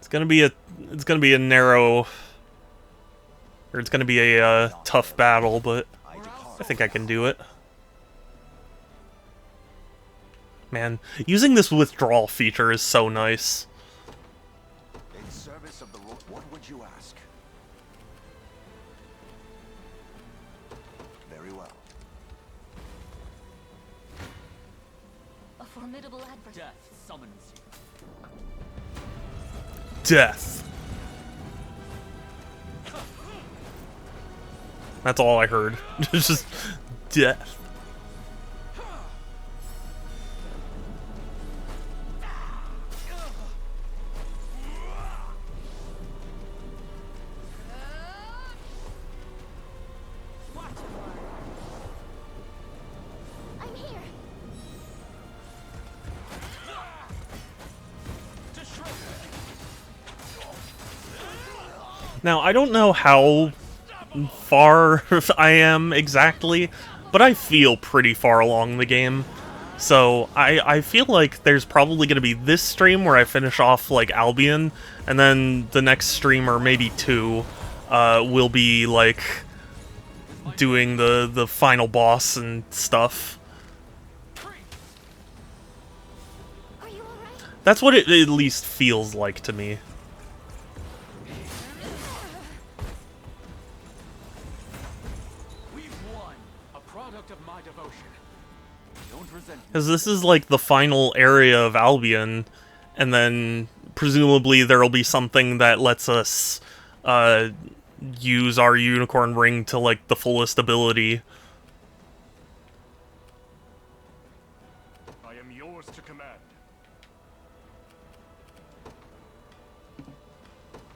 It's gonna be a narrow, or it's gonna be a tough battle, but I think I can do it. Man, using this withdrawal feature is so nice. In service of the Lord, what would you ask? Very well. A formidable adversary. Death summons you. Death. That's all I heard. Just death. I'm here. Now, I don't know how far I am exactly, but I feel pretty far along the game. So, I feel like there's probably going to be this stream where I finish off, like, Albion, and then the next stream, or maybe two, will be, like, doing the final boss and stuff. That's what it at least feels like to me. Because this is like the final area of Albion, and then presumably there'll be something that lets us use our unicorn ring to like the fullest ability. I am yours to command.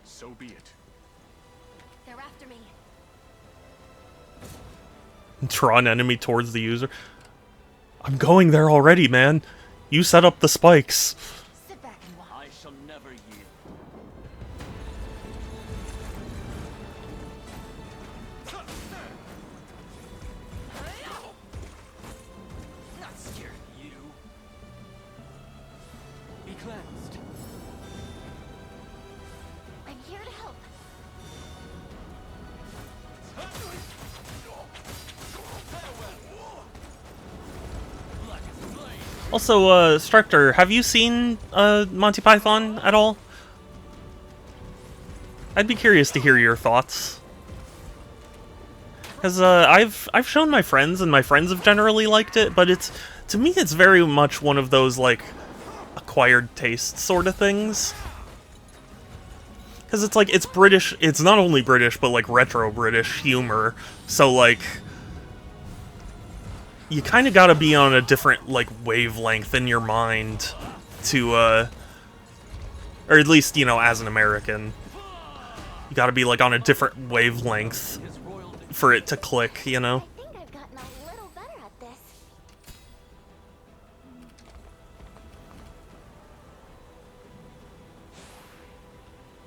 So be it. They're after me. Draw an enemy towards the user. I'm going there already, man. You set up the spikes. Sit back and watch. I shall never yield. Not scared of you. Be cleansed. I'm here to help. Also, Structor, have you seen Monty Python at all? I'd be curious to hear your thoughts. Because I've shown my friends, and my friends have generally liked it, but to me it's very much one of those, like, acquired taste sort of things. Because it's like, it's British, it's not only British, but like retro British humor, so like, you kind of gotta be on a different, like, wavelength in your mind to, or at least, you know, as an American, you gotta be, like, on a different wavelength for it to click, you know? I think I've gotten a little better at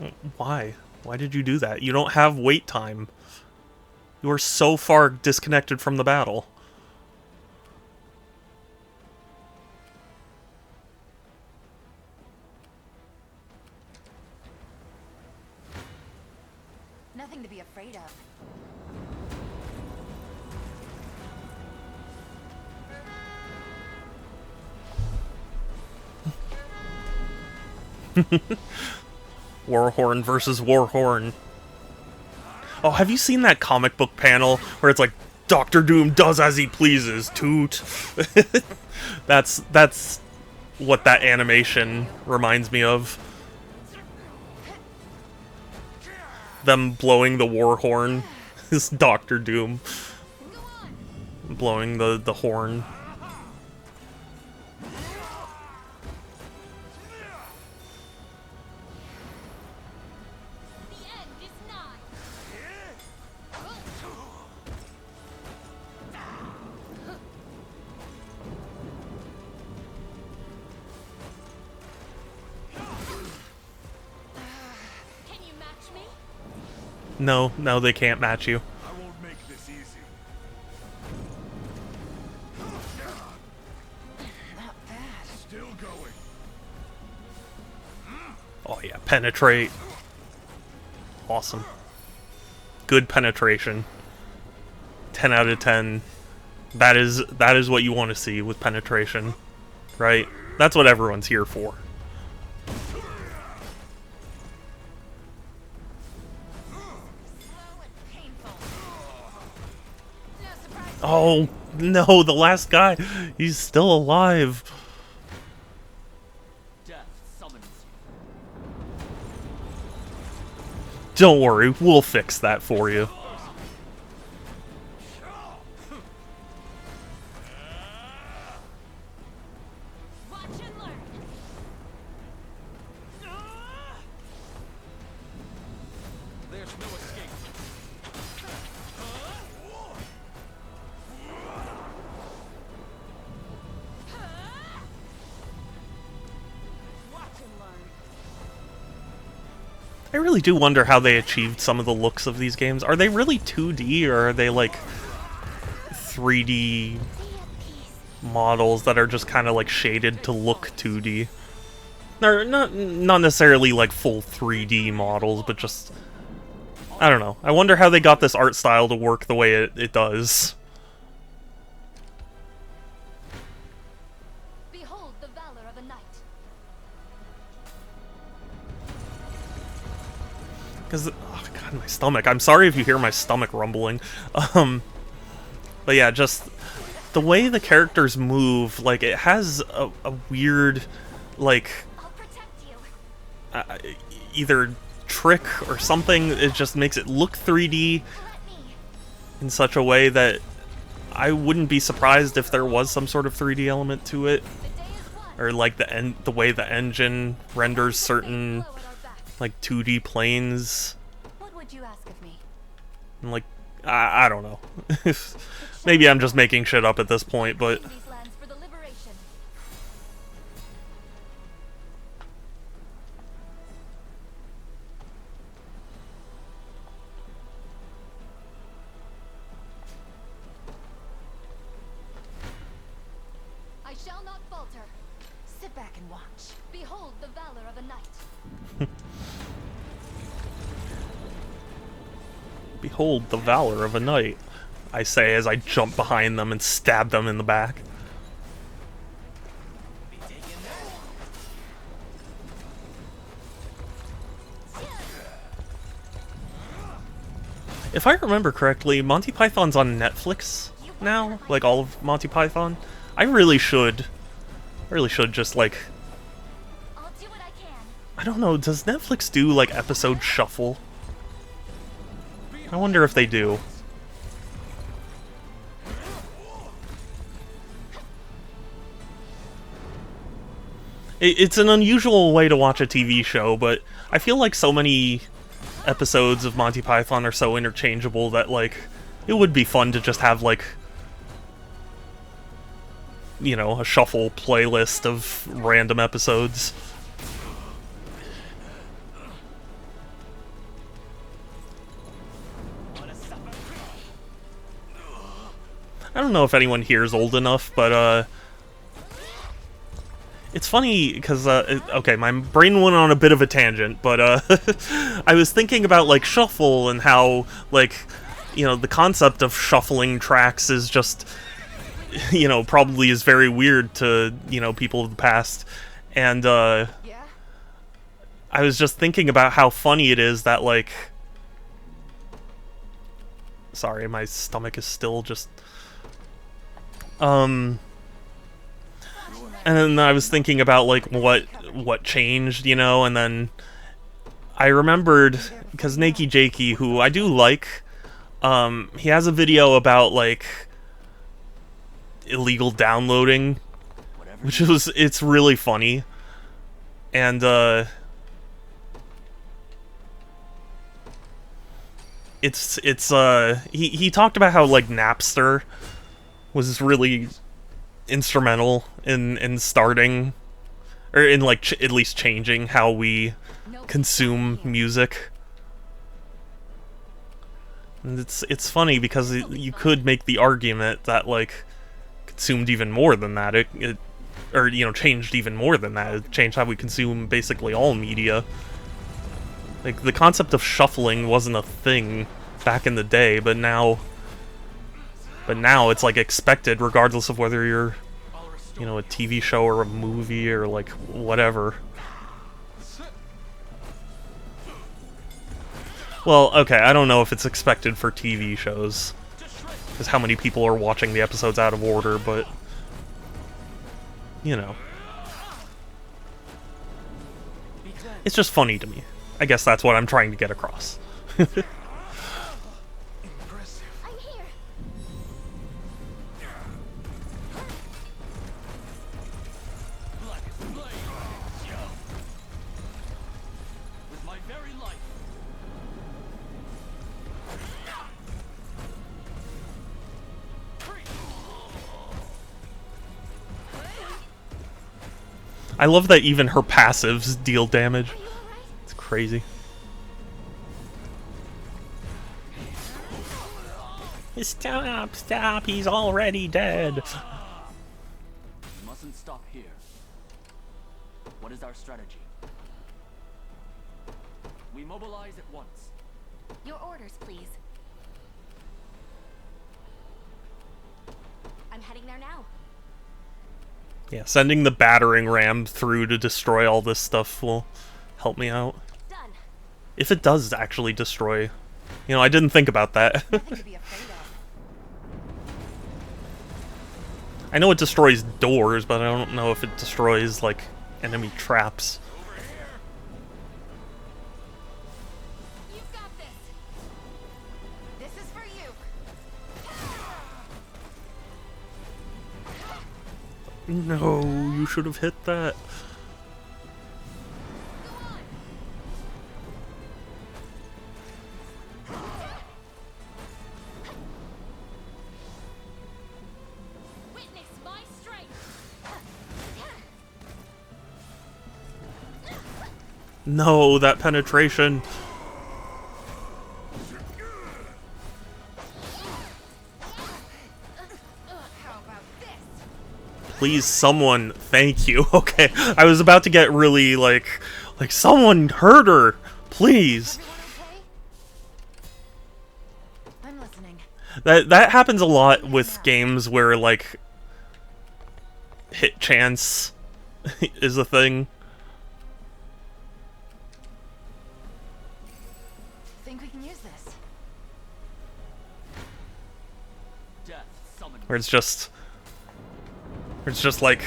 this. Why? Why did you do that? You don't have wait time. You are so far disconnected from the battle. Nothing to be afraid of. Warhorn versus Warhorn. Oh, have you seen that comic book panel where it's like Doctor Doom does as he pleases, toot? That's what that animation reminds me of. Them blowing the war horn is Doctor Doom blowing the horn. No, they can't match you. I won't make this easy. Not bad. Still going. Oh yeah, penetrate. Awesome. Good penetration. 10 out of 10. That is what you want to see with penetration, right? That's what everyone's here for. Oh, no, the last guy. He's still alive. Death summons Don't worry, we'll fix that for you. There's no escape. I really do wonder how they achieved some of the looks of these games. Are they really 2D, or are they like 3D models that are just kind of like shaded to look 2D? They're not necessarily like full 3D models, but just, I don't know. I wonder how they got this art style to work the way it does. Behold the valor of a knight. Because, oh god, my stomach. I'm sorry if you hear my stomach rumbling. But yeah, just the way the characters move, like, it has a weird, like, either trick or something. It just makes it look 3D in such a way that I wouldn't be surprised if there was some sort of 3D element to it. Or like the way the engine renders certain like 2D planes. What would you ask of me? And like I don't know. Maybe I'm just making shit up at this point, but These lands for the liberation. I shall not falter. Sit back and watch. Behold the valor of a knight. behold the valor of a knight, I say as I jump behind them and stab them in the back. If I remember correctly, Monty Python's on Netflix now, like all of Monty Python. I really should just like, I don't know, does Netflix do like episode shuffle? I wonder if they do. It's an unusual way to watch a TV show, but I feel like so many episodes of Monty Python are so interchangeable that, like, it would be fun to just have, like, you know, a shuffle playlist of random episodes. I don't know if anyone here is old enough, but, It's funny because, okay, my brain went on a bit of a tangent, but, I was thinking about, like, shuffle and how, like, you know, the concept of shuffling tracks is just, you know, probably is very weird to, you know, people of the past. And, I was just thinking about how funny it is that, like... Sorry, my stomach is still just... And then I was thinking about, like, what changed, you know, and then I remembered, because Nakey Jakey, who I do like, he has a video about, like, illegal downloading, it's really funny, and, he talked about how, like, Napster was really instrumental in starting, or in, like, at least changing how we consume music. And it's funny because you could make the argument that, like, consumed even more than that. Or, you know, changed even more than that. It changed how we consume basically all media. Like, the concept of shuffling wasn't a thing back in the day, but now it's, like, expected regardless of whether you're, you know, a TV show or a movie or, like, whatever. Well, okay, I don't know if it's expected for TV shows, because how many people are watching the episodes out of order, but, you know. It's just funny to me. I guess that's what I'm trying to get across. I love that even her passives deal damage. It's crazy. Stop, he's already dead. We mustn't stop here. What is our strategy? We mobilize at once. Your orders, please. I'm heading there now. Yeah, sending the battering ram through to destroy all this stuff will help me out. Done. If it does actually destroy. You know, I didn't think about that. I know it destroys doors, but I don't know if it destroys, like, enemy traps. You've got this. This is for you. No, you should have hit that. Witness my strength. No, that penetration. Please, someone, thank you. Okay, I was about to get really, like someone hurt her. Please. I'm listening. That happens a lot with games where, like, hit chance is a thing. Think we can use this? Where it's just like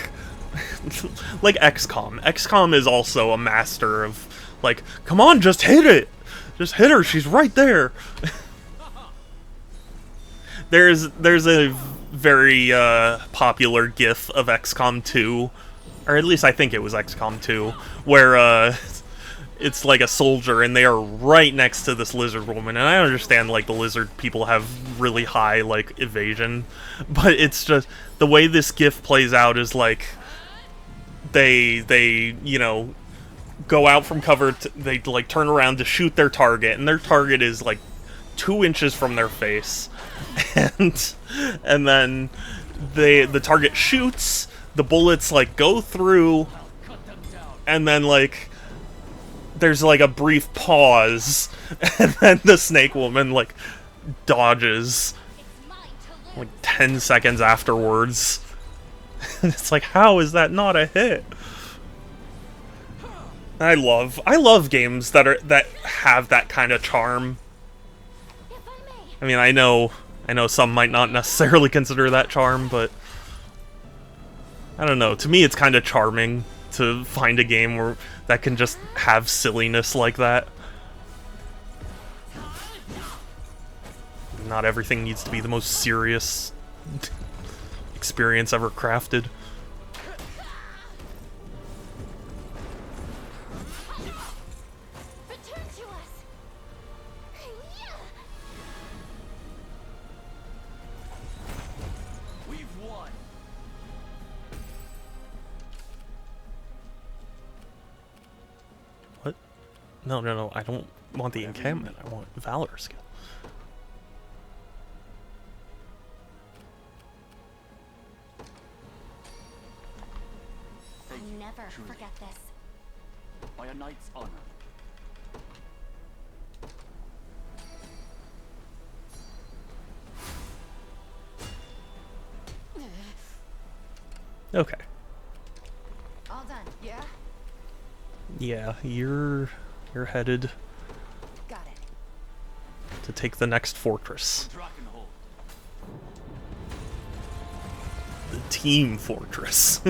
like XCOM. XCOM is also a master of, like, come on, just hit it. Just hit her. She's right there. There's a very popular GIF of XCOM 2, or at least I think it was XCOM 2, where it's like a soldier and they are right next to this lizard woman, and I understand, like, the lizard people have really high, like, evasion, but it's just the way this GIF plays out is like they you know, go out from cover, they, like, turn around to shoot their target, and their target is, like, 2 inches from their face, and then the target shoots, the bullets, like, go through, and then, like, there's, like, a brief pause, and then the Snake Woman, like, dodges, like, 10 seconds afterwards. It's like, how is that not a hit? I love games that have that kind of charm. I mean, I know some might not necessarily consider that charm, but I don't know. To me, it's kind of charming to find a game that can just have silliness like that. Not everything needs to be the most serious experience ever crafted. What? No, I don't want the encampment. I want Valor skill. I'll never forget this. By a knight's honor. Okay. All done, yeah? Yeah, you're headed Got it. to take the next fortress. The Team Fortress.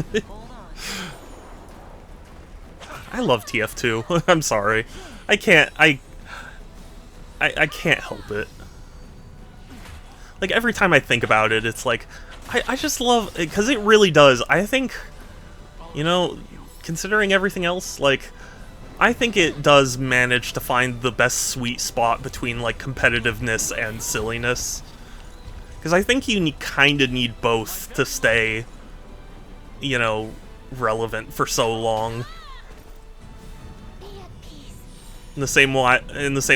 I love TF2. I'm sorry. I can't help it. Like, every time I think about it, it's like, I just love it, because it really does. I think, you know, considering everything else, like, I think it does manage to find the best sweet spot between, like, competitiveness and silliness. Because I think you kind of need both to stay, you know, relevant for so long. In the same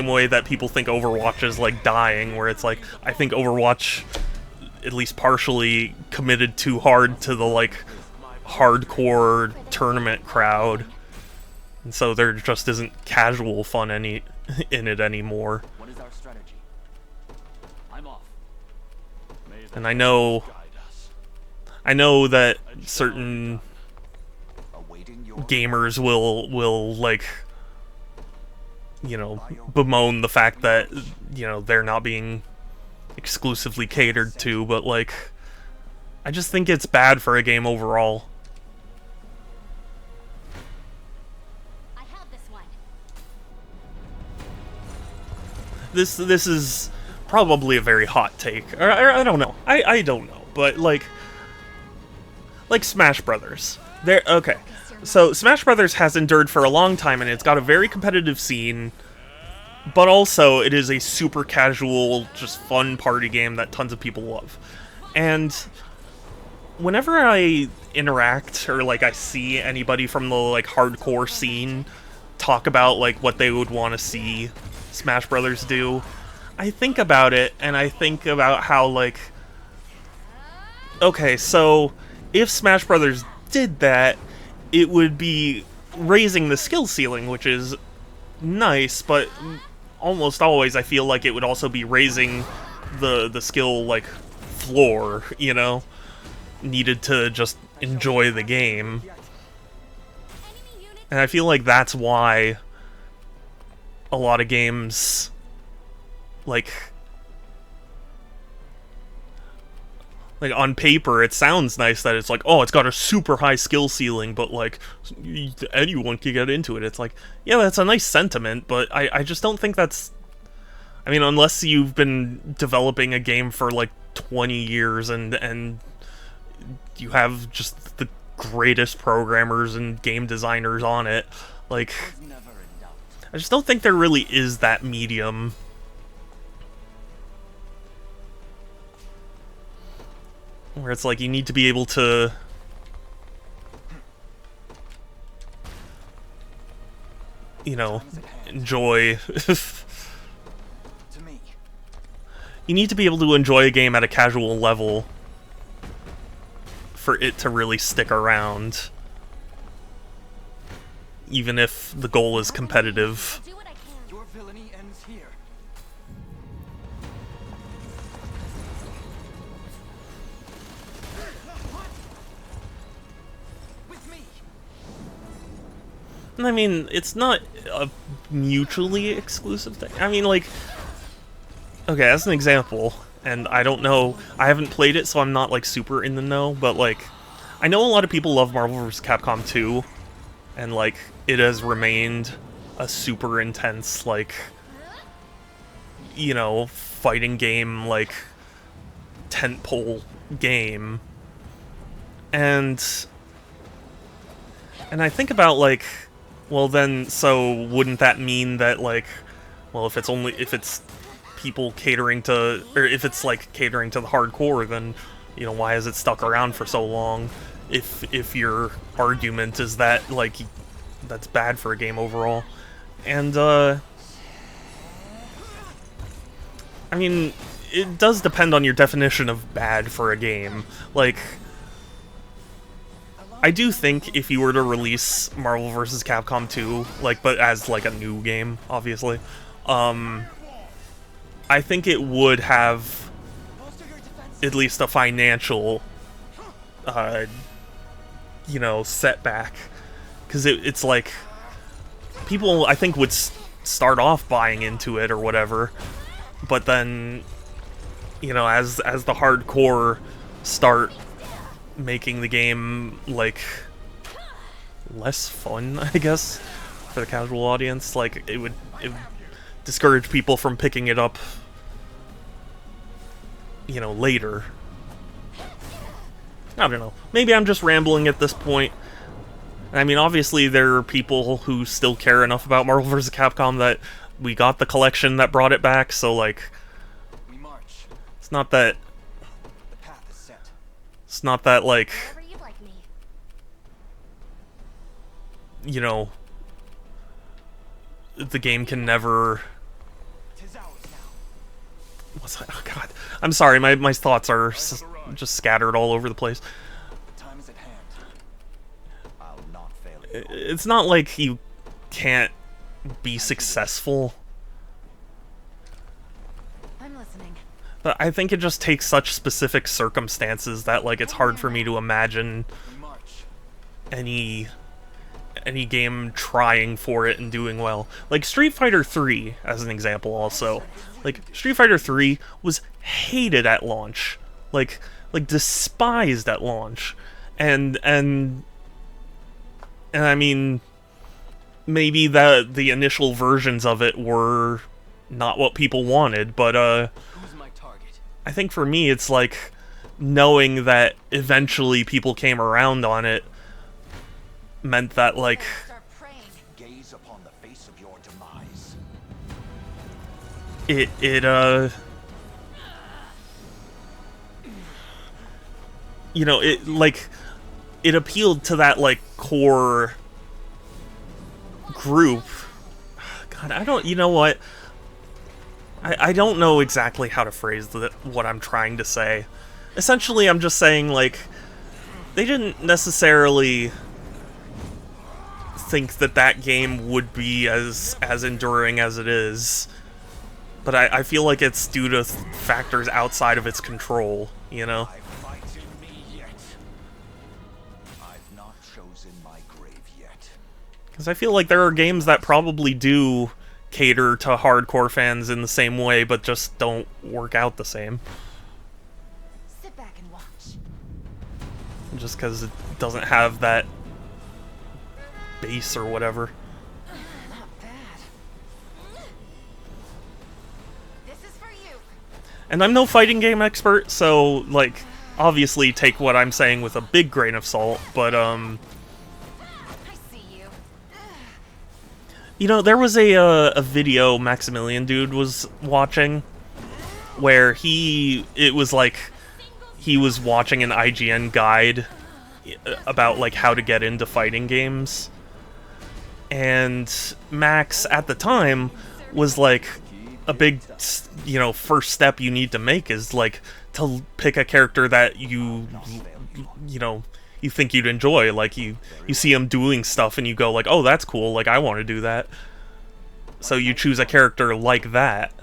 way that people think Overwatch is, like, dying, where it's like, I think Overwatch, at least partially, committed too hard to the, like, hardcore tournament crowd. And so there just isn't casual fun in it anymore. What is our strategy? I'm off. And I know that certain gamers will like, you know, bemoan the fact that, you know, they're not being exclusively catered to, but, like, I just think it's bad for a game overall. I have this one. This is probably a very hot take. Or I don't know. I don't know, but like Smash Brothers. Okay. So Smash Brothers has endured for a long time, and it's got a very competitive scene, but also it is a super casual, just fun party game that tons of people love. And whenever I interact or, like, I see anybody from the, like, hardcore scene talk about, like, what they would want to see Smash Brothers do, I think about it, and I think about how, like, okay, so if Smash Brothers did that, it would be raising the skill ceiling, which is nice, but almost always I feel like it would also be raising the skill, like, floor, you know, needed to just enjoy the game. And I feel like that's why a lot of games, like on paper, it sounds nice that it's like, oh, it's got a super high skill ceiling, but, like, anyone can get into it. It's like, yeah, that's a nice sentiment, but I just don't think that's... I mean, unless you've been developing a game for, like, 20 years and you have just the greatest programmers and game designers on it, like, I just don't think there really is that medium. Where it's like, you need to be able to... you know, enjoy... You need to be able to enjoy a game at a casual level for it to really stick around. even if the goal is competitive. Do what I can. Your villainy ends here. With me. I mean, it's not a mutually exclusive thing. I mean, like, okay, as an example, and I don't know, I haven't played it, so I'm not, like, super in the know, but, like, I know a lot of people love Marvel vs. Capcom 2, and, like, it has remained a super intense, like, you know, fighting game, like, tentpole game. And I think about, like, well then, so wouldn't that mean that, like, well, if it's people catering to, or if it's, like, catering to the hardcore, then, you know, why has it stuck around for so long? If your argument is that, like, that's bad for a game overall. And, I mean, it does depend on your definition of bad for a game. Like, I do think if you were to release Marvel vs. Capcom 2, like, but as, like, a new game, obviously, I think it would have at least a financial, you know, setback. Because it's like, people, I think, would start off buying into it or whatever, but then, you know, as the hardcore start making the game, like, less fun, I guess, for the casual audience, like, it would discourage people from picking it up, you know, later. I don't know. Maybe I'm just rambling at this point. I mean, obviously there are people who still care enough about Marvel vs. Capcom that we got the collection that brought it back, so, like, it's not that, like, you know, the game can never... What's that? Oh, God. I'm sorry, my thoughts are just scattered all over the place. It's not like you can't be successful. I'm listening. But I think it just takes such specific circumstances that, like, it's hard for me to imagine any game trying for it and doing well. Like, Street Fighter 3, as an example, also. Like, Street Fighter 3 was hated at launch. Like despised at launch. And I mean, maybe the initial versions of it were not what people wanted, but I think for me it's like knowing that eventually people came around on it meant that, like, Gaze upon the face of your demise. You know, it, like, it appealed to that, like, core group. God, I don't, you know what? I don't know exactly how to phrase what I'm trying to say. Essentially, I'm just saying, like, they didn't necessarily think that game would be as enduring as it is. But I feel like it's due to factors outside of its control, you know? Because I feel like there are games that probably do cater to hardcore fans in the same way, but just don't work out the same. Sit back and watch. Just because it doesn't have that base or whatever. Not bad. This is for you. And I'm no fighting game expert, so, like, obviously take what I'm saying with a big grain of salt, but, you know, there was a video Maximilian Dude was watching where it was like he was watching an IGN guide about, like, how to get into fighting games. And Max, at the time, was like, a big, you know, first step you need to make is, like, to pick a character that you know, you think you'd enjoy. Like you see him doing stuff and you go like, oh, that's cool. Like I want to do that. So you choose a character like that,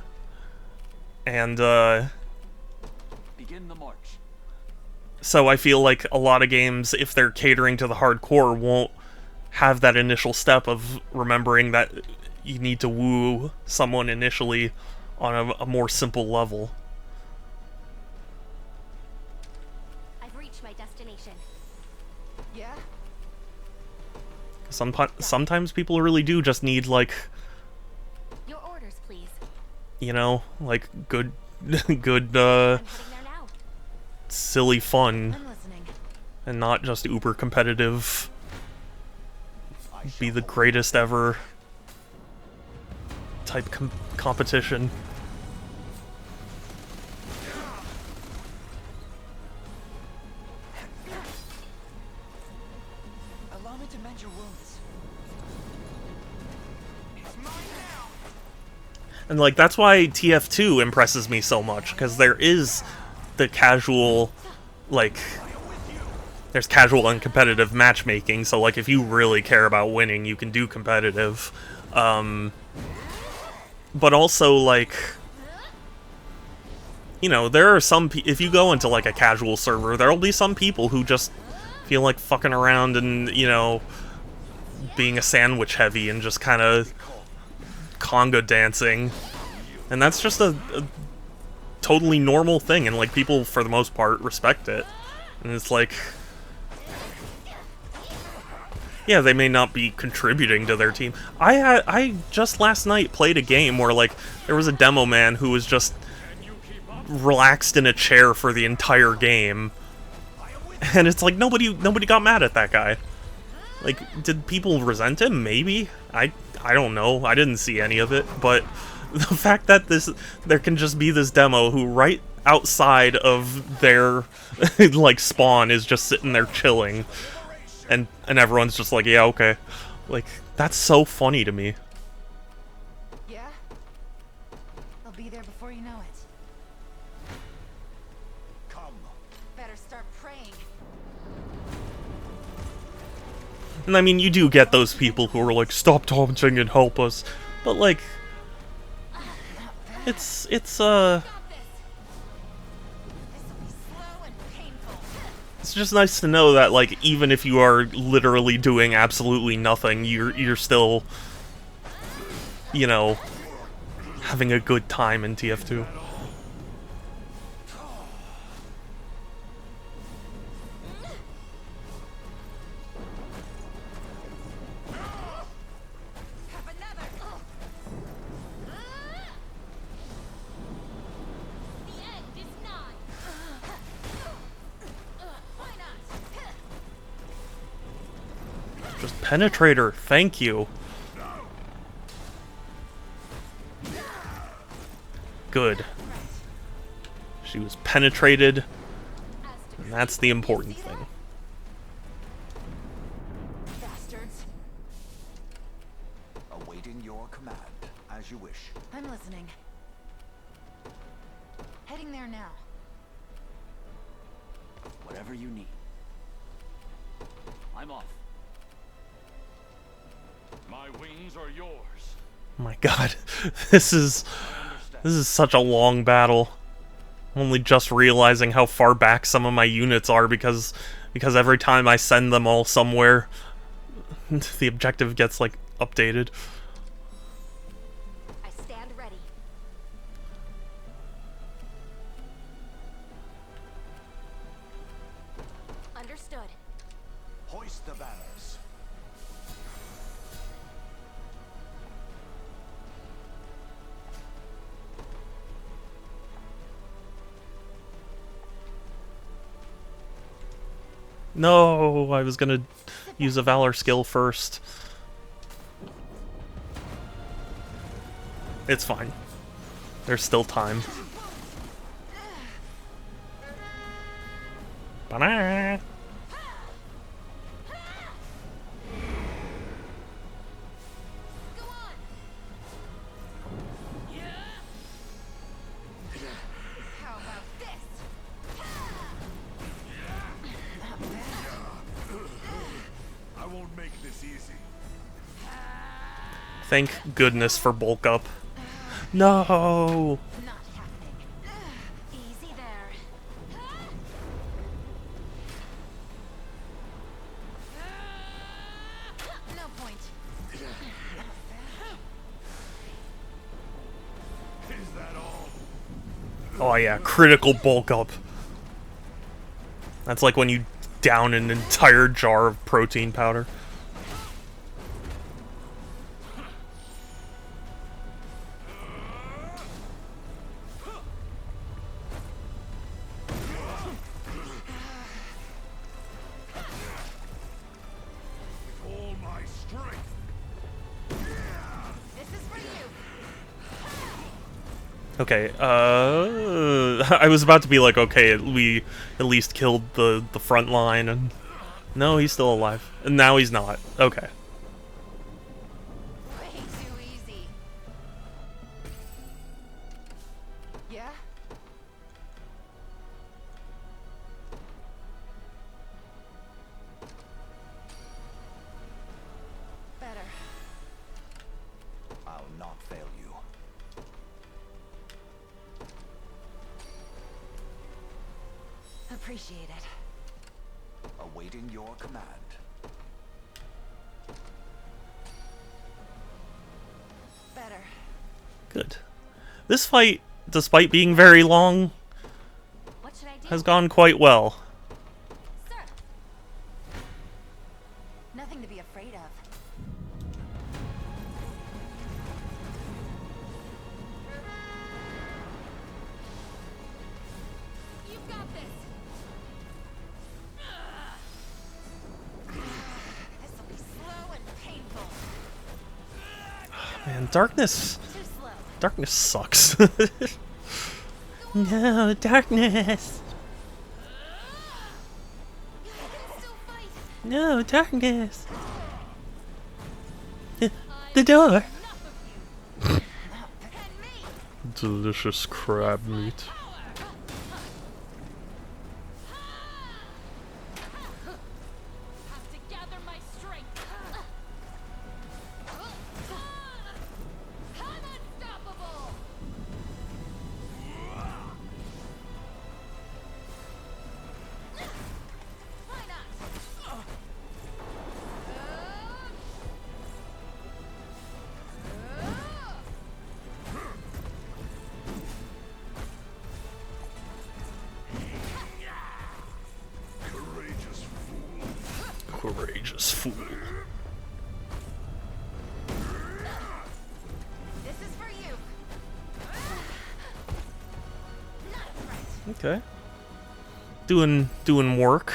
and begin the march. So I feel like a lot of games, if they're catering to the hardcore, won't have that initial step of remembering that you need to woo someone initially on a more simple level. I've reached my destination. Yeah? Sometimes people really do just need, like, Your orders, please. you know, like, good, silly fun, and not just uber competitive, be the greatest ever type competition. Allow me to mend your wounds. And, like, that's why TF2 impresses me so much, because there is the casual, like, there's casual and competitive matchmaking, so, like, if you really care about winning, you can do competitive. But also, like, you know, there are some if you go into, like, a casual server, there'll be some people who just feel like fucking around and, you know, being a sandwich heavy and just kind of conga dancing. And that's just a totally normal thing, and, like, people, for the most part, respect it. And it's like, yeah, they may not be contributing to their team. I just last night played a game where, like, there was a demo man who was just relaxed in a chair for the entire game, and it's like nobody got mad at that guy. Like, did people resent him? Maybe. I don't know. I didn't see any of it, but the fact that there can just be this demo who right outside of their like spawn is just sitting there chilling, and everyone's just like, yeah, okay. Like, that's so funny to me. Yeah? I'll be there before you know it. Come. Better start praying. And I mean, you do get those people who are like, stop taunting and help us. But, like, it's just nice to know that, like, even if you are literally doing absolutely nothing, you're still, you know, having a good time in TF2. Just Penetrator, thank you. Good. She was penetrated, and that's the important thing. Bastards. Awaiting your command, as you wish. I'm listening. Heading there now. Whatever you need. I'm off. My wings are yours. My god, this is such a long battle. I'm only just realizing how far back some of my units are because every time I send them all somewhere, the objective gets, like, updated. I stand ready. Understood. Hoist the banners. No, I was gonna use a Valor skill first. It's fine. There's still time. Banana. Thank goodness for bulk up. No! Not happening. Easy there. No point. Is that all? Oh yeah, critical bulk up. That's like when you down an entire jar of protein powder. All my strength. This is for you. Okay, I was about to be like, okay, we at least killed the front line, and no, he's still alive. And now he's not. Okay. Way too easy. Yeah? Better. I'll not fail you. Appreciate it. Awaiting your command. Better. Good. This fight, despite being very long, What should I do? has gone quite well. Sir. Nothing to be afraid of. You've got this. This'll be slow and painful. Man, darkness. Too slow. Darkness sucks. No, darkness. You can still fight. No, darkness. The door. Enough of you. And me. Delicious crab meat. Have to gather my strength. I'm unstoppable. Why not? Courageous fool. Courageous fool. This is for you. Not right. Okay. Doing work.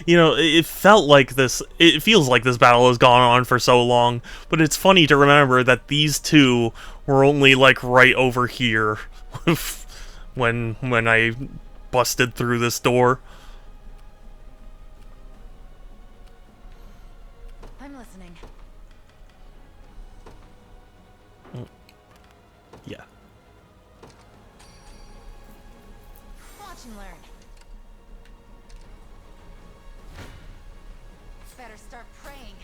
You know, it felt like this, it feels like this battle has gone on for so long, but it's funny to remember that these two were only like right over here when I busted through this door. I'm listening. Yeah. Watch and learn. Better start praying.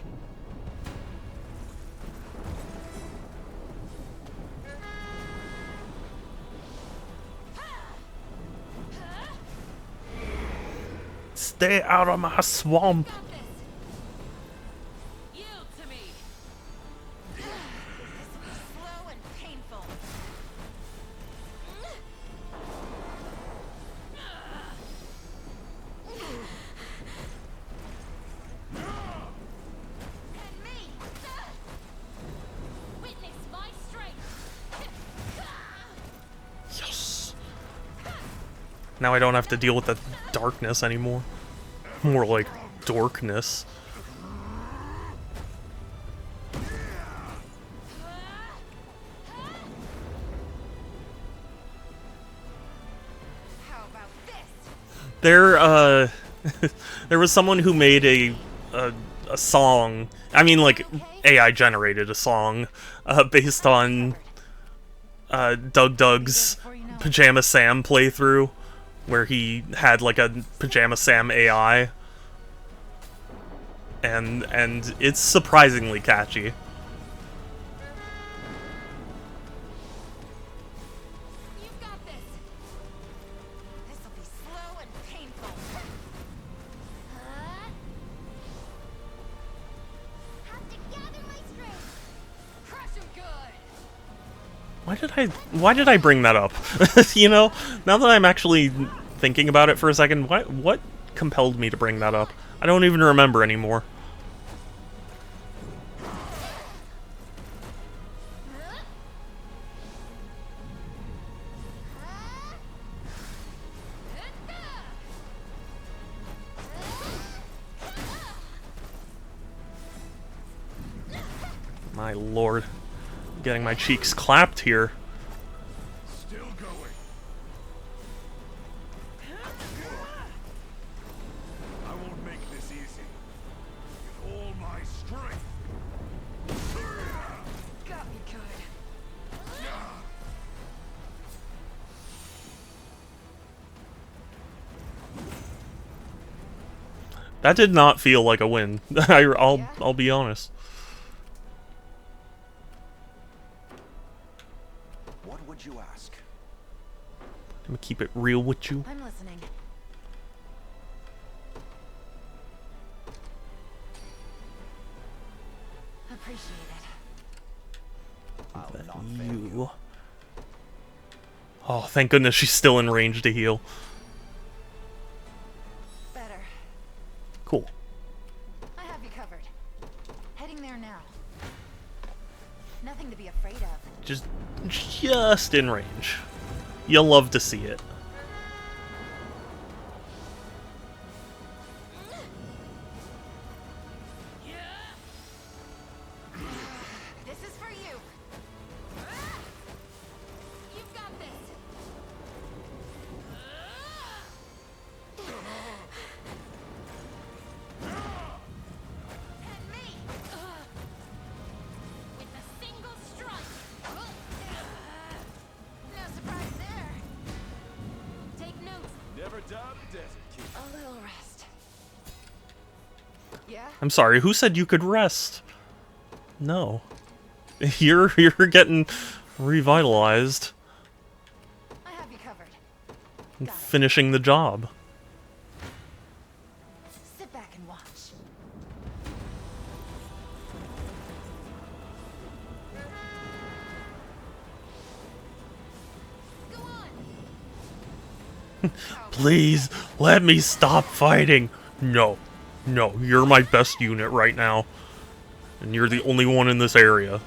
Stay out of my swamp. Got this. Yield to me. This will be slow and painful. And me. Witness my strength. Yes. Now I don't have to deal with the darkness anymore. More like dorkness. How about this? There, there was someone who made a song. I mean, like, AI generated a song, based on, Doug's Pajama Sam playthrough, where he had like a Pajama Sam AI, and it's surprisingly catchy. You've got this. This'll be slow and painful. Have to gather my strength. Crush him good. Why did I bring that up? You know, now that I'm actually thinking about it for a second, what compelled me to bring that up? I don't even remember anymore. My lord. Getting my cheeks clapped here. Still going. I won't make this easy. With all my strength. Got me good. That did not feel like a win. I'll be honest. What would you ask? Let me keep it real with you. I'm listening. Appreciate it. You. Oh, thank goodness she's still in range to heal. Better. Cool. I have you covered. Heading there now. Nothing to be afraid of. Just in range. You'll love to see it. This is for you. You've got this. And me. With a single strike. No surprise there. Take notes. Never doubt a desert king. A little rest. Yeah? I'm sorry, who said you could rest? No. You're getting revitalized. I have you covered. And finishing the job. Sit back and watch. Go on. Please, let me stop fighting. No. No, you're my best unit right now. And you're the only one in this area.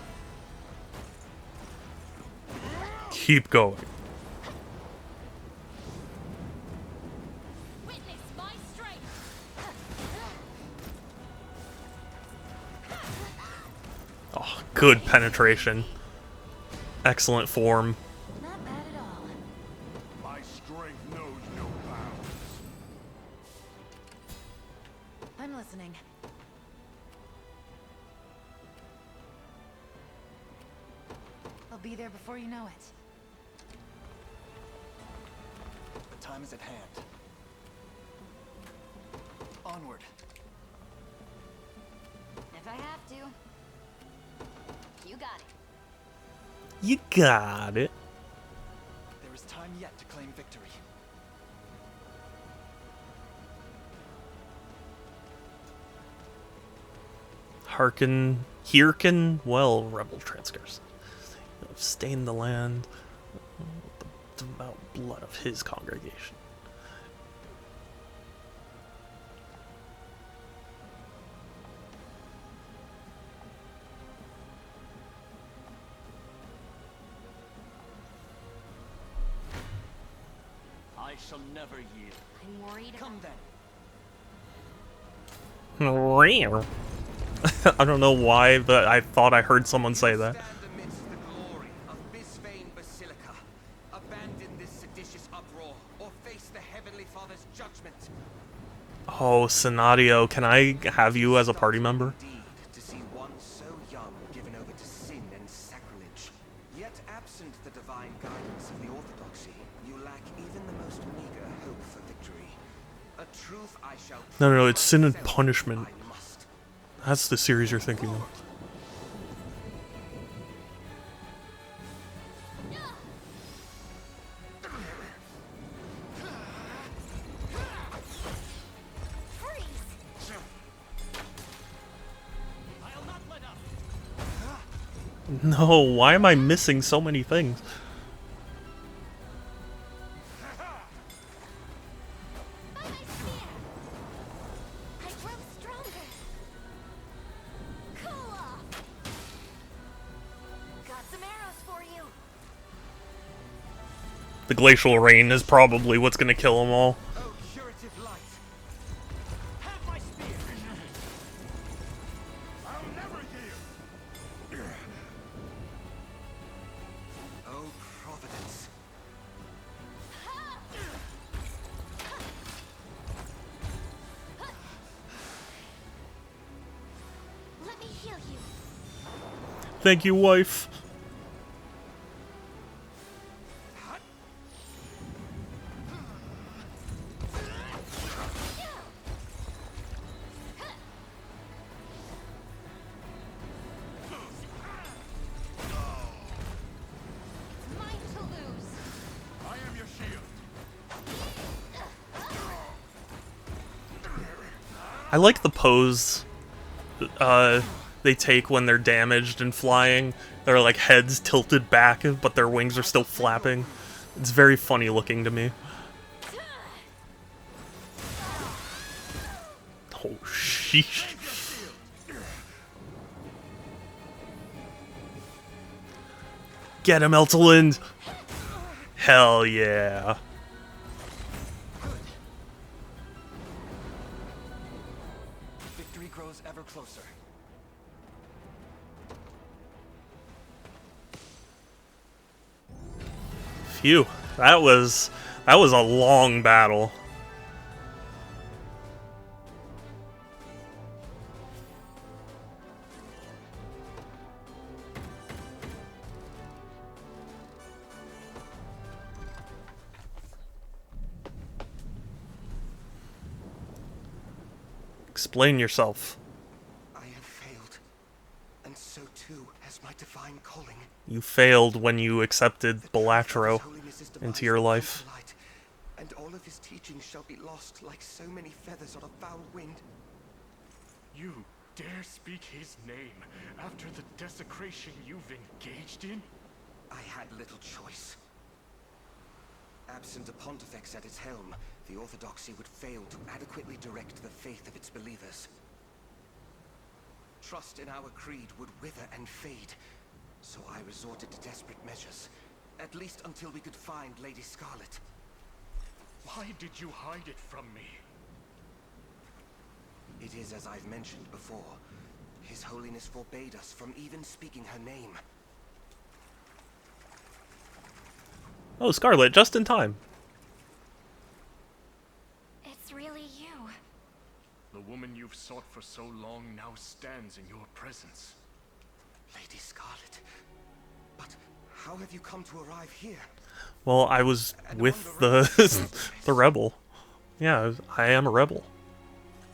Keep going. Witness my strength. Oh, good penetration. Excellent form. Not bad at all. My strength knows no bounds. I'm listening. I'll be there before you know it. The time is at hand. Onward. If I have to. You got it. You got it. There is time yet to claim victory. Hearken well, rebel transcripts. You have stained the land with the devout blood of his congregation. I shall never yield. I'm worried. Come then. I don't know why, but I thought I heard someone say that. Stand amidst the glory of Bisphane Basilica. Abandon this seditious uproar, or face the Heavenly Father's judgment. Oh, Senadio, can I have you as a party member? Indeed, to see one so young given over to sin and sacrilege. Yet absent the divine guidance of the Orthodoxy, you lack even the most meager hope No, it's Sin and Punishment. That's the series you're thinking of. No, why am I missing so many things? The glacial rain is probably what's gonna kill them all. Thank you, wife. I like the pose they take when they're damaged and flying. Their like heads tilted back, but their wings are still flapping. It's very funny looking to me. Oh, sheesh. Get him, Eltalind! Hell yeah. Victory grows ever closer. Phew, that was a long battle. Explain yourself. I have failed, and so too has my divine calling. You failed when you accepted Belatro into your life. And all of his teachings shall be lost like so many feathers on a foul wind. You dare speak his name after the desecration you've engaged in? I had little choice. Absent a pontifex at its helm, the Orthodoxy would fail to adequately direct the faith of its believers. Trust in our creed would wither and fade, so I resorted to desperate measures, at least until we could find Lady Scarlet. Why did you hide it from me? It is as I've mentioned before. His Holiness forbade us from even speaking her name. Oh, Scarlet, just in time. It's really you. The woman you've sought for so long now stands in your presence. Lady Scarlet. But how have you come to arrive here? Well, I was with the the rebel. Yeah, I am a rebel.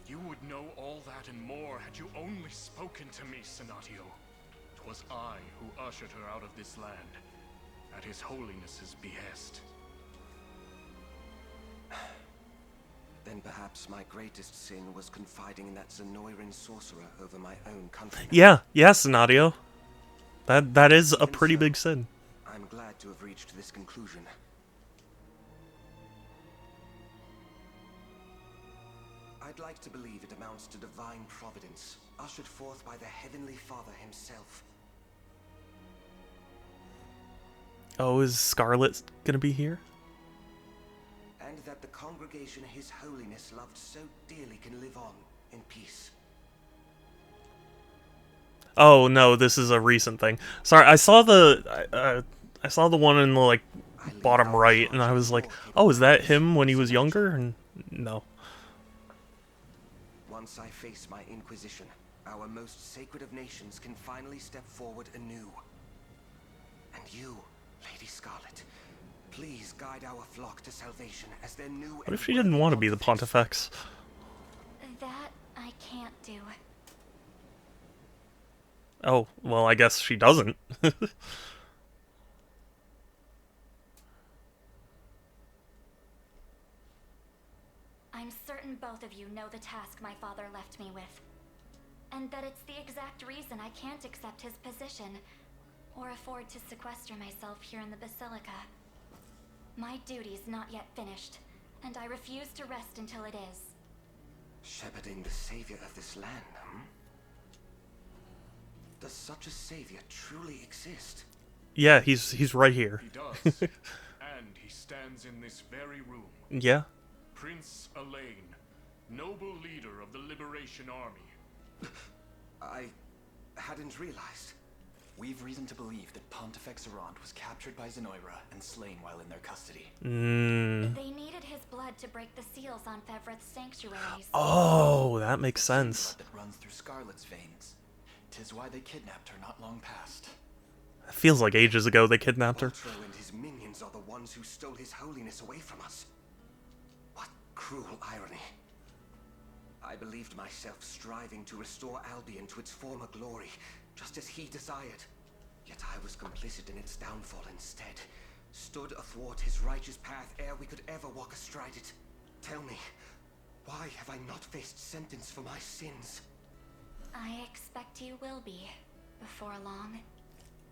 You would know all that and more had you only spoken to me, Senatio. 'Twas I who ushered her out of this land, at His Holiness's behest. Then perhaps my greatest sin was confiding in that Zenoiran sorcerer over my own country. Yeah, Nadio. That is a pretty big sin. I'm glad to have reached this conclusion. I'd like to believe it amounts to divine providence, ushered forth by the Heavenly Father himself. Oh, is Scarlet gonna be here? And that the congregation His Holiness loved so dearly can live on in peace. Oh no, this is a recent thing. Sorry, I saw the one in the like bottom right, and I was like, oh, is that him when he was younger? And no. Once I face my Inquisition, our most sacred of nations can finally step forward anew. And you, Lady Scarlet, please guide our flock to salvation as their new. What if she didn't want to be the Pontifex? can't do. Oh, well, I guess she doesn't. I'm certain both of you know the task my father left me with. And that it's the exact reason I can't accept his position, or afford to sequester myself here in the Basilica. My duty's not yet finished, and I refuse to rest until it is. Shepherding the savior of this land, hmm? Does such a savior truly exist? Yeah, he's right here. He does. And he stands in this very room. Yeah. Prince Elaine, noble leader of the Liberation Army. I hadn't realized. We've reason to believe that Pontifex Errant was captured by Zenoira and slain while in their custody. They needed his blood to break the seals on Fevreth's sanctuaries. Oh, that makes sense. That runs through Scarlet's veins. 'Tis why they kidnapped her not long past. It feels like ages ago they kidnapped her. Ultro and his minions are the ones who stole his holiness away from us. What cruel irony. I believed myself striving to restore Albion to its former glory, just as he desired. Yet I was complicit in its downfall instead, stood athwart his righteous path ere we could ever walk astride it. Tell me, why have I not faced sentence for my sins? I expect you will be, before long.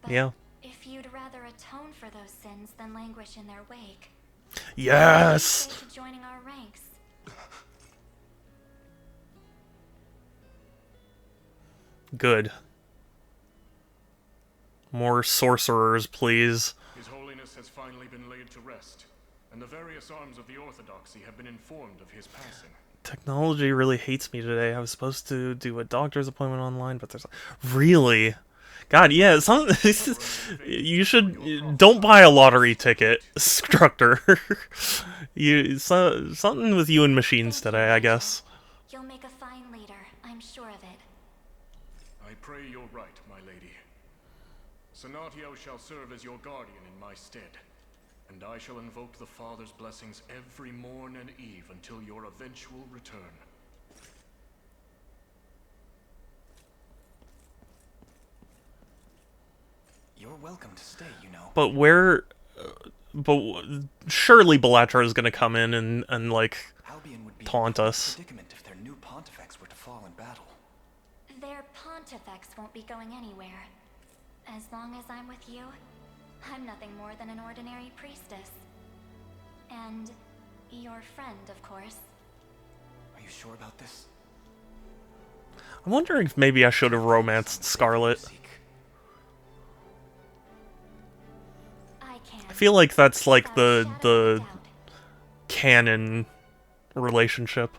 But yeah. If you'd rather atone for those sins than languish in their wake, yes! to joining our ranks. Good. More sorcerers, please. His Holiness has finally been laid to rest, and the various arms of the Orthodoxy have been informed of his passing. Technology really hates me today. I was supposed to do a doctor's appointment online, but there's... Really? God, yeah, you should... Don't buy a lottery ticket, Structor. Something with you and machines today, I guess. You'll make a fine leader, I'm sure of it. I pray you're right, my lady. Senatio shall serve as your guardian in my stead, and I shall invoke the Father's blessings every morn and eve until your eventual return. You're welcome to stay, you know. But where... But surely Belatra is gonna come in and like, taunt us. Predicament if their new Pontifex were to fall in battle. Their Pontifex won't be going anywhere. As long as I'm with you, I'm nothing more than an ordinary priestess. And your friend, of course. Are you sure about this? I'm wondering if maybe I should have romanced Scarlet. I feel like that's like the canon relationship.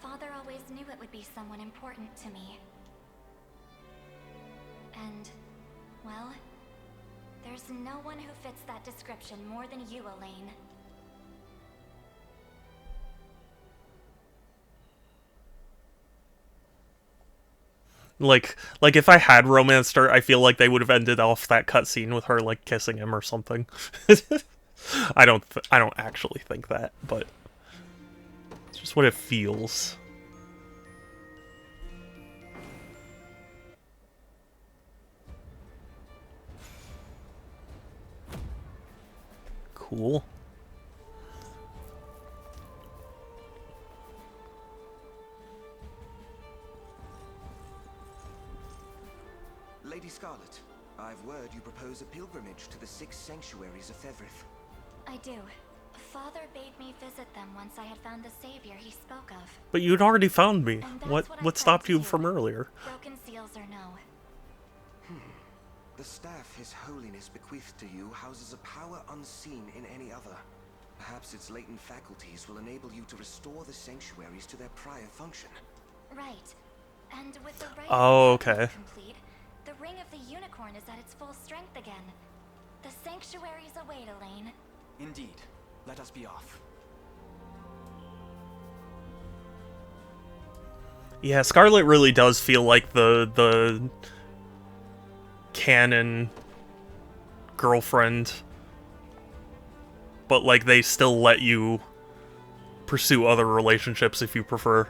Father always knew it would be someone important to me. And, well, there's no one who fits that description more than you, Elaine. Like if I had romanced her, I feel like they would have ended off that cutscene with her like kissing him or something. I don't actually think that, but it's just what it feels. Cool. Lady Scarlet, I've word you propose a pilgrimage to the 6 sanctuaries of Fevreth. I do. Father bade me visit them once I had found the savior he spoke of. But you'd already found me. What stopped you from earlier? Broken seals or no. The staff His Holiness bequeathed to you houses a power unseen in any other. Perhaps its latent faculties will enable you to restore the sanctuaries to their prior function. Right. And with the right okay. complete, the Ring of the Unicorn is at its full strength again. The sanctuaries await, Elaine. Indeed. Let us be off. Yeah, Scarlet really does feel like the canon girlfriend, but like they still let you pursue other relationships if you prefer.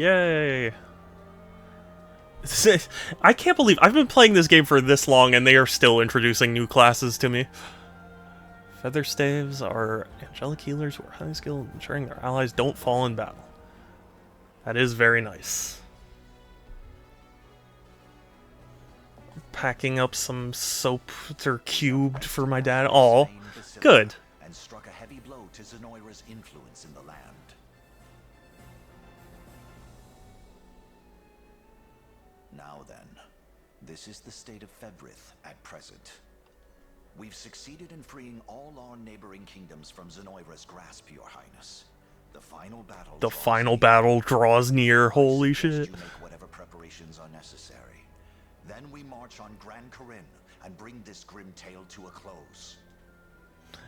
Yay! I can't believe I've been playing this game for this long and they are still introducing new classes to me. Feather staves are angelic healers who are highly skilled, ensuring their allies don't fall in battle. That is very nice. Packing up some soap or cubed for my dad. Oh, good. And struck a heavy blow to Zenoira's influence in the land. Now then, this is the state of Fevrith at present. We've succeeded in freeing all our neighboring kingdoms from Zenoira's grasp, Your Highness. The final battle draws near. Holy shit. You make whatever preparations are necessary. Then we march on Gran Corinne and bring this grim tale to a close.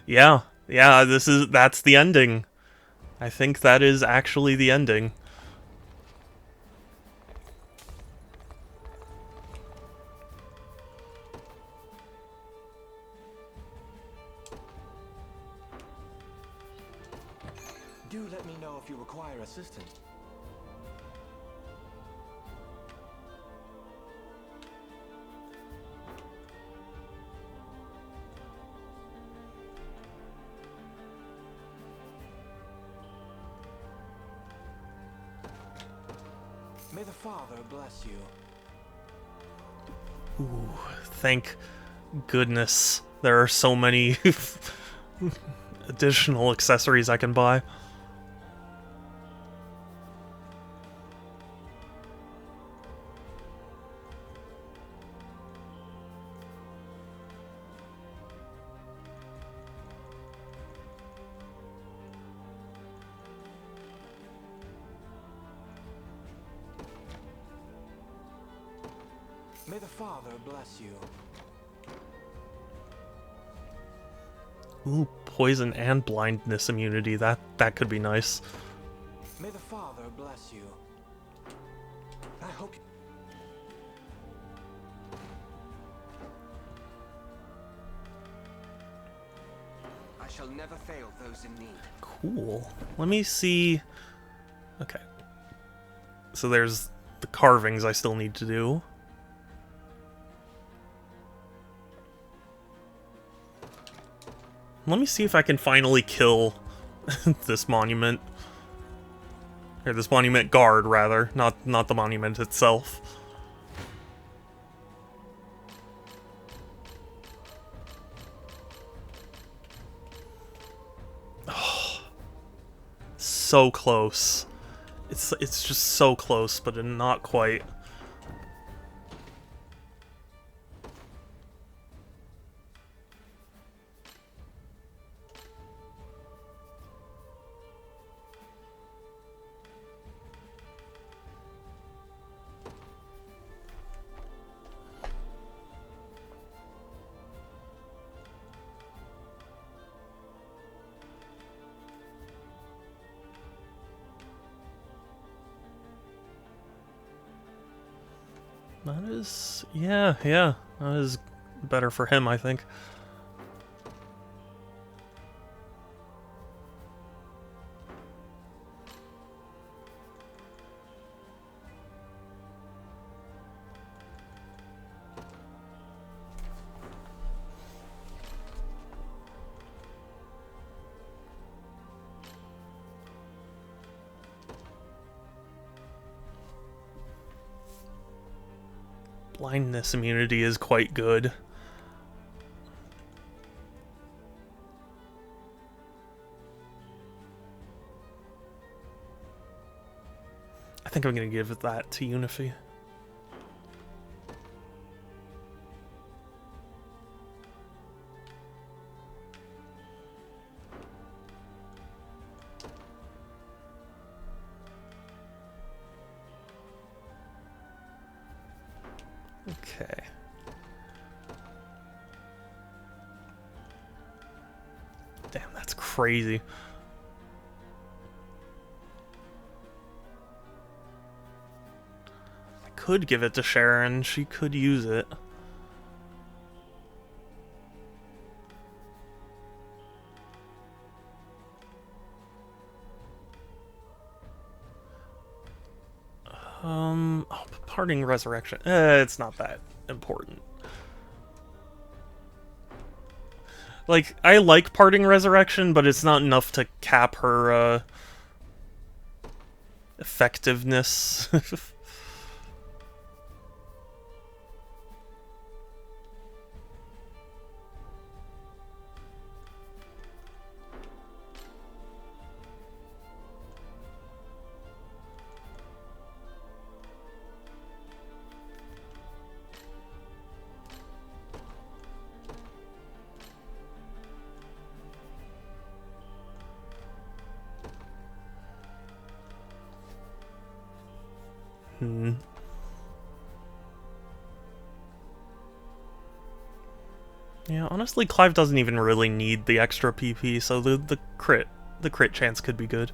Yeah, that's the ending. I think that is actually the ending. Do let me know if you require assistance. May the Father bless you. Ooh, thank goodness there are so many additional accessories I can buy. May the Father bless you. Ooh, poison and blindness immunity. That could be nice. May the Father bless you. I hope you... I shall never fail those in need. Cool. Let me see. Okay. So there's the carvings I still need to do. Let me see if I can finally kill this monument. Or this monument guard, rather. Not the monument itself. Oh, so close. It's just so close, but not quite. That is... yeah, that is better for him, I think. Blindness immunity is quite good. I think I'm gonna give that to Unify. Okay. Damn, that's crazy. I could give it to Sharon. She could use it. Parting Resurrection. It's not that important. Like, I like Parting Resurrection, but it's not enough to cap her, effectiveness. Yeah, honestly, Clive doesn't even really need the extra PP, so the crit chance could be good.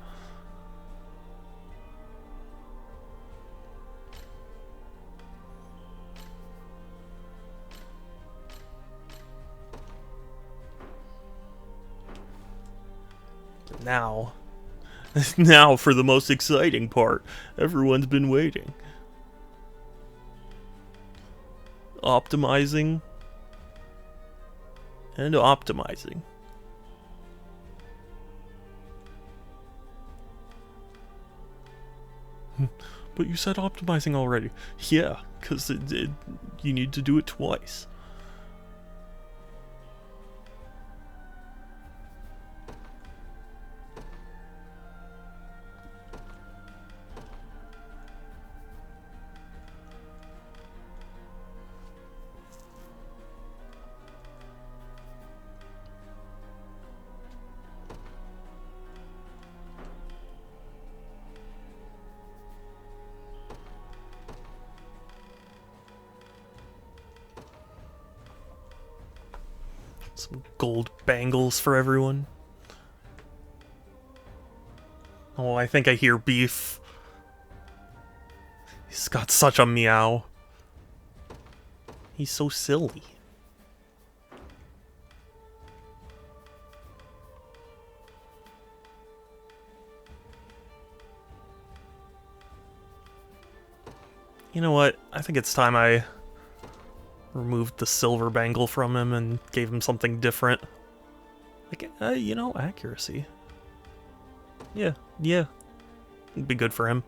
But now for the most exciting part. Everyone's been waiting. Optimizing. And optimizing. But you said optimizing already. Yeah, because you need to do it twice. Some gold bangles for everyone. Oh, I think I hear Beef. He's got such a meow. He's so silly. You know what? I think it's time I removed the silver bangle from him and gave him something different. Like, you know, accuracy. Yeah. It'd be good for him.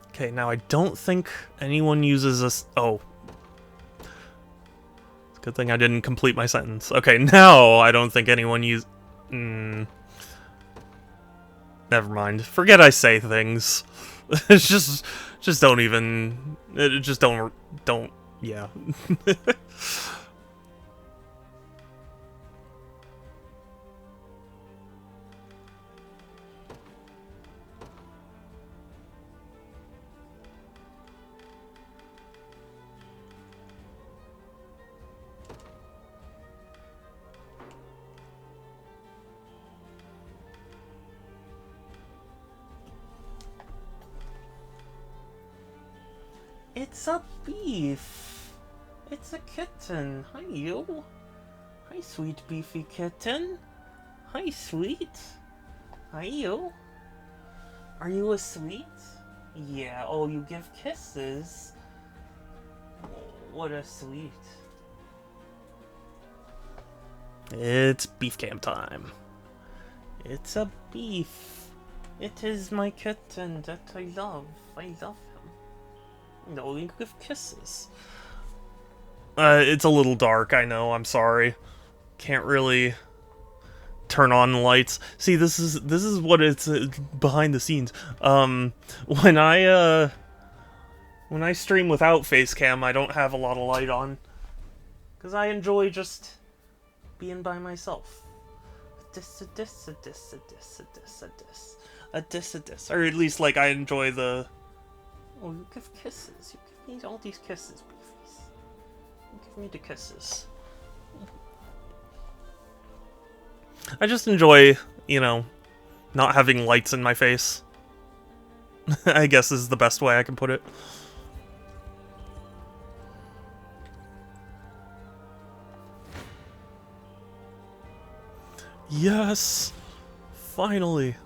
Okay, now I don't think anyone uses this. Oh. It's a good thing I didn't complete my sentence. Okay, now I don't think anyone uses. Never mind. Forget I say things. It's just don't even. Just don't. Yeah. It's a beef. It's a kitten. Hi, you. Hi, sweet beefy kitten. Hi, sweet. Hi, you. Are you a sweet? Yeah. Oh, you give kisses. Oh, what a sweet. It's beef cam time. It's a beef. It is my kitten that I love. I love him. No, you give kisses. It's a little dark, I know, I'm sorry. Can't really turn on the lights. See, this is what it's behind the scenes. When I stream without face cam, I don't have a lot of light on. Cause I enjoy just being by myself. Or at least like I enjoy the. Oh, you give kisses. You give me all these kisses, beefies. You give me the kisses. I just enjoy, you know, not having lights in my face. I guess is the best way I can put it. Yes! Finally!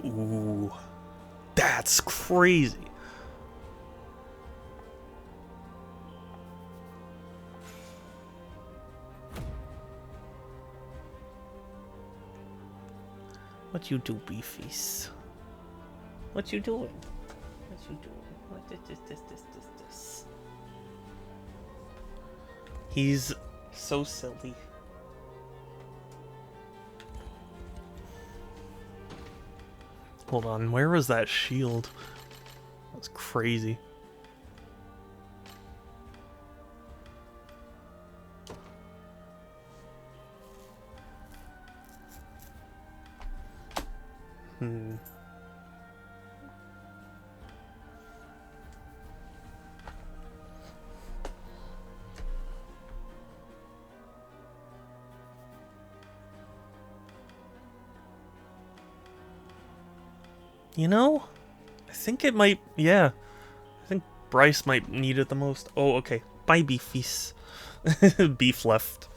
Ooh. That's crazy! What you do, Beefies? What you doing? What you doing? What this? He's so silly. Hold on, where was that shield? That's crazy. You know, I think it might, yeah. I think Bryce might need it the most. Oh, okay. Bye, Beefies. Beef left.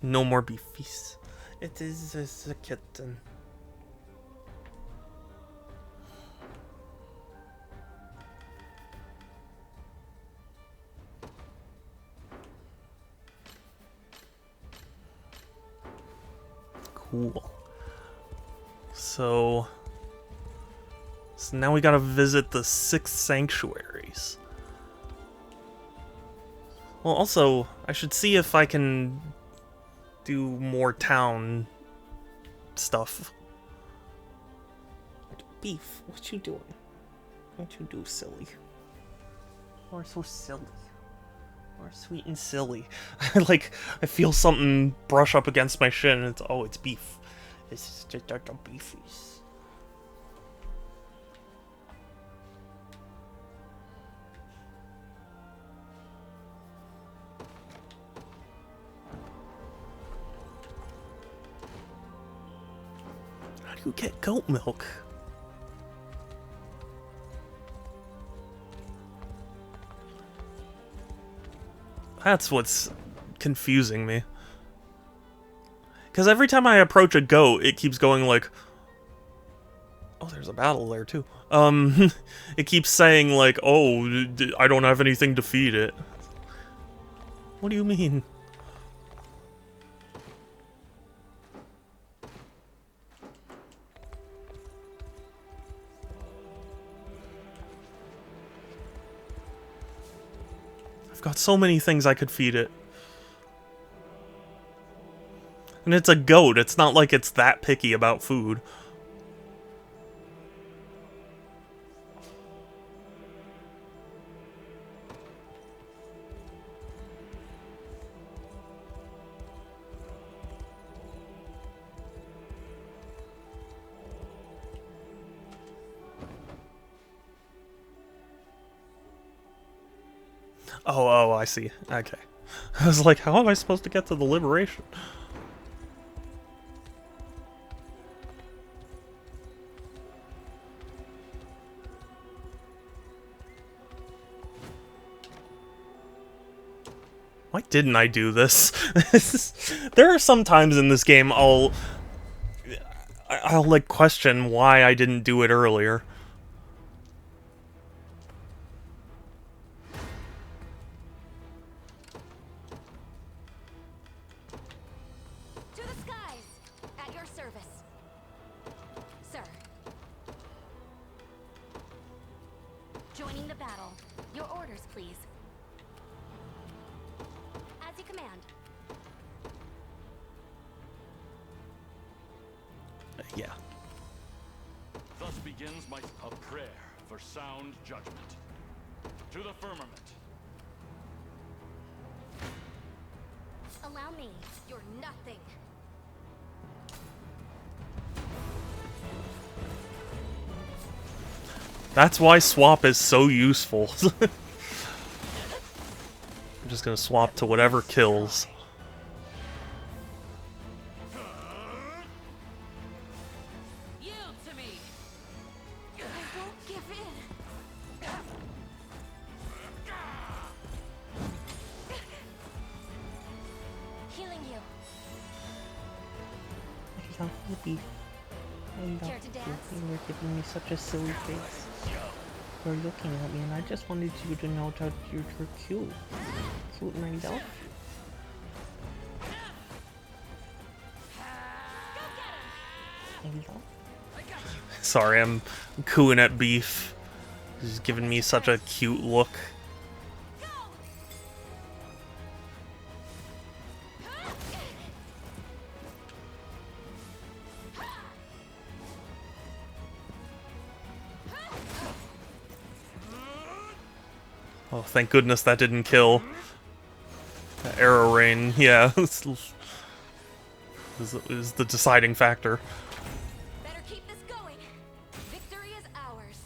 No more Beefies. It is a kitten. Cool. So now we gotta visit the 6 sanctuaries. Well, also, I should see if I can do more town stuff. Beef, what you doing? What you do, silly? You're so silly. You're sweet and silly. Like, I feel something brush up against my shin and it's Beef. It's just the Beefies. How do you get goat milk? That's what's confusing me. Because every time I approach a goat, it keeps going like... Oh, there's a battle there, too. It keeps saying like, oh, I don't have anything to feed it. What do you mean? I've got so many things I could feed it. And it's a goat, it's not like it's that picky about food. Oh, I see. Okay. I was like, how am I supposed to get to the liberation? Why didn't I do this? There are some times in this game I'll like question why I didn't do it earlier. To the skies, at your service, sir. Joining the battle. Your orders, please. As you command. Yeah. Thus begins a prayer for sound judgment. To the firmament. Allow me. You're nothing. That's why swap is so useful. I'm just gonna swap to whatever kills. Yield to me. I won't give in. love you, Beef. I love Care to you. dance? You were giving me such a silly face. You were looking at me, and I just wanted you to know that you're cute. Cute, and I love you. I love. Sorry, I'm cooing at Beef. He's giving me such a cute look. Oh, thank goodness that didn't kill. The arrow rain, yeah, is the deciding factor. Better keep this going. Victory is ours.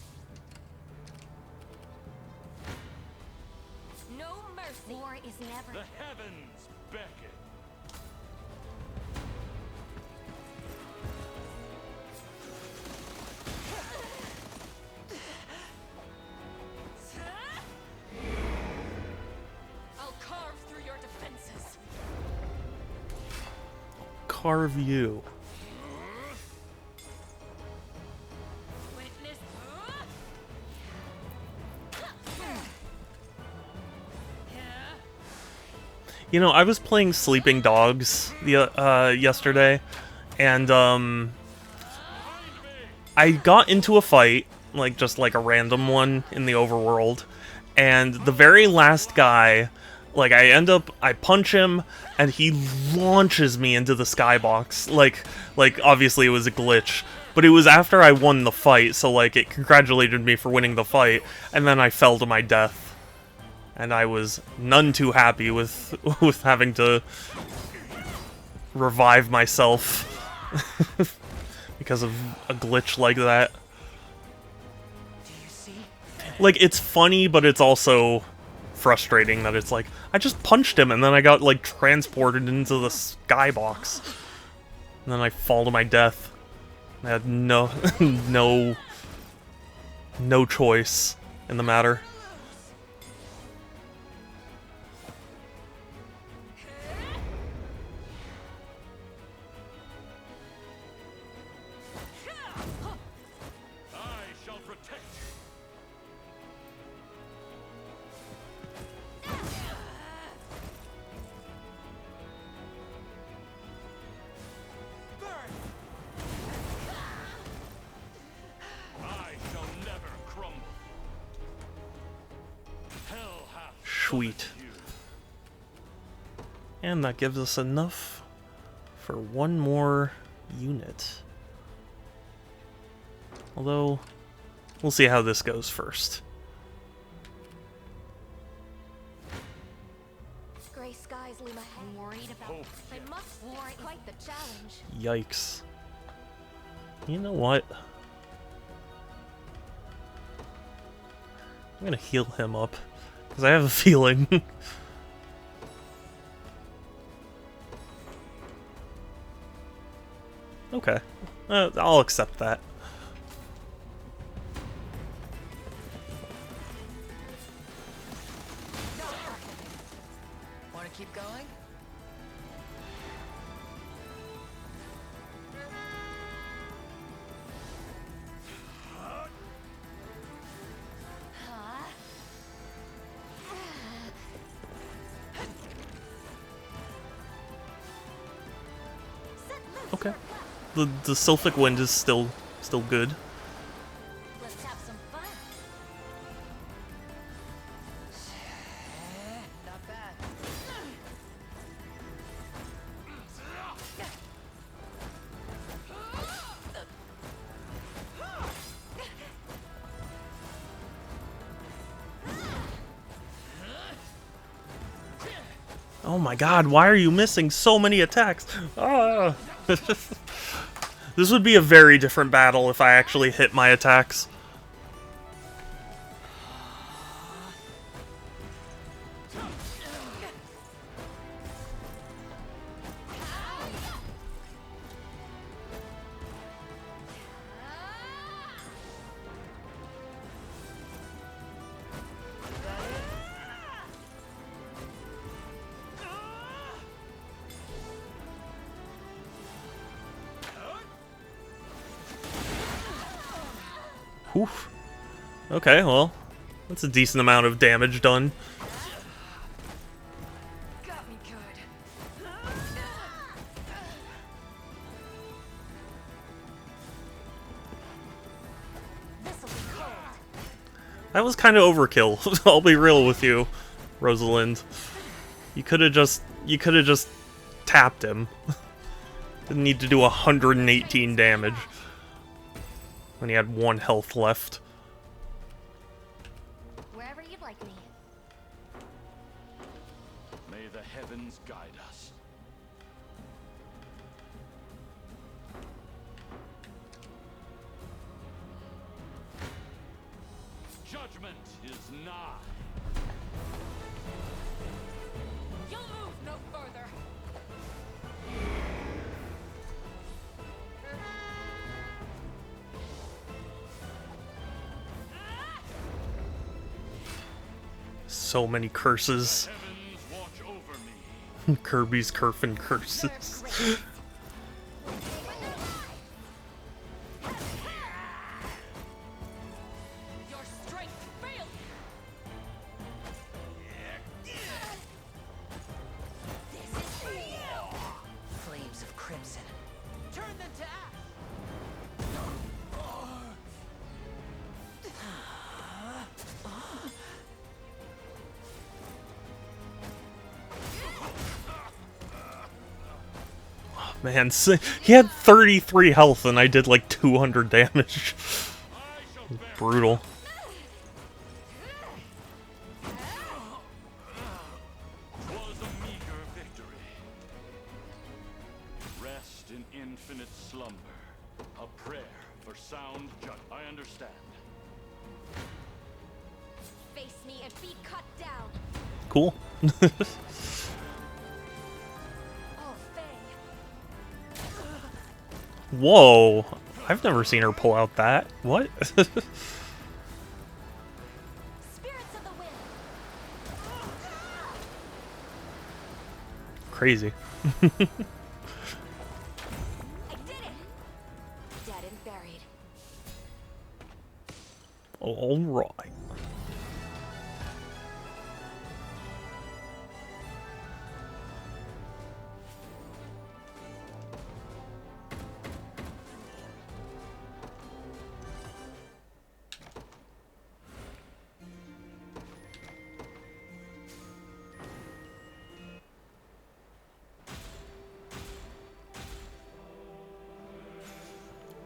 No mercy. War is never. The heavens beckon. I'll carve through your defenses. Carve you. Witness. You know, I was playing Sleeping Dogs yesterday, and I got into a fight, just like a random one in the overworld, and the very last guy, I punch him, and he launches me into the skybox. Like obviously it was a glitch, but it was after I won the fight, so it congratulated me for winning the fight, and then I fell to my death. And I was none too happy with having to revive myself because of a glitch like that. It's funny, but it's also frustrating that it's I just punched him and then I got transported into the skybox. And then I fall to my death. I had no choice in the matter. Sweet. And that gives us enough for one more unit. Although, we'll see how this goes first. Gray skies loom ahead. I'm worried about. I must war quite the challenge. Yikes. You know what? I'm gonna heal him up. Because I have a feeling. Okay. I'll accept that. Want to keep going? Okay. The Sylphic Wind is still good. Let's have some fun. Not bad. Oh my god, why are you missing so many attacks? Ah. This would be a very different battle if I actually hit my attacks. Oof. Okay, well, that's a decent amount of damage done. Got me good. This'll be cold. That was kind of overkill. I'll be real with you, Rosalind. You could have just tapped him. Didn't need to do 118 damage when he had 1 health left. Wherever you'd like me. May the heavens guide us. Judgment is nigh. You'll move no further. So many curses. Heavens watch over me. Kirby's Curfin curses. Your strength failed. This is for you. Flames of crimson. Turn them to ash. Man, he had 33 health and I did like 200 damage. Brutal. Was a meager victory. Rest in infinite slumber. A prayer for sound judgment. I understand. Face me and be cut down. Cool. Oh, Faye. Whoa. I've never seen her pull out that. What? Spirits of the wind. Crazy. I did it. Dead and buried. All right.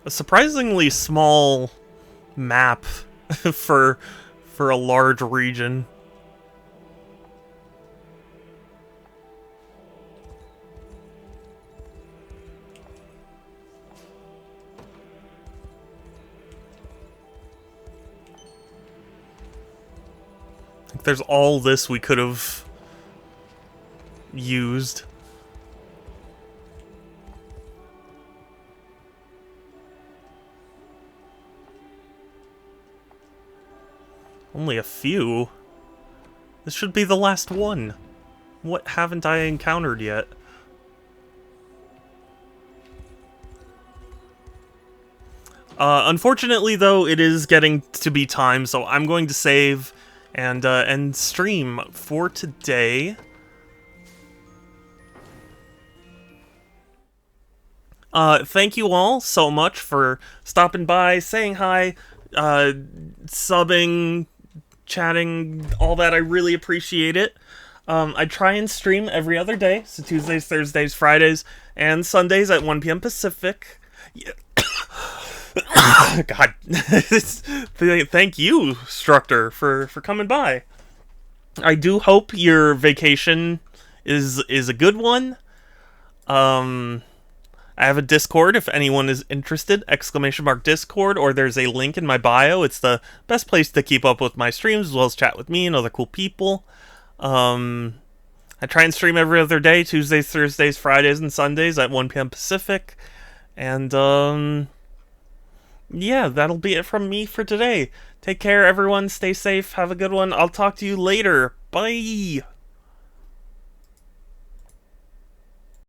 A surprisingly small map for a large region. Like, there's all this we could have used. Only a few? This should be the last one. What haven't I encountered yet? Unfortunately, though, it is getting to be time, so I'm going to save and stream for today. Thank you all so much for stopping by, saying hi, subbing, chatting, all that. I really appreciate it. I try and stream every other day, so Tuesdays, Thursdays, Fridays, and Sundays at 1 p.m. Pacific. Yeah. God. Thank you, Structor, for coming by. I do hope your vacation is a good one. I have a Discord if anyone is interested, !Discord, or there's a link in my bio. It's the best place to keep up with my streams, as well as chat with me and other cool people. I try and stream every other day, Tuesdays, Thursdays, Fridays, and Sundays at 1 p.m. Pacific. And, yeah, that'll be it from me for today. Take care, everyone. Stay safe. Have a good one. I'll talk to you later. Bye!